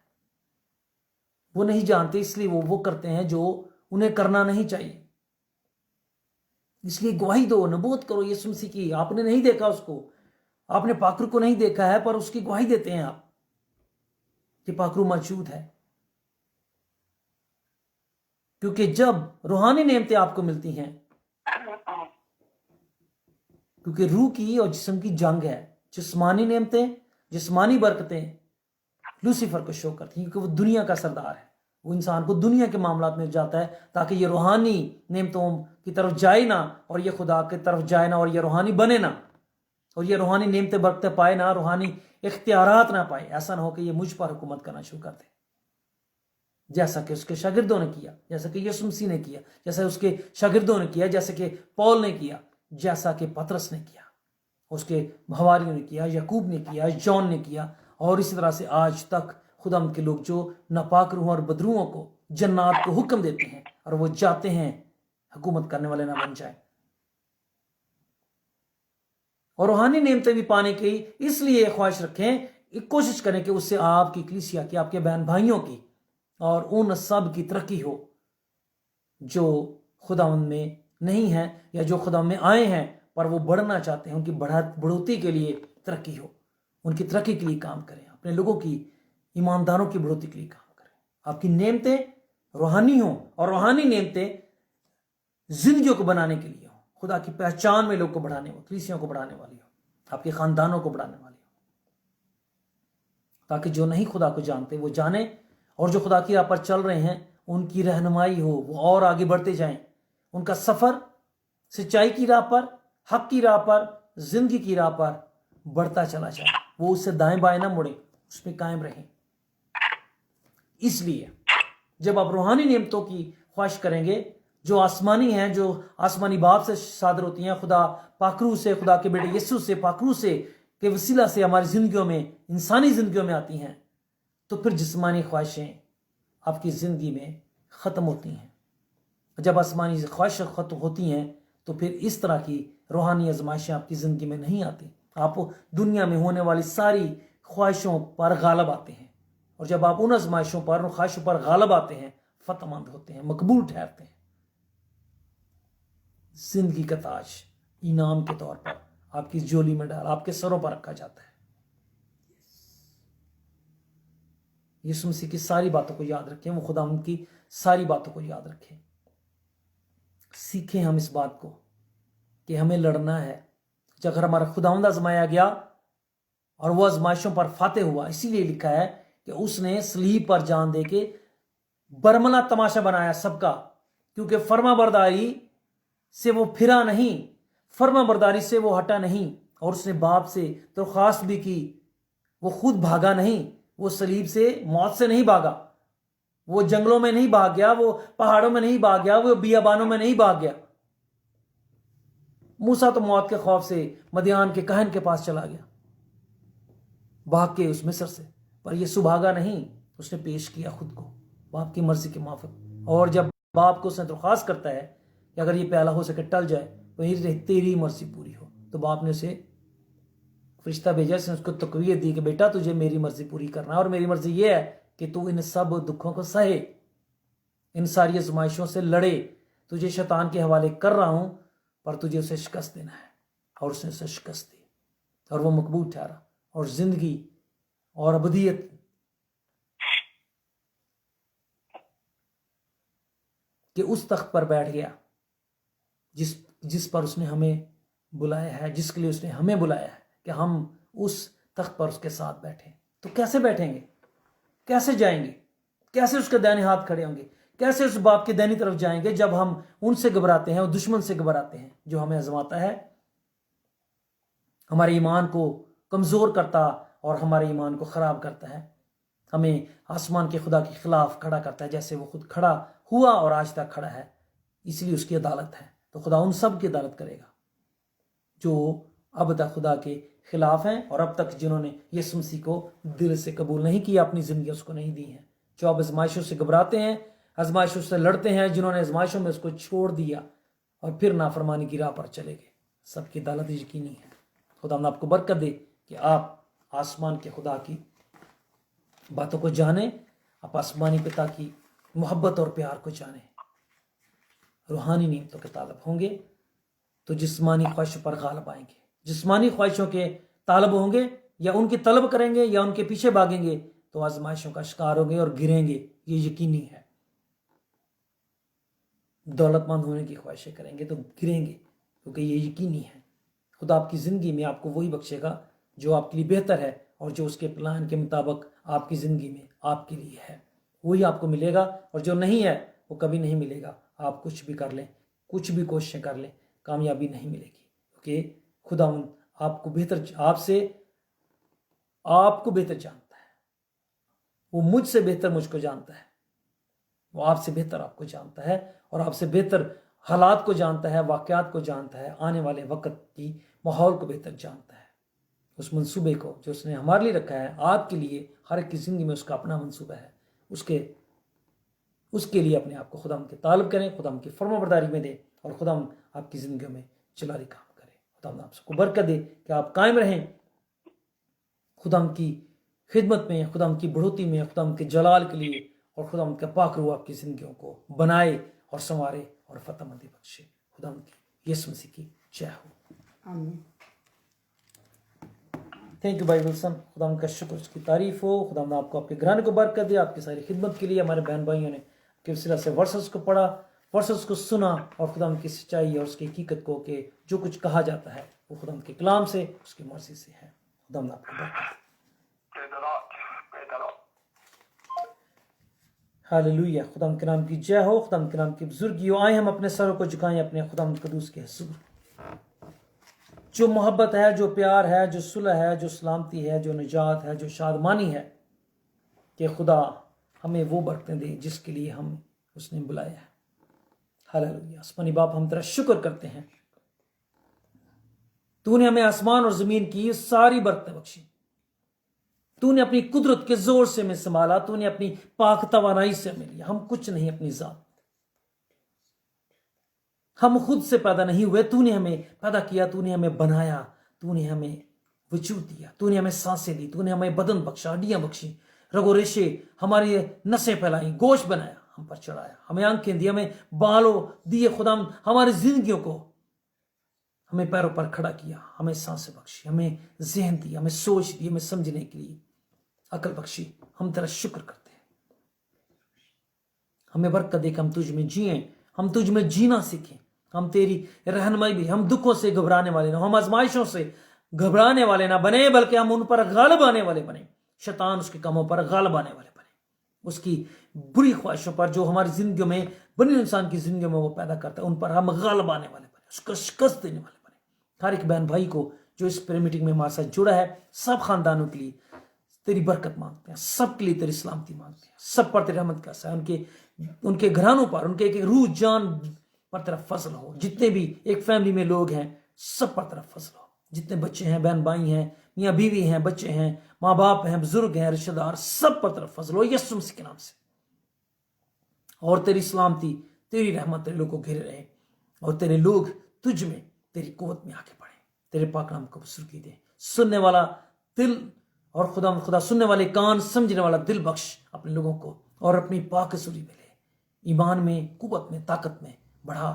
वो नहीं जानते, इसलिए वो करते हैं जो उन्हें करना नहीं चाहिए। इसलिए गवाही दो, नबूवत करो यीशु मसीह की। आपने नहीं देखा उसको, आपने पाखरू को नहीं देखा है, पर उसकी गवाही देते हैं आप कि पाखरू मौजूद है। क्योंकि जब रूहानी नेमतें आपको मिलती हैं, क्योंकि रूह की और जिस्म की जंग है। जिस्मानी नेमतें, जिस्मानी बरकतें लूसीफर को शो करती हैं, क्योंकि वो दुनिया का सरदार है। वो इंसान को दुनिया के मामलात में जाता है ताकि ये रूहानी नेमतों की तरफ जाए ना, और ये खुदा की तरफ जाए ना, और ये रूहानी बने ना, और ये रूहानी नेमतें बरकतें पाए ना, रूहानी इख्तियारात ना पाए। ऐसा ना हो कि ये मुझ पर हुकूमत करना शुरू कर दे, जैसा कि उसके शागिर्दों ने किया, जैसा कि यीशु मसीह ने किया, जैसा उसके शागिर्दों ने किया, जैसे कि पौल ने किया, जैसा कि पतरस ने किया, उसके हवारियों ने किया, याकूब ने किया, जॉन ने किया, और इसी तरह से आज तक खुदाम के लोग जो नापाक रूह और बदरूहों को जन्नात को हुक्म देते हैं और वो जाते हैं, हुकूमत करने वाले ना बन जाए। और रूहानी नेमतें भी पाने की इसलिए ख्वाहिश रखें, कोशिश करें कि उससे आपकी कलीसिया की, आपके बहन भाइयों की और उन सब की तरक्की हो जो खुदावंद में नहीं है, या जो खुदावंद में आए हैं पर वो बढ़ना चाहते हैं। उनकी बढ़ोतरी के लिए तरक्की हो, उनकी तरक्की के लिए काम करें, अपने लोगों की, ईमानदारों की बढ़ोतरी के लिए काम करें। आपकी नेमतें रूहानी हो, और रूहानी नेमतें जिंदगियों को बनाने के लिए हो, खुदा की पहचान में लोग को बढ़ाने हो, कलीसियों को बढ़ाने वाली हो, आपके खानदानों को बढ़ाने वाली हो, ताकि जो नहीं खुदा को जानते वो जाने, और जो खुदा की राह पर चल रहे हैं उनकी रहनुमाई हो, वो और आगे बढ़ते जाएं। उनका सफर सच्चाई की राह पर, हक की राह पर, जिंदगी की राह पर बढ़ता चला जाए। वो उससे दाएं बाएं ना मुड़े, उसमें कायम रहें। इसलिए जब आप रूहानी नेमतों की ख्वाहिश करेंगे जो आसमानी हैं, जो आसमानी बाप से सादर होती हैं, खुदा पाखरू से, खुदा के बेटे यीशु से, पाखरू से के वसीला से हमारी जिंदगियों में, इंसानी जिंदगियों में आती हैं, तो फिर जिस्मानी ख्वाहिशें आपकी ज़िंदगी में ख़त्म होती हैं। जब आसमानी ख्वाहिशें ख़त्म होती हैं तो फिर इस तरह की रूहानी आजमाइशें आपकी ज़िंदगी में नहीं आती। आप दुनिया में होने वाली सारी ख्वाहिशों पर गालब आते हैं, और जब आप उन आजमाइशों पर, उन ख्वाहिशों पर गालब आते हैं, फ़तमंद होते हैं, मकबूल ठहरते हैं। ज़िंदगी का ताज इनाम के तौर पर आपकी झोली में डाल, आपके सरों पर रखा जाता है। यीशु मसीह की सारी बातों को याद रखें, वो खुदा उनकी सारी बातों को याद रखें। सीखें हम इस बात को कि हमें लड़ना है। अगर हमारा खुदावंद आजमाया गया और वो आजमाइशों पर फाते हुआ, इसीलिए लिखा है کہ اس نے सलीब पर जान दे के बरमला तमाशा बनाया सबका, क्योंकि फर्मा बरदारी से वो फिरा नहीं, फर्मा बरदारी से वो हटा नहीं, और उसने बाप से दरख्वास्त भी की। वो खुद भागा नहीं, वो सलीब से मौत से नहीं भागा, वो जंगलों में नहीं भाग गया, वो पहाड़ों में नहीं भाग गया, वो बियाबानों में नहीं भाग गया। मूसा तो मौत के खौफ से मदियान के कहन के पास चला गया, भाग के उस मिस्र से, पर यीशु भागा नहीं, उसने पेश किया खुद को बाप की मर्जी के माफिक। और जब बाप को उसने दरख्वास्त करता है कि अगर ये प्याला हो सके टल जाए तो तेरी मर्जी पूरी हो, तो बाप ने उसे फरिश्ता भेजा, उसने उसको तकवीत दी कि बेटा तुझे मेरी मर्जी पूरी करना है, और मेरी मर्जी ये है कि तू इन सब दुखों को सहे, इन सारी आजमाइशों से लड़े। तुझे शैतान के हवाले कर रहा हूं, पर तुझे उसे शिकस्त देना है। और उसने उसे शिकस्त दी और वो मकबूल ठहरा और जिंदगी और अबदियत के उस तख्त पर बैठ गया जिस पर उसने हमें बुलाया है, जिसके लिए उसने हमें बुलाया है कि हम उस तख्त पर उसके साथ बैठें। तो कैसे बैठेंगे, कैसे जाएंगे, कैसे उसके दाहिने हाथ खड़े होंगे, कैसे उस बाप की दाहिनी तरफ जाएंगे जब हम उनसे घबराते हैं और दुश्मन से घबराते हैं जो हमें आजमाता है, हमारे ईमान को कमजोर करता और हमारे ईमान को खराब करता है, हमें आसमान के खुदा के खिलाफ खड़ा करता है, जैसे वो खुद खड़ा हुआ और आज तक खड़ा है। इसलिए उसकी अदालत है। तो खुदा उन सब की अदालत करेगा जो अब तक खुदा के खिलाफ हैं और अब तक जिन्होंने यीशु मसीह को दिल से कबूल नहीं किया, अपनी जिंदगी उसको नहीं दी है, जो अब आजमाइशों से घबराते हैं, आजमाइशों से लड़ते हैं, जिन्होंने आजमाइशों में उसको छोड़ दिया और फिर नाफरमानी की राह पर चले गए। सबकी अदालत यकीनी है। खुदा आपको बरकत दे कि आप आसमान के खुदा की बातों को जाने, आप आसमानी पिता की मोहब्बत और प्यार को जाने, रूहानी नियमतों के तालब होंगे तो जिस्मानी ख्वाहिशों पर गालिब आएंगे। जिस्मानी ख्वाहिशों के तालब होंगे या उनकी तलब करेंगे या उनके पीछे भागेंगे तो आजमाइशों का शिकार होंगे और गिरेंगे, ये यकीनी है। दौलतमंद होने की ख्वाहिशें करेंगे तो गिरेंगे, क्योंकि ये यकीनी है। खुदा आपकी ज़िंदगी में आपको वही बख्शेगा जो आपके लिए बेहतर है और जो उसके प्लान के मुताबिक आपकी ज़िंदगी में आपके लिए है, वही आपको मिलेगा। और जो नहीं है वो कभी नहीं मिलेगा। आप कुछ भी कर लें, कुछ भी कोशिशें कर लें, कामयाबी नहीं मिलेगी, क्योंकि खुदा आपको बेहतर जानता है। वो मुझसे बेहतर मुझको जानता है, वो आपसे बेहतर आपको जानता है और आपसे बेहतर हालात को जानता है, वाक़यात को जानता है, आने वाले वक्त की माहौल को बेहतर जानता है। उस मंसूबे को जो उसने हमारे लिए रखा है, आपके लिए, हर एक की ज़िंदगी में उसका अपना मंसूबा है। उसके लिए अपने आप को खुदा के तालब करें, खुदा की फर्माबरदारी में दे और खुदा आपकी ज़िंदगी में जलाली काम करे। खुदा आप सबको बरकत दे कि आप कायम रहें खुदा की खिदमत में, खुदा की बढ़ोतरी में, खुदा के जलाल के लिए, और खुदा का पाक रूह आपकी ज़िंदगियों को बनाए और संवारे और फतहमंदी बख्शे। खुदा की यीशु मसीह की जय हो। आमीन। थैंक यू भाई विल्सन। खुदा का शुक्र, उसकी तारीफ हो। खुदा आपको आपके घराने को बरकत दे। आपकी सारी खिदमत के लिए हमारे बहन भाइयों ने के वसीला से वर्सेस को पढ़ा, वर्सेस को सुना और खुदा की सच्चाई और उसकी हकीकत को कि जो कुछ कहा जाता है वो खुदा के कलाम से, उसकी मर्जी से है। खुदा आपको बरकत। हालेलुया। खुदा के नाम की जय हो, खुदा के नाम की बुजुर्गी हो। आए हम अपने सरों को झुकाएं अपने खुदा कदूस के हुजूर। जो मोहब्बत है, जो प्यार है, जो सुलह है, जो सलामती है, जो निजात है, जो शादमानी है, कि खुदा हमें वो बरकतें दे जिसके लिए हम उसने बुलाया है। हालेलुया। आसमानी बाप, हम तेरा शुक्र करते हैं, तूने हमें आसमान और जमीन की सारी बरकतें बख्शी। तूने अपनी कुदरत के जोर से हमें संभाला, तूने अपनी पाक तवानाई से हमें लिया। हम कुछ नहीं अपनी जात, हम खुद से पैदा नहीं हुए, तूने हमें पैदा किया, तूने हमें बनाया, तूने हमें वजूद दिया, तूने हमें सांसें दी, तूने हमें बदन बख्शा, हड्डियां बख्शी, रगो रेशे, हमारी नसें फैलाई, गोश्त बनाया, हम पर चढ़ाया, हमें आंखें दी, हमें बालों दिए। खुदा हमारी जिंदगियों को हमें पैरों पर खड़ा किया, हमें सांसें बख्शी, हमें ज़हन दी, हमें सोच दी, हमें समझने के लिए अकल बख्शी। हम तेरा शुक्र करते हैं। हमें बरकत दे कि हम तुझ में जिएं, हम तुझ में जीना सीखें, हम तेरी रहनुमाई भी, हम दुखों से घबराने वाले ना, हम आजमाइशों से घबराने वाले ना बने, बल्कि हम उन पर गालिब आने वाले बने। शैतान उसके कामों पर गालिब आने वाले बने, उसकी बुरी ख्वाहिशों पर जो हमारी जिंदगियों में बनी इंसान की जिंदगी में वो पैदा करता है, उन पर हम गालिब आने वाले बने, उसको शिकस्त देने वाले बने। हर एक बहन भाई को जो इस प्रेयर मीटिंग में हमारे साथ जुड़ा है, सब खानदानों के लिए तेरी बरकत मांगते हैं, सब के लिए तेरी सलामती मांगते हैं, सब पर तेरी रहमत का असर है, उनके घरानों पर, उनके एक रूह जान पर तेरा फजल हो। जितने भी एक फैमिली में लोग हैं सब पर तेरा फजल हो, जितने बच्चे हैं, बहन भाई हैं, मियाँ बीवी हैं, बच्चे हैं, माँ बाप हैं, बुजुर्ग हैं, रिश्तेदार, सब पर तेरा फजल हो यीशु मसीह के नाम से। और तेरी सलामती, तेरी रहमत तेरे लोग को घेरे रहे, और तेरे लोग तुझ में तेरी कुव्वत में आगे बढ़े। तेरे पाक नाम को बुजुर्गी दे, सुनने वाला दिल और खुदा सुनने वाले कान, समझने वाला दिल बख्श अपने लोगों को, और अपनी पाक सूरी में ले, ईमान में, कुव्वत में, ताकत में बढ़ा,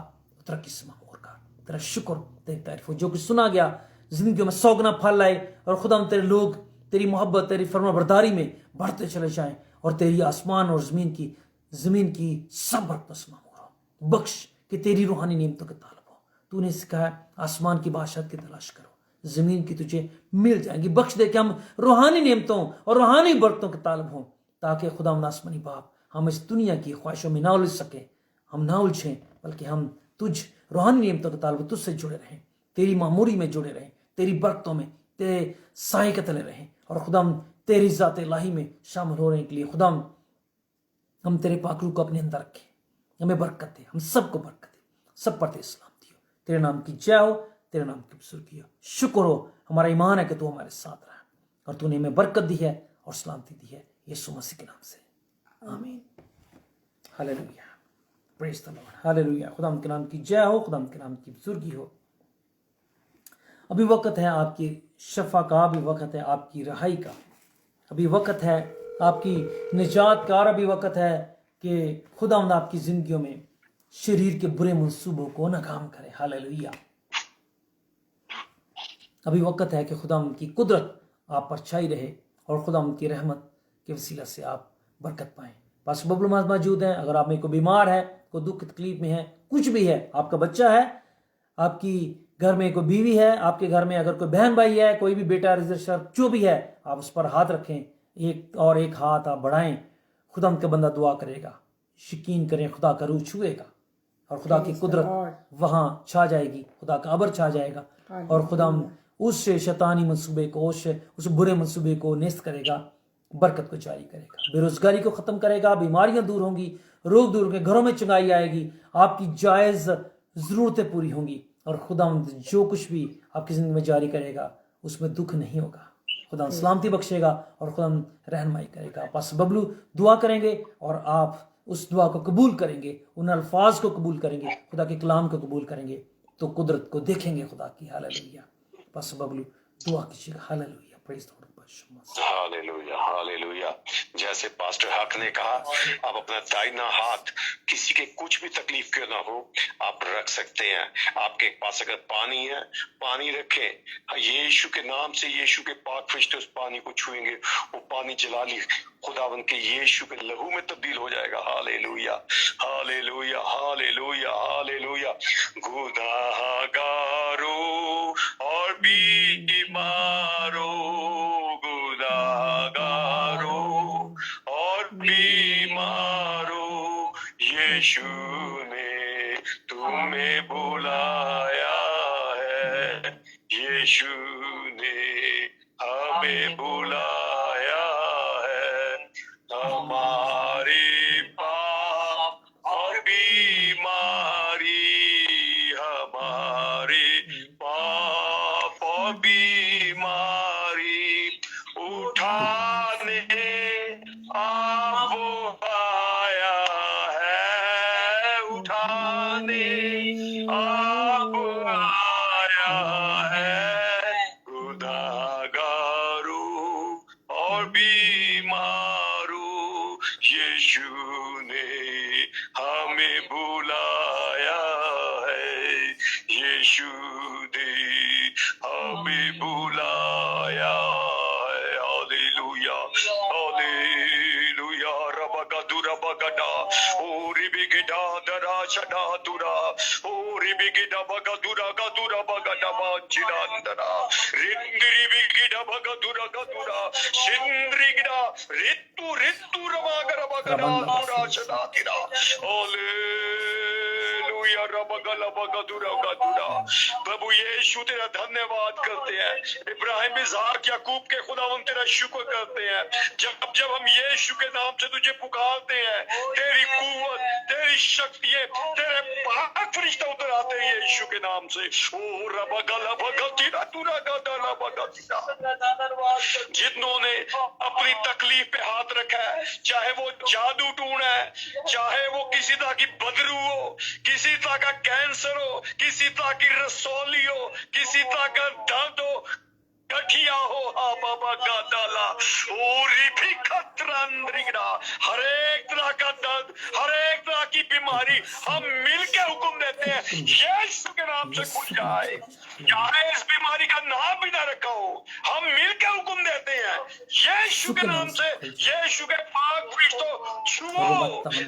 तरक्की से मामूर का। तेरा शुक्र, तेरी तारीफ हो, जो कुछ सुना गया जिंदगी में 100 गुना फल लाए, और खुदा तेरे लोग तेरी मोहब्बत, तेरी फरमाबरदारी में बढ़ते चले जाएं, और तेरी आसमान और जमीन की सब बरकतों से मामूर हो। बख्श कि तेरी रूहानी नियमतों के तालब हो। तूने सिखाया आसमान की बादशाहत की तलाश करो, जमीन की तुझे मिल जाएंगी। बख्श दे कि हम रूहानी नियमतों और रूहानी बरकतों के तालब हों, ताकि खुदा आसमानी बाप हम इस दुनिया की ख्वाहिशों में ना उलझ सके, हम ना उलझें, बल्कि हम तुझ रूहानी नियमतों के तालब तुझसे जुड़े रहें, तेरी मामूरी में जुड़े रहें, तेरी बरकतों में, तेरे साए के तले रहें, और खुदा तेरी ज़ात इलाही में शामिल होने के लिए खुदा हम तेरे पाक रूह को अपने अंदर रखें। हमें बरकत दे, हम सबको बरकत दे, सब पर तेरी सलामती हो, तेरे नाम की जय हो, तेरे नाम की बुजुर्गी हो। शुक्र हो, हमारा ईमान है कि तू हमारे साथ रहा, और तूने हमें बरकत दी है और सलामती दी है, यीशु मसीह के नाम से, आमीन। Hallelujah, praise the Lord, hallelujah. खुदा के नाम की जय हो, खुदा के नाम की बुजुर्गी हो। अभी वक्त है आपकी शफा का, अभी वक्त है आपकी रहाई का, अभी वक्त है आपकी निजात का, और अभी वक्त है कि खुदा आपकी जिंदगियों में शरीर के बुरे मंसूबों को नाकाम करे। हालेलुया। अभी वक्त है कि खुदा की कुदरत आप पर छाई रहे, और खुदा की रहमत के वसीला से आप बरकत पाएं। पास बबलू मौजूद हैं, अगर आप में कोई बीमार है, कोई दुख तकलीफ में है, कुछ भी है, आपका बच्चा है, आपकी घर में कोई बीवी है, आपके घर में अगर कोई बहन भाई है, कोई भी बेटा रिजर्व जो भी है, आप उस पर हाथ रखें, एक हाथ आप बढ़ाएं, खुदा का बंदा दुआ करेगा, यकीन करें खुदा का रूह छुएगा, और खुदा की कुदरत वहां छा जाएगी, खुदा का अबर छा जाएगा, और खुदा उस शैतानी मंसूबे को, उस बुरे मंसूबे को नेस्त करेगा, बरकत को जारी करेगा, बेरोजगारी को खत्म करेगा, बीमारियां दूर होंगी, रोग दूर होंगे, घरों में चंगाई आएगी, आपकी जायज जरूरतें पूरी होंगी, और खुदा जो कुछ भी आपकी जिंदगी में जारी करेगा उसमें दुख नहीं होगा, खुदा सलामती बख्शेगा, और खुदा रहनुमाई करेगा। पास बबलू दुआ करेंगे, और आप उस दुआ को कबूल करेंगे, उन अल्फाज को कबूल करेंगे, खुदा के कलाम को कबूल करेंगे, तो कुदरत को देखेंगे खुदा की। हालेलुया। पास बबलू दुआ कीजिएगा। Hallelujah, praise the Lord. Hallelujah, hallelujah. जैसे पास्टर हक ने कहा, आप अपना दाहिना हाथ किसी के कुछ भी तकलीफ क्यों ना हो आप रख सकते हैं। आपके पास अगर पानी है, पानी रखें, यीशु के नाम से यीशु के पाक फरिश्ते उस पानी को छुएंगे, वो पानी जलाली खुदावन के यीशु के लहू में तब्दील हो जाएगा। Hallelujah, hallelujah, hallelujah, hallelujah. गुनाहगारों और बीमारों, और बीमारों, यीशु ने तुम्हें बुलाया है, यीशु ने हमें बुलाया है। हमारे पाप और बीमारी, हमारे पाप और बीमारी उठाने आप आया है, उठाने आप आया है। गुनाहगारों और बीमारों, यीशु ने हमें बुलाया है, यीशु ने हमें बुलाया है। Hallelujah, hallelujah. रबा का दूर दूरा बगदा ओ रिबिगिदा दरा चदा दूरा ओ रिबिगिदा बगदूरा गदूरा बगदा बाचिदांदरा रिंद्री बिगिदा बगदूरा गदूरा सिंद्रिगिदा रित्तु रित्तु रबागरा बगदा दूरा चदा तिरा हालेलुया रबगला बगदूरा गदूरा। प्रभु यीशु तेरा धन्यवाद करते हैं, इब्राहिम इज़हाक याकूब के खुदावंद तेरा शुक्र करते हैं। जब जब हम यीशु के नाम से तुझे पुकारते हैं, तेरी कुव्वत तेरी शक्तियां तेरे पाक फरिश्ते उतर आते हैं यीशु के नाम से। ओ रबगला बगतीरा तुरा गदला बगतीरा। जितनों ने अपनी तकलीफ पे हाथ रखा है, चाहे वो जादू टूण है, चाहे वो किसी तरह की बदरू हो, किसी तरह का कैंसर हो, किसी तरह की रसौली हो, किसी तरह का दर्द हो, गठिया हो, हा बाबा गादाला ओरी भी खतरंद्रिगड़ा, हर एक तरह का दर्द, हर एक तरह की बीमारी हम मिलके हुक्म देते हैं यीशु के नाम से खुल जाए। चाहे इस बीमारी का नाम भी ना रखा हो, हम मिलके हुक्म देते हैं यीशु के नाम से, यीशु के पाक फरिश्तों छुओ,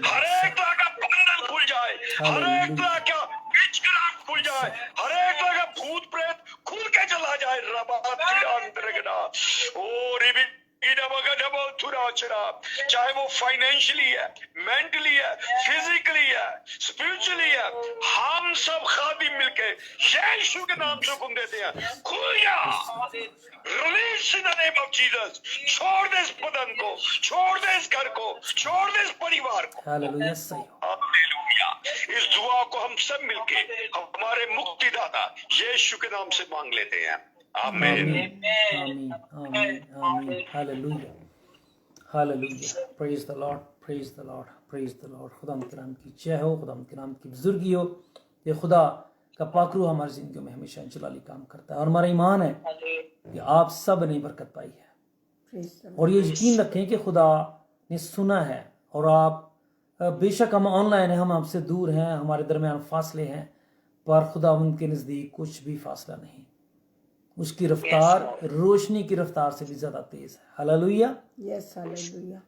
हर एक तरह का बंधन खुल जाए, हर एक तरह का विचक्राफ्ट खुल जाए, हर एक तरह का भूत प्रेत खुल के चला जाए। रबा चाहे वो फाइनेंशियली है, मेंटली है, फिजिकली है, स्पिरिचुअली है, हम सब खादिम मिलके यीशु के नाम से हुक्म देते हैं खुल जा, release in the name of Jesus. छोड़ दे इस बदन को, छोड़ दे इस घर को, छोड़ दे इस परिवार को। हालेलुया सही हो। हालेलुया। इस दुआ को हम सब मिलके हमारे मुक्तिदाता यीशु के नाम से मांग लेते हैं। आमीन आमीन आमीन आमीन आमीन। Hallelujah hallelujah. Praise the Lord, praise the Lord, praise the Lord. खुदा के नाम की जय हो, खुदा के नाम की बुजुर्गी हो। ये खुदा का पाकरू हमारी जिंदगी में हमेशा जलाली काम करता है और हमारा ईमान है कि आप सब ने बरकत पाई है। और ये यकीन रखें कि खुदा ने सुना है। और आप बेशक हम ऑनलाइन हैं, हम आपसे दूर हैं, हमारे दरमियान फासले हैं, पर खुदा उनके नज़दीक कुछ भी फासला नहीं। उसकी रफ्तार रोशनी की रफ्तार से भी ज्यादा तेज है। Hallelujah yes hallelujah.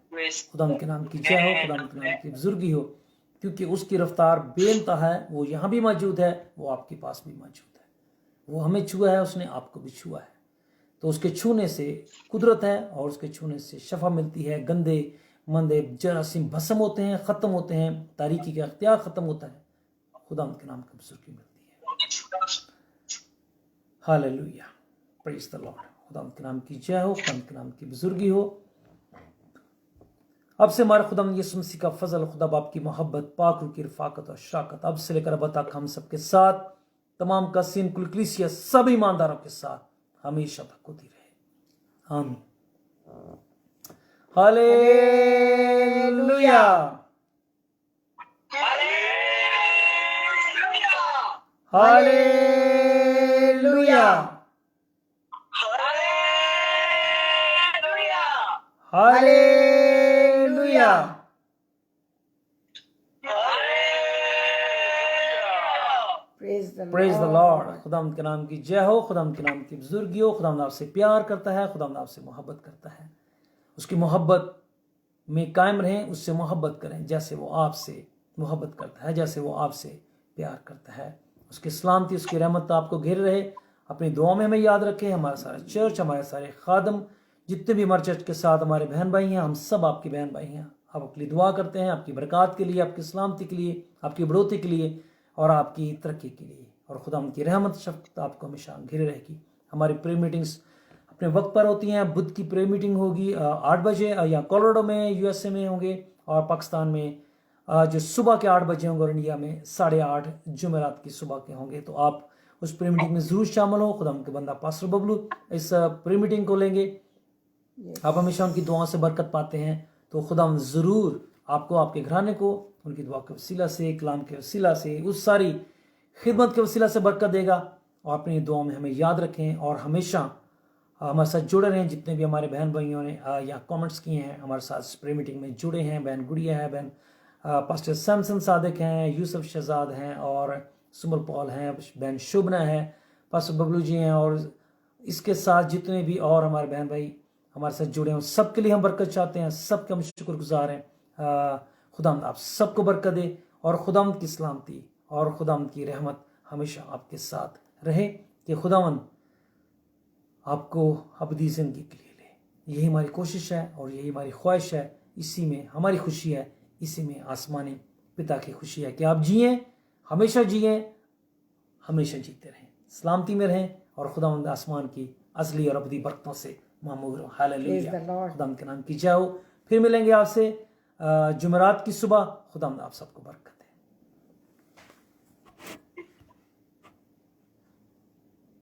खुदा के नाम की जय हो, खुदा के नाम की बुजुर्गी हो, क्योंकि उसकी रफ्तार बेइंतहा है। वो यहाँ भी मौजूद है, वो आपके पास भी मौजूद है। वो हमें छुआ है, उसने आपको भी छुआ है। तो उसके छूने से कुदरत है और उसके छूने से शफा मिलती है। गंदे मंदे जरासीम भस्म होते हैं, ख़त्म होते हैं, तारीकी का अख्तियार ख़त्म होता है। खुदा के नाम की बुजुर्गी मिलती है। Hallelujah, praise the Lord. खुदा के नाम की जय हो, खुदा के नाम की बुजुर्गी हो। अब से हमारे खुदा यीशु मसीह का फजल, खुदा बाप की मोहब्बत, पाक रूह की रफ़ाकत और शराकत अब से लेकर अब तक हम सबके साथ, तमाम कसीम कुल कलीसिया सब ईमानदारों के साथ हमेशा तक होती रहे। आमीन। Hallelujah hallelujah hallelujah. Praise the Lord. खुदा के नाम की जय हो, खुदा के नाम की बुजुर्गी हो। खुदा आपसे प्यार करता है, खुदा आपसे मोहब्बत करता है। उसकी मोहब्बत में कायम रहें, उससे मोहब्बत करें जैसे वो आपसे मोहब्बत करता है, जैसे वो आपसे प्यार करता है। उसकी सलामती, उसकी रहमत आपको घेरे रहे। अपनी दुआ में हमें याद रखें। हमारा सारा चर्च, हमारे सारे खादम, जितने भी हमारे चर्च के साथ हमारे बहन भाई हैं, हम सब आपके बहन भाई हैं। आप अपनी दुआ करते हैं आपकी बरकत के लिए, आपकी सलामती के लिए, आपकी बढ़ोतरी के लिए और आपकी तरक्की के लिए। और खुदा उनकी रहमत शफ़क़त आपको हमेशा घिरे रहेगी। हमारी प्रे मीटिंग्स अपने वक्त पर होती हैं। बुध की प्रे मीटिंग होगी 8 बजे, या कोलोराडो में यूएसए में होंगे, और पाकिस्तान में जो सुबह के 8 बजे होंगे, और इंडिया में 8:30 जुमेरात की सुबह के होंगे। तो आप उस प्रे मीटिंग में ज़रूर शामिल हो। खुदा उनके बंदा पास्टर बबलू इस प्रे मीटिंग को लेंगे। आप हमेशा उनकी दुआओं से बरकत पाते हैं। तो खुदा ज़रूर आपको, आपके घराने को उनकी दुआ के वसीला से, कलाम के वसीला से, उस सारी खिदमत के वसीला से बरकत देगा। और अपनी दुआओं में हमें याद रखें और हमेशा हमारे साथ जुड़े रहें। जितने भी हमारे बहन भाइयों ने यहाँ कमेंट्स किए हैं, हमारे साथ प्रे मीटिंग में जुड़े हैं, बहन गुड़िया है, बहन पास्टर सैमसन सादिक हैं, यूसुफ शहजाद हैं, और सुमल पॉल हैं, बहन शुभना है, पास्टर बबलू जी हैं, और इसके साथ जितने भी और हमारे बहन भाई हमारे साथ जुड़े हैं, सबके लिए हम बरकत चाहते हैं। सबके हम शुक्रगुजार हैं। خداوند آپ سب کو برکت دے اور خداوند کی سلامتی اور خداوند کی رحمت ہمیشہ آپ کے ساتھ رہے کہ خداوند آپ کو ابدی زندگی کے لیے لے. یہی ہماری کوشش ہے اور یہی ہماری خواہش ہے. اسی میں ہماری خوشی ہے, اسی میں آسمانی پتا کی خوشی ہے کہ آپ جئیں, ہمیشہ جئیں, ہمیشہ جیتے رہیں, سلامتی میں رہیں اور خداوند آسمان کی اصلی اور ابدی برکتوں سے معمور ہوں. ہاللیلویہ. Praise the Lord. خداوند کے نام کی جاؤ. پھر ملیں گے آپ سے جمعرات کی صبح. خداوند آپ سب کو برکت.